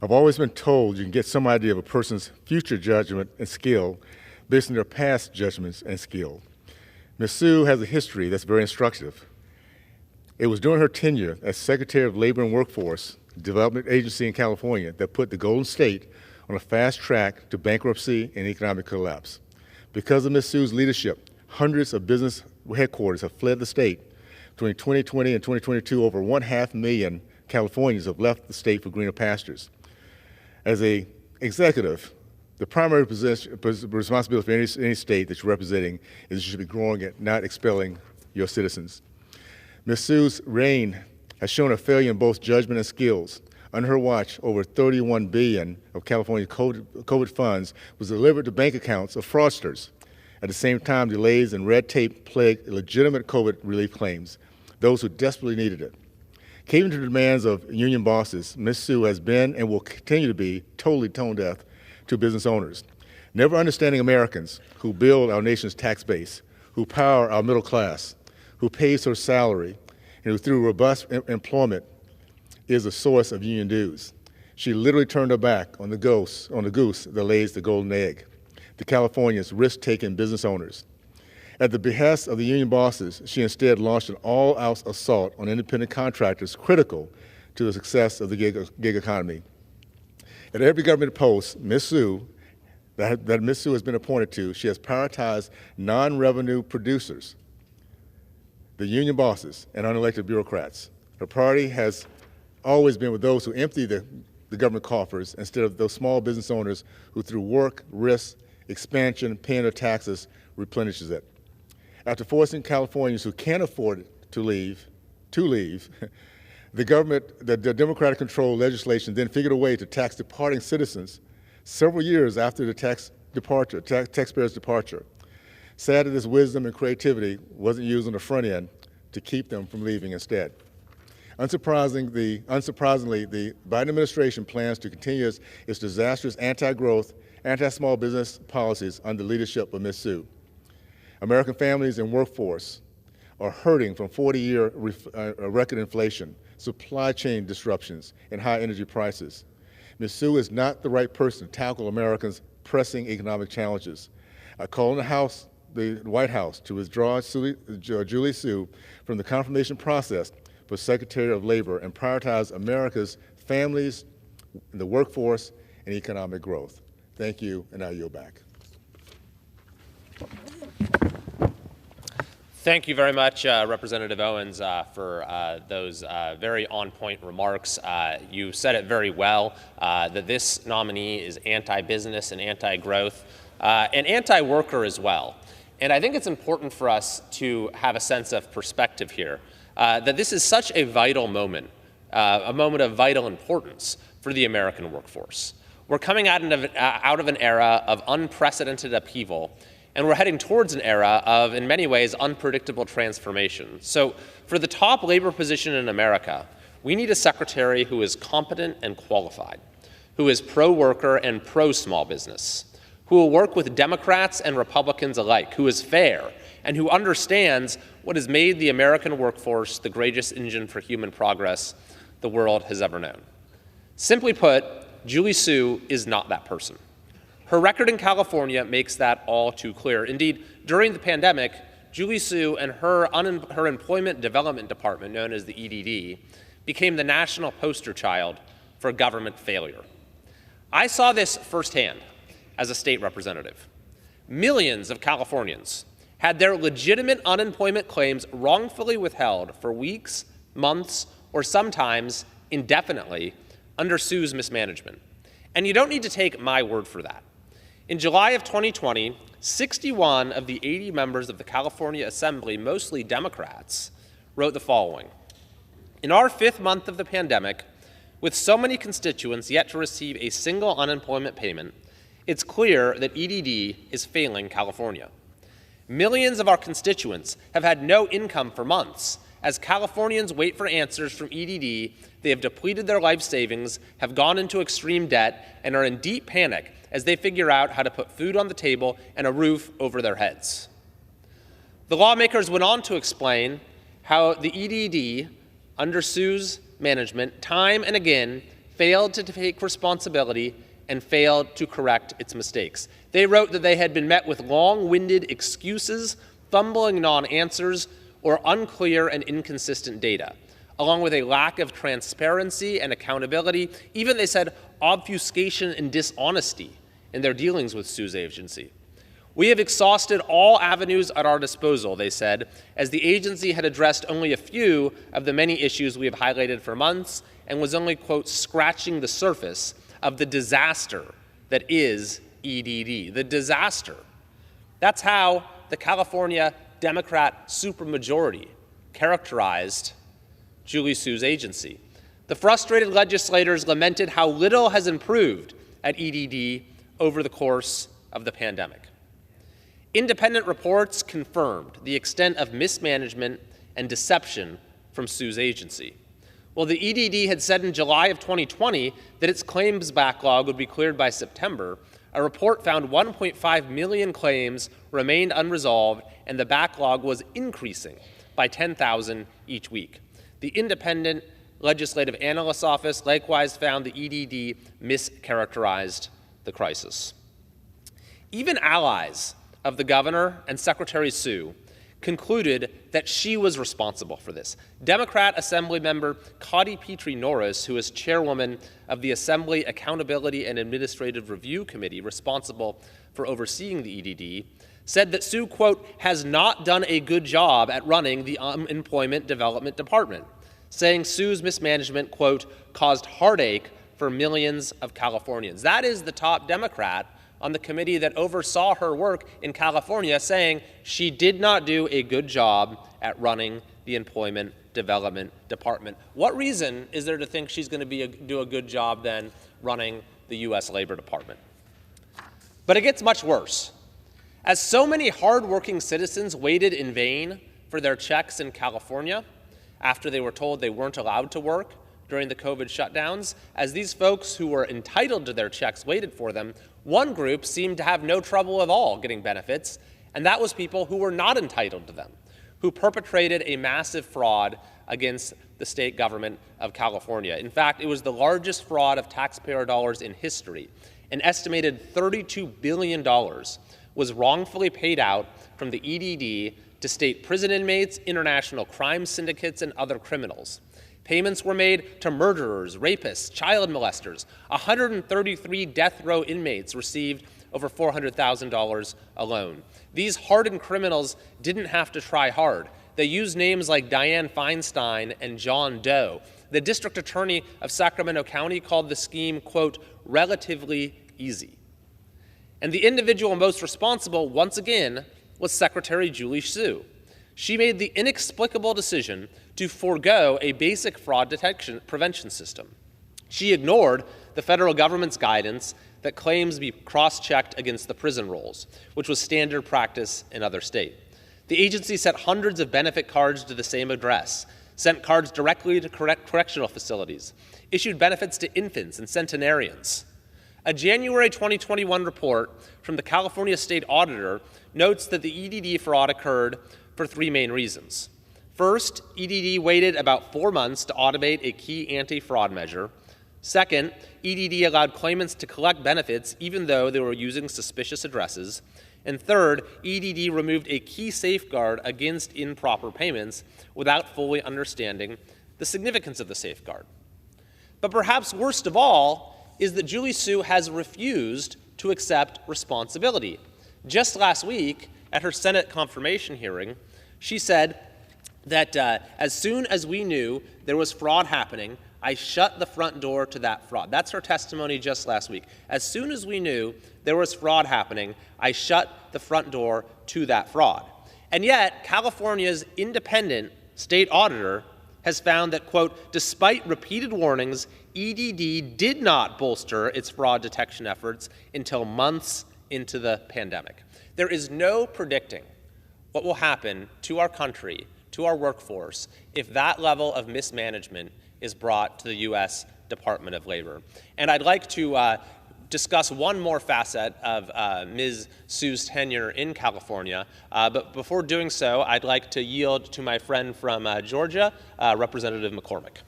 D: I've always been told you can get some idea of a person's future judgment and skill based on their past judgments and skill. Ms. Su has a history that's very instructive. It was during her tenure as Secretary of Labor and Workforce Development Agency in California that put the Golden State on a fast track to bankruptcy and economic collapse. Because of Ms. Su's leadership, hundreds of business headquarters have fled the state. Between 2020 and 2022, over 500,000 Californians have left the state for greener pastures. As an executive, the primary responsibility for any state that you're representing is you should be growing it, not expelling your citizens. Ms. Su's reign has shown a failure in both judgment and skills. Under her watch, over $31 billion of California COVID funds was delivered to bank accounts of fraudsters. At the same time, delays and red tape plagued legitimate COVID relief claims, those who desperately needed it. Caving to the demands of union bosses, Ms. Su has been and will continue to be totally tone deaf to business owners, never understanding Americans who build our nation's tax base, who power our middle class, who pays her salary, and who through robust employment is a source of union dues. She literally turned her back on the goose that lays the golden egg, the California's risk-taking business owners. At the behest of the union bosses, she instead launched an all-out assault on independent contractors critical to the success of the gig economy. At every government post Ms. Su has been appointed to, she has prioritized non-revenue producers, the union bosses, and unelected bureaucrats. Her priority has always been with those who empty the government coffers instead of those small business owners who through work, risk, expansion, paying their taxes, replenishes it. After forcing Californians who can't afford it to leave, the Democratic-controlled legislation then figured a way to tax departing citizens several years after the taxpayer's departure. Sad that this wisdom and creativity wasn't used on the front end to keep them from leaving instead. Unsurprisingly, the Biden administration plans to continue its disastrous anti-growth, anti-small business policies under the leadership of Ms. Su. American families and workforce are hurting from 40-year record inflation, supply chain disruptions, and high energy prices. Ms. Su is not the right person to tackle Americans' pressing economic challenges. I call on the White House to withdraw Julie Su from the confirmation process for Secretary of Labor and prioritize America's families, the workforce, and economic growth. Thank you, and I yield back.
F: Thank you very much, Representative Owens, for those very on-point remarks. You said it very well, that this nominee is anti-business and anti-growth and anti-worker as well. And I think it's important for us to have a sense of perspective here, that this is such a vital moment, a moment of vital importance for the American workforce. We're coming out of an era of unprecedented upheaval, and we're heading towards an era of, in many ways, unpredictable transformation. So for the top labor position in America, we need a secretary who is competent and qualified, who is pro-worker and pro-small business, who will work with Democrats and Republicans alike, who is fair, and who understands what has made the American workforce the greatest engine for human progress the world has ever known. Simply put, Julie Su is not that person. Her record in California makes that all too clear. Indeed, during the pandemic, Julie Su and her Employment Development Department, known as the EDD, became the national poster child for government failure. I saw this firsthand as a state representative. Millions of Californians had their legitimate unemployment claims wrongfully withheld for weeks, months, or sometimes indefinitely under Su's mismanagement. And you don't need to take my word for that. In July of 2020, 61 of the 80 members of the California Assembly, mostly Democrats, wrote the following: "In our 5th month of the pandemic, with so many constituents yet to receive a single unemployment payment, it's clear that EDD is failing California. Millions of our constituents have had no income for months. As Californians wait for answers from EDD, they have depleted their life savings, have gone into extreme debt, and are in deep panic as they figure out how to put food on the table and a roof over their heads." The lawmakers went on to explain how the EDD, under Su's management, time and again failed to take responsibility and failed to correct its mistakes. They wrote that they had been met with long-winded excuses, fumbling non-answers, or unclear and inconsistent data, along with a lack of transparency and accountability, even, they said, obfuscation and dishonesty in their dealings with Su's agency. "We have exhausted all avenues at our disposal," they said, as the agency had addressed only a few of the many issues we have highlighted for months and was only, quote, scratching the surface of the disaster that is EDD. The disaster. That's how the California Democrat supermajority characterized Julie Su's agency. The frustrated legislators lamented how little has improved at EDD over the course of the pandemic. Independent reports confirmed the extent of mismanagement and deception from Su's agency. Well, the EDD had said in July of 2020 that its claims backlog would be cleared by September. A report found 1.5 million claims remained unresolved, and the backlog was increasing by 10,000 each week. The Independent Legislative Analyst's Office likewise found the EDD mischaracterized the crisis. Even allies of the governor and Secretary Su concluded that she was responsible for this. Democrat Assemblymember Cotty Petrie Norris, who is chairwoman of the Assembly Accountability and Administrative Review Committee responsible for overseeing the EDD, said that Su, quote, has not done a good job at running the Employment Development Department, saying Su's mismanagement, quote, caused heartache for millions of Californians. That is the top Democrat on the committee that oversaw her work in California, saying she did not do a good job at running the Employment Development Department. What reason is there to think she's going to do a good job then running the U.S. Labor Department? But it gets much worse. As so many hardworking citizens waited in vain for their checks in California after they were told they weren't allowed to work during the COVID shutdowns, as these folks who were entitled to their checks waited for them, one group seemed to have no trouble at all getting benefits, and that was people who were not entitled to them, who perpetrated a massive fraud against the state government of California. In fact, it was the largest fraud of taxpayer dollars in history. An estimated $32 billion was wrongfully paid out from the EDD to state prison inmates, international crime syndicates, and other criminals. Payments were made to murderers, rapists, child molesters. 133 death row inmates received over $400,000 alone. These hardened criminals didn't have to try hard. They used names like Dianne Feinstein and John Doe. The district attorney of Sacramento County called the scheme, quote, relatively easy. And the individual most responsible, once again, was Secretary Julie Su. She made the inexplicable decision to forego a basic fraud detection prevention system. She ignored the federal government's guidance that claims be cross-checked against the prison rolls, which was standard practice in other states. The agency sent hundreds of benefit cards to the same address, sent cards directly to correctional facilities, issued benefits to infants and centenarians. A January 2021 report from the California State Auditor notes that the EDD fraud occurred for three main reasons. First, EDD waited about 4 months to automate a key anti-fraud measure. Second, EDD allowed claimants to collect benefits even though they were using suspicious addresses. And third, EDD removed a key safeguard against improper payments without fully understanding the significance of the safeguard. But perhaps worst of all is that Julie Su has refused to accept responsibility. Just last week, at her Senate confirmation hearing, she said that as soon as we knew there was fraud happening, I shut the front door to that fraud. That's her testimony just last week. As soon as we knew there was fraud happening, I shut the front door to that fraud. And yet, California's independent state auditor has found that, quote, despite repeated warnings, EDD did not bolster its fraud detection efforts until months into the pandemic. There is no predicting what will happen to our country, to our workforce, if that level of mismanagement is brought to the U.S. Department of Labor. And I'd like to discuss one more facet of Ms. Su's tenure in California. But before doing so, I'd like to yield to my friend from Georgia, Representative McCormick.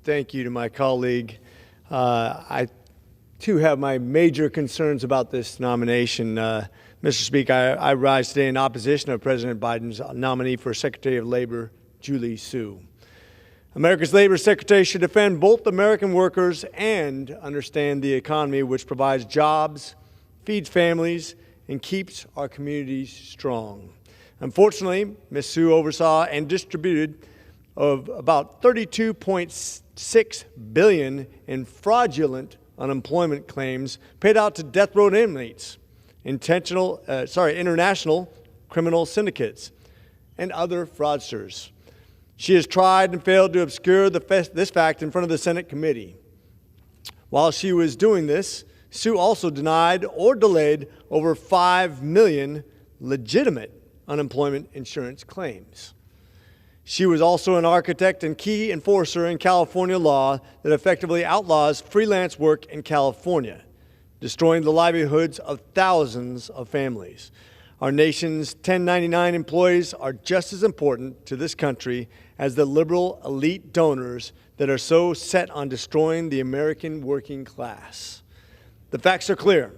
J: Thank you to my colleague. I, too, have my major concerns about this nomination. Mr. Speaker, I rise today in opposition of President Biden's nominee for Secretary of Labor, Julie Su. America's Labor Secretary should defend both American workers and understand the economy, which provides jobs, feeds families, and keeps our communities strong. Unfortunately, Ms. Su oversaw and distributed of about $32.6 billion in fraudulent unemployment claims paid out to death row inmates, international criminal syndicates, and other fraudsters. She has tried and failed to obscure this fact in front of the Senate committee. While she was doing this, Su also denied or delayed over 5 million legitimate unemployment insurance claims. She was also an architect and key enforcer in California law that effectively outlaws freelance work in California, destroying the livelihoods of thousands of families. Our nation's 1099 employees are just as important to this country as the liberal elite donors that are so set on destroying the American working class. The facts are clear.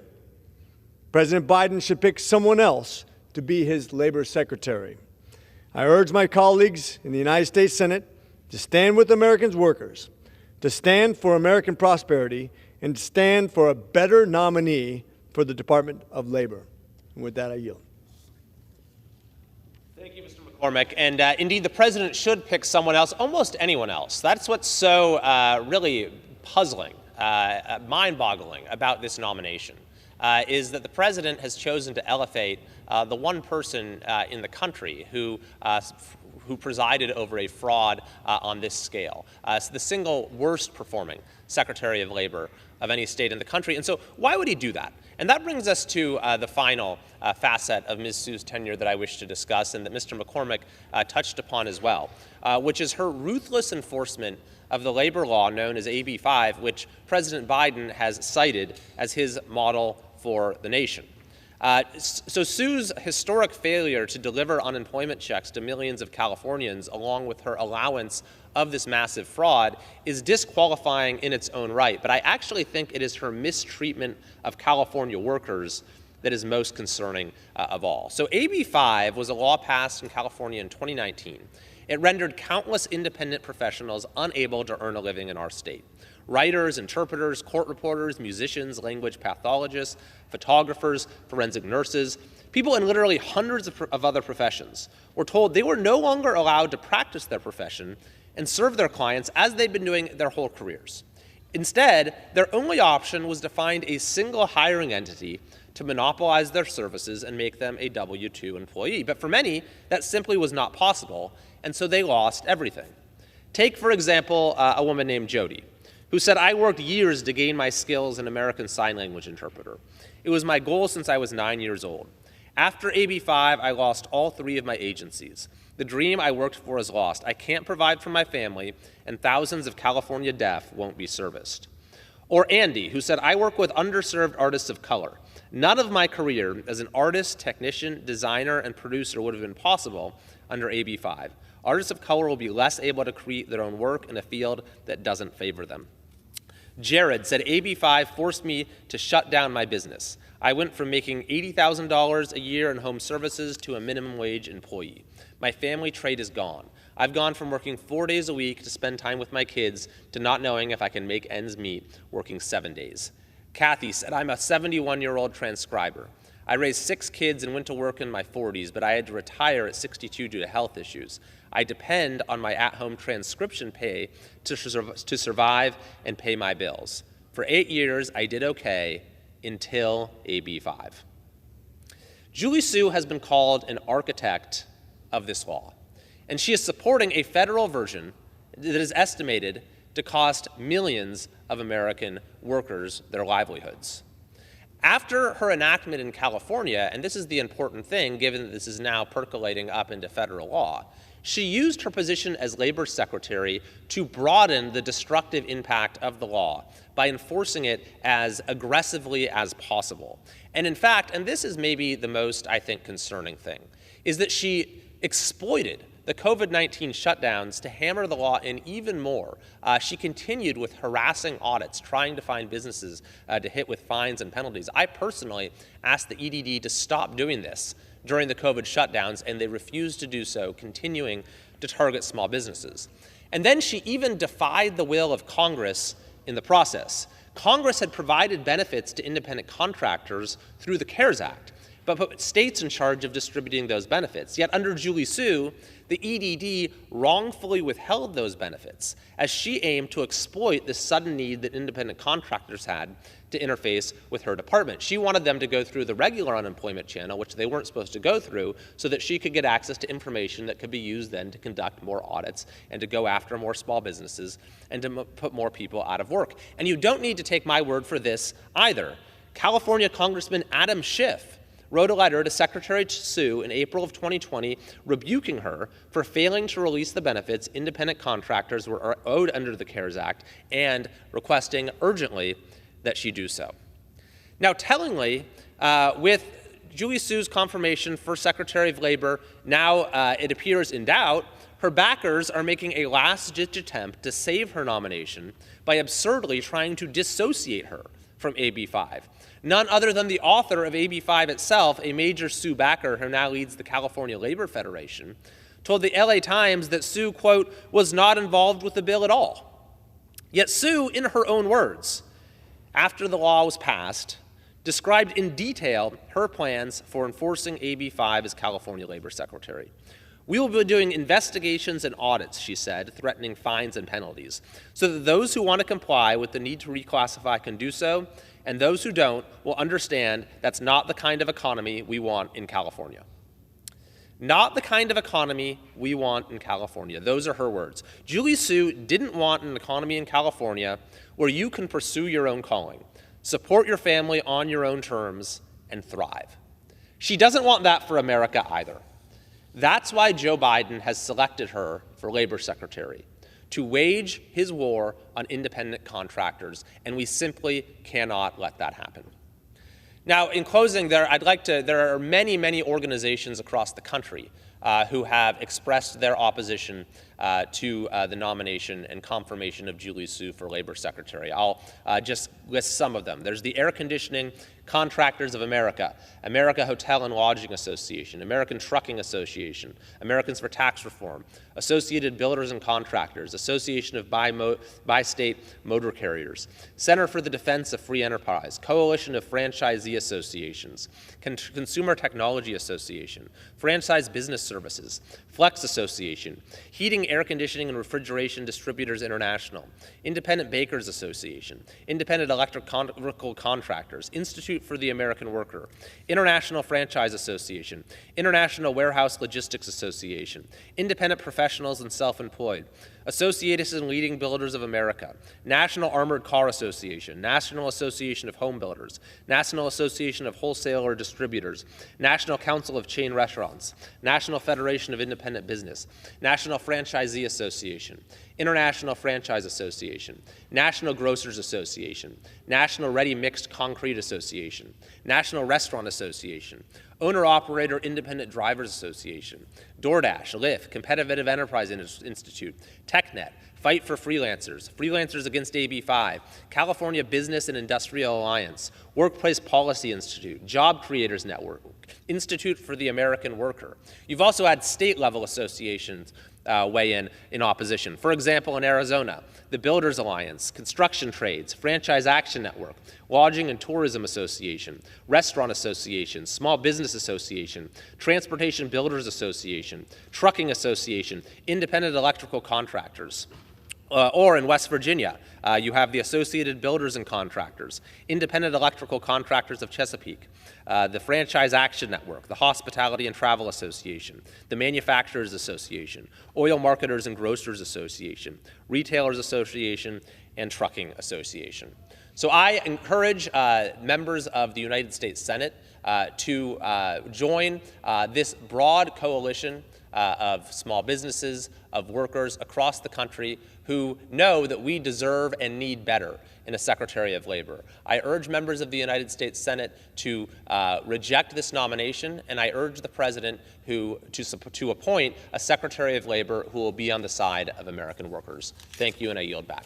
J: President Biden should pick someone else to be his labor secretary. I urge my colleagues in the United States Senate to stand with American workers, to stand for American prosperity, and to stand for a better nominee for the Department of Labor. And with that, I yield.
F: Thank you, Mr. McCormick. And indeed, the president should pick someone else, almost anyone else. That's what's so really puzzling, mind-boggling about this nomination, is that the president has chosen to elevate the one person in the country who presided over a fraud on this scale. It's the single worst performing Secretary of Labor of any state in the country. And so why would he do that? And that brings us to the final facet of Ms. Su's tenure that I wish to discuss and that Mr. McCormick touched upon as well, which is her ruthless enforcement of the labor law known as AB 5, which President Biden has cited as his model for the nation. So Su's historic failure to deliver unemployment checks to millions of Californians, along with her allowance of this massive fraud, is disqualifying in its own right. But I actually think it is her mistreatment of California workers that is most concerning of all. So AB 5 was a law passed in California in 2019. It rendered countless independent professionals unable to earn a living in our state. Writers, interpreters, court reporters, musicians, language pathologists, photographers, forensic nurses, people in literally hundreds of other professions were told they were no longer allowed to practice their profession and serve their clients as they'd been doing their whole careers. Instead, their only option was to find a single hiring entity to monopolize their services and make them a W-2 employee. But for many, that simply was not possible, and so they lost everything. Take, for example, a woman named Jody, who said, "I worked years to gain my skills in American Sign Language interpreter. It was my goal since I was 9 years old. After AB5, I lost all 3 of my agencies. The dream I worked for is lost. I can't provide for my family, and thousands of California deaf won't be serviced." Or Andy, who said, "I work with underserved artists of color. None of my career as an artist, technician, designer, and producer would have been possible under AB5. Artists of color will be less able to create their own work in a field that doesn't favor them." Jared said, "AB5 forced me to shut down my business. I went from making $80,000 a year in home services to a minimum wage employee. My family trade is gone. I've gone from working 4 days a week to spend time with my kids to not knowing if I can make ends meet working 7 days." Kathy said, "I'm a 71-year-old transcriber. I raised 6 kids and went to work in my 40s, but I had to retire at 62 due to health issues. I depend on my at-home transcription pay to survive and pay my bills. For 8 years, I did okay until AB5. Julie Su has been called an architect of this law, and she is supporting a federal version that is estimated to cost millions of American workers their livelihoods. After her enactment in California, and this is the important thing given that this is now percolating up into federal law, she used her position as labor secretary to broaden the destructive impact of the law by enforcing it as aggressively as possible. And in fact, and this is maybe the most, I think, concerning thing, is that she exploited the COVID-19 shutdowns to hammer the law in even more. She continued with harassing audits, trying to find businesses to hit with fines and penalties. I personally asked the EDD to stop doing this during the COVID shutdowns, and they refused to do so, continuing to target small businesses. And then she even defied the will of Congress in the process. Congress had provided benefits to independent contractors through the CARES Act, but put states in charge of distributing those benefits. Yet under Julie Su, the EDD wrongfully withheld those benefits as she aimed to exploit the sudden need that independent contractors had to interface with her department. She wanted them to go through the regular unemployment channel, which they weren't supposed to go through, so that she could get access to information that could be used then to conduct more audits and to go after more small businesses and to put more people out of work. And you don't need to take my word for this either. California Congressman Adam Schiff wrote a letter to Secretary Su in April of 2020 rebuking her for failing to release the benefits independent contractors were owed under the CARES Act and requesting urgently that she do so. Now, tellingly, with Julie Su's confirmation for Secretary of Labor now it appears in doubt, her backers are making a last-ditch attempt to save her nomination by absurdly trying to dissociate her from AB5. None other than the author of AB5 itself, a major Su backer who now leads the California Labor Federation, told the LA Times that Su, quote, was not involved with the bill at all. Yet Su, in her own words, after the law was passed, described in detail her plans for enforcing AB5 as California Labor Secretary. "We will be doing investigations and audits," she said, threatening fines and penalties, so that those who want to comply with the need to reclassify can do so, and those who don't will understand that's not the kind of economy we want in California. Not the kind of economy we want in California. Those are her words. Julie Su didn't want an economy in California where you can pursue your own calling, support your family on your own terms, and thrive. She doesn't want that for America either. That's why Joe Biden has selected her for Labor Secretary, to wage his war on independent contractors, and we simply cannot let that happen. Now, in closing, there are many, many organizations across the country who have expressed their opposition to the nomination and confirmation of Julie Su for Labor Secretary. I'll just list some of them. There's the Air Conditioning Contractors of America, America Hotel and Lodging Association, American Trucking Association, Americans for Tax Reform, Associated Builders and Contractors, Association of Bi-State Motor Carriers, Center for the Defense of Free Enterprise, Coalition of Franchisee Associations, Consumer Technology Association, Franchise Business Services, Flex Association, Heating, Air Conditioning, and Refrigeration Distributors International, Independent Bakers Association, Independent Electrical Contractors, Institute Institute for the American Worker, International Franchise Association, International Warehouse Logistics Association, Independent Professionals and Self-Employed, Association of Leading Builders of America, National Armored Car Association, National Association of Home Builders, National Association of Wholesaler Distributors, National Council of Chain Restaurants, National Federation of Independent Business, National Franchisee Association, International Franchise Association, National Grocers Association, National Ready Mixed Concrete Association, National Restaurant Association, Owner-Operator Independent Drivers Association, DoorDash, Lyft, Competitive Enterprise Institute, TechNet, Fight for Freelancers, Freelancers Against AB5, California Business and Industrial Alliance, Workplace Policy Institute, Job Creators Network, Institute for the American Worker. You've also had state-level associations weigh in opposition. For example, in Arizona, the Builders Alliance, Construction Trades, Franchise Action Network, Lodging and Tourism Association, Restaurant Association, Small Business Association, Transportation Builders Association, Trucking Association, Independent Electrical Contractors. Or in West Virginia, you have the Associated Builders and Contractors, Independent Electrical Contractors of Chesapeake, the Franchise Action Network, the Hospitality and Travel Association, the Manufacturers Association, Oil Marketers and Grocers Association, Retailers Association, and Trucking Association. So I encourage members of the United States Senate to join this broad coalition of small businesses, of workers across the country who know that we deserve and need better in a Secretary of Labor. I urge members of the United States Senate to reject this nomination, and I urge the President to appoint a Secretary of Labor who will be on the side of American workers. Thank you, and I yield back.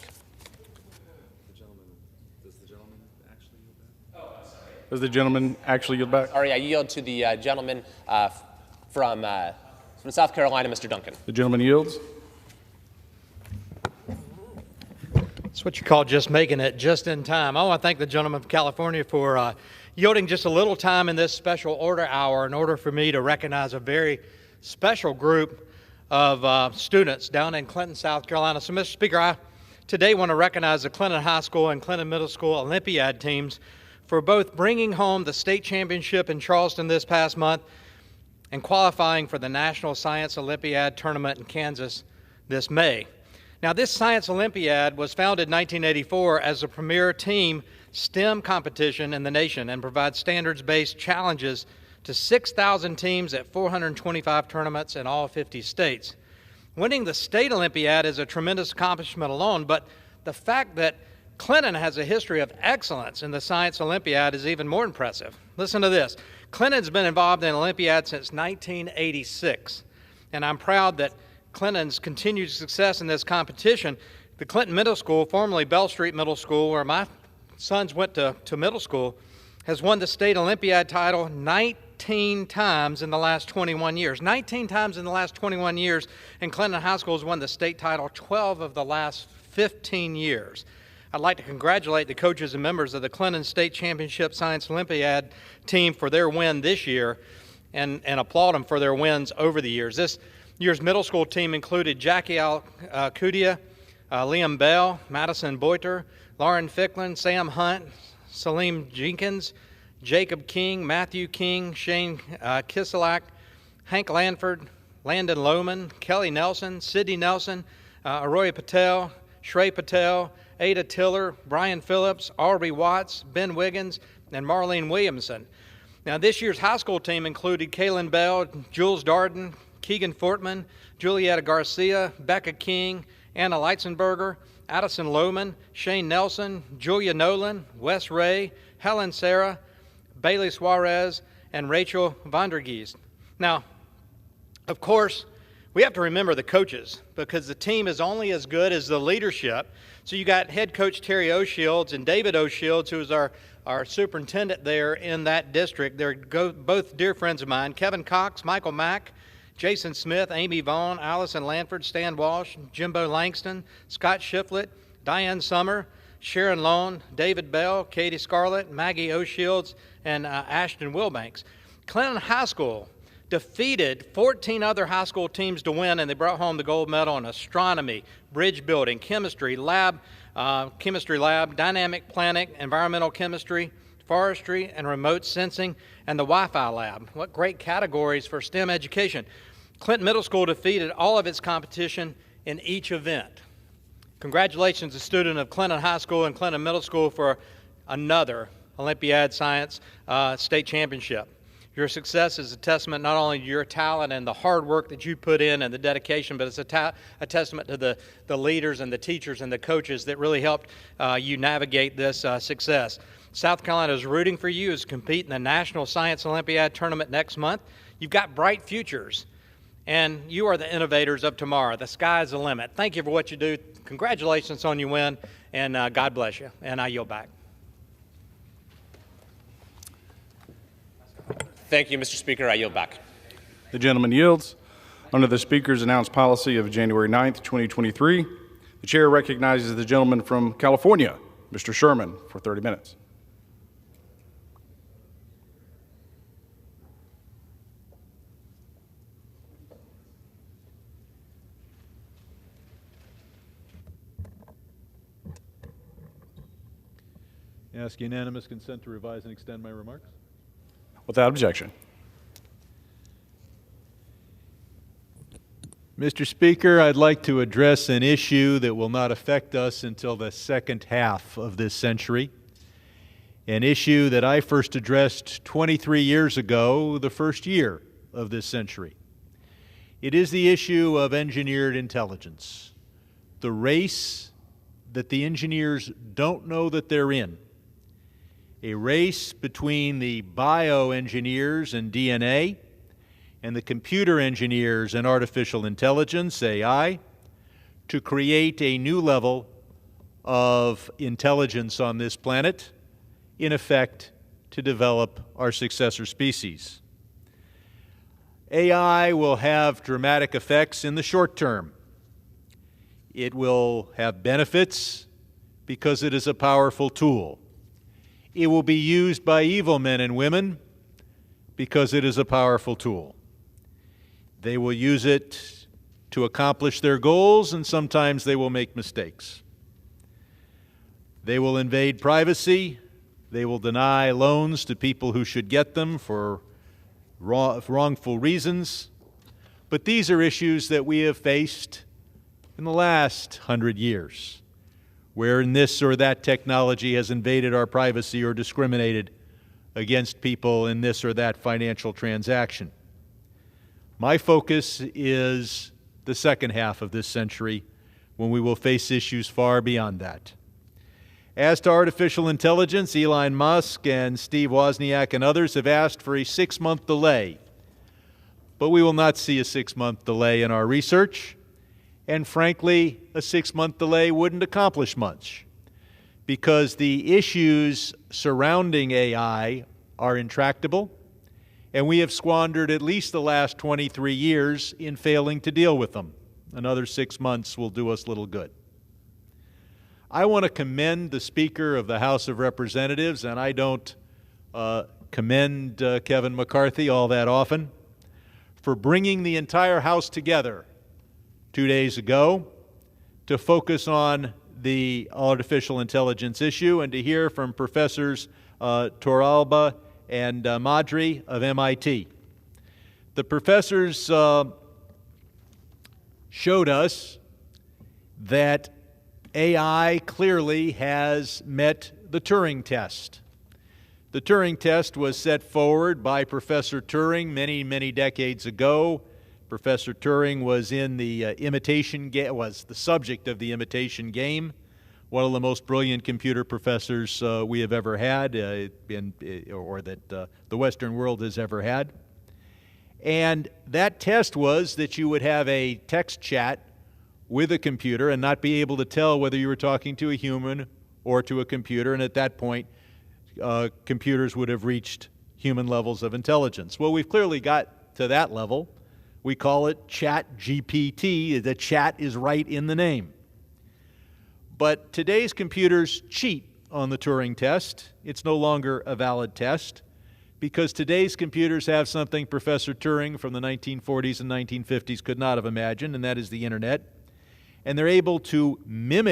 K: Does the gentleman actually yield back?
F: Sorry, I yield to the gentleman from South Carolina, Mr. Duncan.
K: The gentleman yields.
C: That's what you call just making it just in time. I want to thank the gentleman from California for yielding just a little time in this special order hour in order for me to recognize a very special group of students down in Clinton, South Carolina. So, Mr. Speaker, I today want to recognize the Clinton High School and Clinton Middle School Olympiad teams for both bringing home the state championship in Charleston this past month and qualifying for the National Science Olympiad Tournament in Kansas this May. Now, this Science Olympiad was founded in 1984 as the premier team STEM competition in the nation and provides standards-based challenges to 6,000 teams at 425 tournaments in all 50 states. Winning the State Olympiad is a tremendous accomplishment alone, but the fact that Clinton has a history of excellence in the Science Olympiad is even more impressive. Listen to this. Clinton's been involved in Olympiad since 1986, and I'm proud that Clinton's continued success in this competition. The Clinton Middle School, formerly Bell Street Middle School, where my sons went to middle school, has won the State Olympiad title 19 times in the last 21 years. 19 times in the last 21 years, and Clinton High School has won the state title 12 of the last 15 years. I'd like to congratulate the coaches and members of the Clinton State Championship Science Olympiad team for their win this year and applaud them for their wins over the years. This year's middle school team included Jackie Alcudia, Liam Bell, Madison Boiter, Lauren Ficklin, Sam Hunt, Salim Jenkins, Jacob King, Matthew King, Shane Kiselak, Hank Lanford, Landon Lohman, Kelly Nelson, Sidney Nelson, Arroyo Patel, Shrey Patel, Ada Tiller, Brian Phillips, Aubrey Watts, Ben Wiggins, and Marlene Williamson. Now, this year's high school team included Kaylin Bell, Jules Darden, Keegan Fortman, Julietta Garcia, Becca King, Anna Leitzenberger, Addison Lohman, Shane Nelson, Julia Nolan, Wes Ray, Helen Sarah, Bailey Suarez, and Rachel Vandergeest. Now, of course, we have to remember the coaches because the team is only as good as the leadership. So you got head coach Terry O'Shields and David O'Shields, who is our superintendent there in that district. They're both dear friends of mine. Kevin Cox, Michael Mack, Jason Smith, Amy Vaughn, Allison Lanford, Stan Walsh, Jimbo Langston, Scott Shiflett, Diane Summer, Sharon Lone, David Bell, Katie Scarlett, Maggie O'Shields, and Ashton Wilbanks. Clinton High School defeated 14 other high school teams to win, and they brought home the gold medal in astronomy, bridge building, chemistry lab, dynamic planning, environmental chemistry, forestry, and remote sensing, and the Wi-Fi lab. What great categories for STEM education. Clinton Middle School defeated all of its competition in each event. Congratulations to students of Clinton High School and Clinton Middle School for another Olympiad Science State Championship. Your success is a testament not only to your talent and the hard work that you put in and the dedication, but it's a testament to the leaders and the teachers and the coaches that really helped you navigate this success. South Carolina is rooting for you as you compete in the National Science Olympiad Tournament next month. You've got bright futures, and you are the innovators of tomorrow. The sky's the limit. Thank you for what you do. Congratulations on your win, and God bless you. And I yield back.
F: Thank you, Mr. Speaker. I yield back.
K: The gentleman yields. Under the Speaker's announced policy of January 9th, 2023, the Chair recognizes the gentleman from California, Mr. Sherman, for 30 minutes.
L: Ask unanimous consent to revise and extend my remarks.
K: Without objection.
L: Mr. Speaker, I'd like to address an issue that will not affect us until the second half of this century, an issue that I first addressed 23 years ago, the first year of this century. It is the issue of engineered intelligence, the race that the engineers don't know that they're in. A race between the bioengineers and DNA and the computer engineers and artificial intelligence, AI, to create a new level of intelligence on this planet, in effect, to develop our successor species. AI will have dramatic effects in the short term. It will have benefits because it is a powerful tool. It will be used by evil men and women because it is a powerful tool. They will use it to accomplish their goals, and sometimes they will make mistakes. They will invade privacy. They will deny loans to people who should get them for wrongful reasons. But these are issues that we have faced in the last 100 years. Wherein this or that technology has invaded our privacy or discriminated against people in this or that financial transaction. My focus is the second half of this century, when we will face issues far beyond that. As to artificial intelligence, Elon Musk and Steve Wozniak and others have asked for a 6-month delay. But we will not see a 6-month delay in our research. And frankly, a 6-month delay wouldn't accomplish much, because the issues surrounding AI are intractable, and we have squandered at least the last 23 years in failing to deal with them. Another 6 months will do us little good. I want to commend the Speaker of the House of Representatives, and I don't commend Kevin McCarthy all that often, for bringing the entire House together 2 days ago to focus on the artificial intelligence issue and to hear from Professors Torralba and Madry of MIT. The professors showed us that AI clearly has met the Turing test. The Turing test was set forward by Professor Turing many, many decades ago. Professor Turing was in the was the subject of the imitation game, one of the most brilliant computer professors we have ever had, or that the Western world has ever had. And that test was that you would have a text chat with a computer and not be able to tell whether you were talking to a human or to a computer, and at that point, computers would have reached human levels of intelligence. Well, we've clearly got to that level. We call it ChatGPT. The chat is right in the name. But today's computers cheat on the Turing test. It's no longer a valid test because today's computers have something Professor Turing from the 1940s and 1950s could not have imagined, and that is the Internet. And they're able to mimic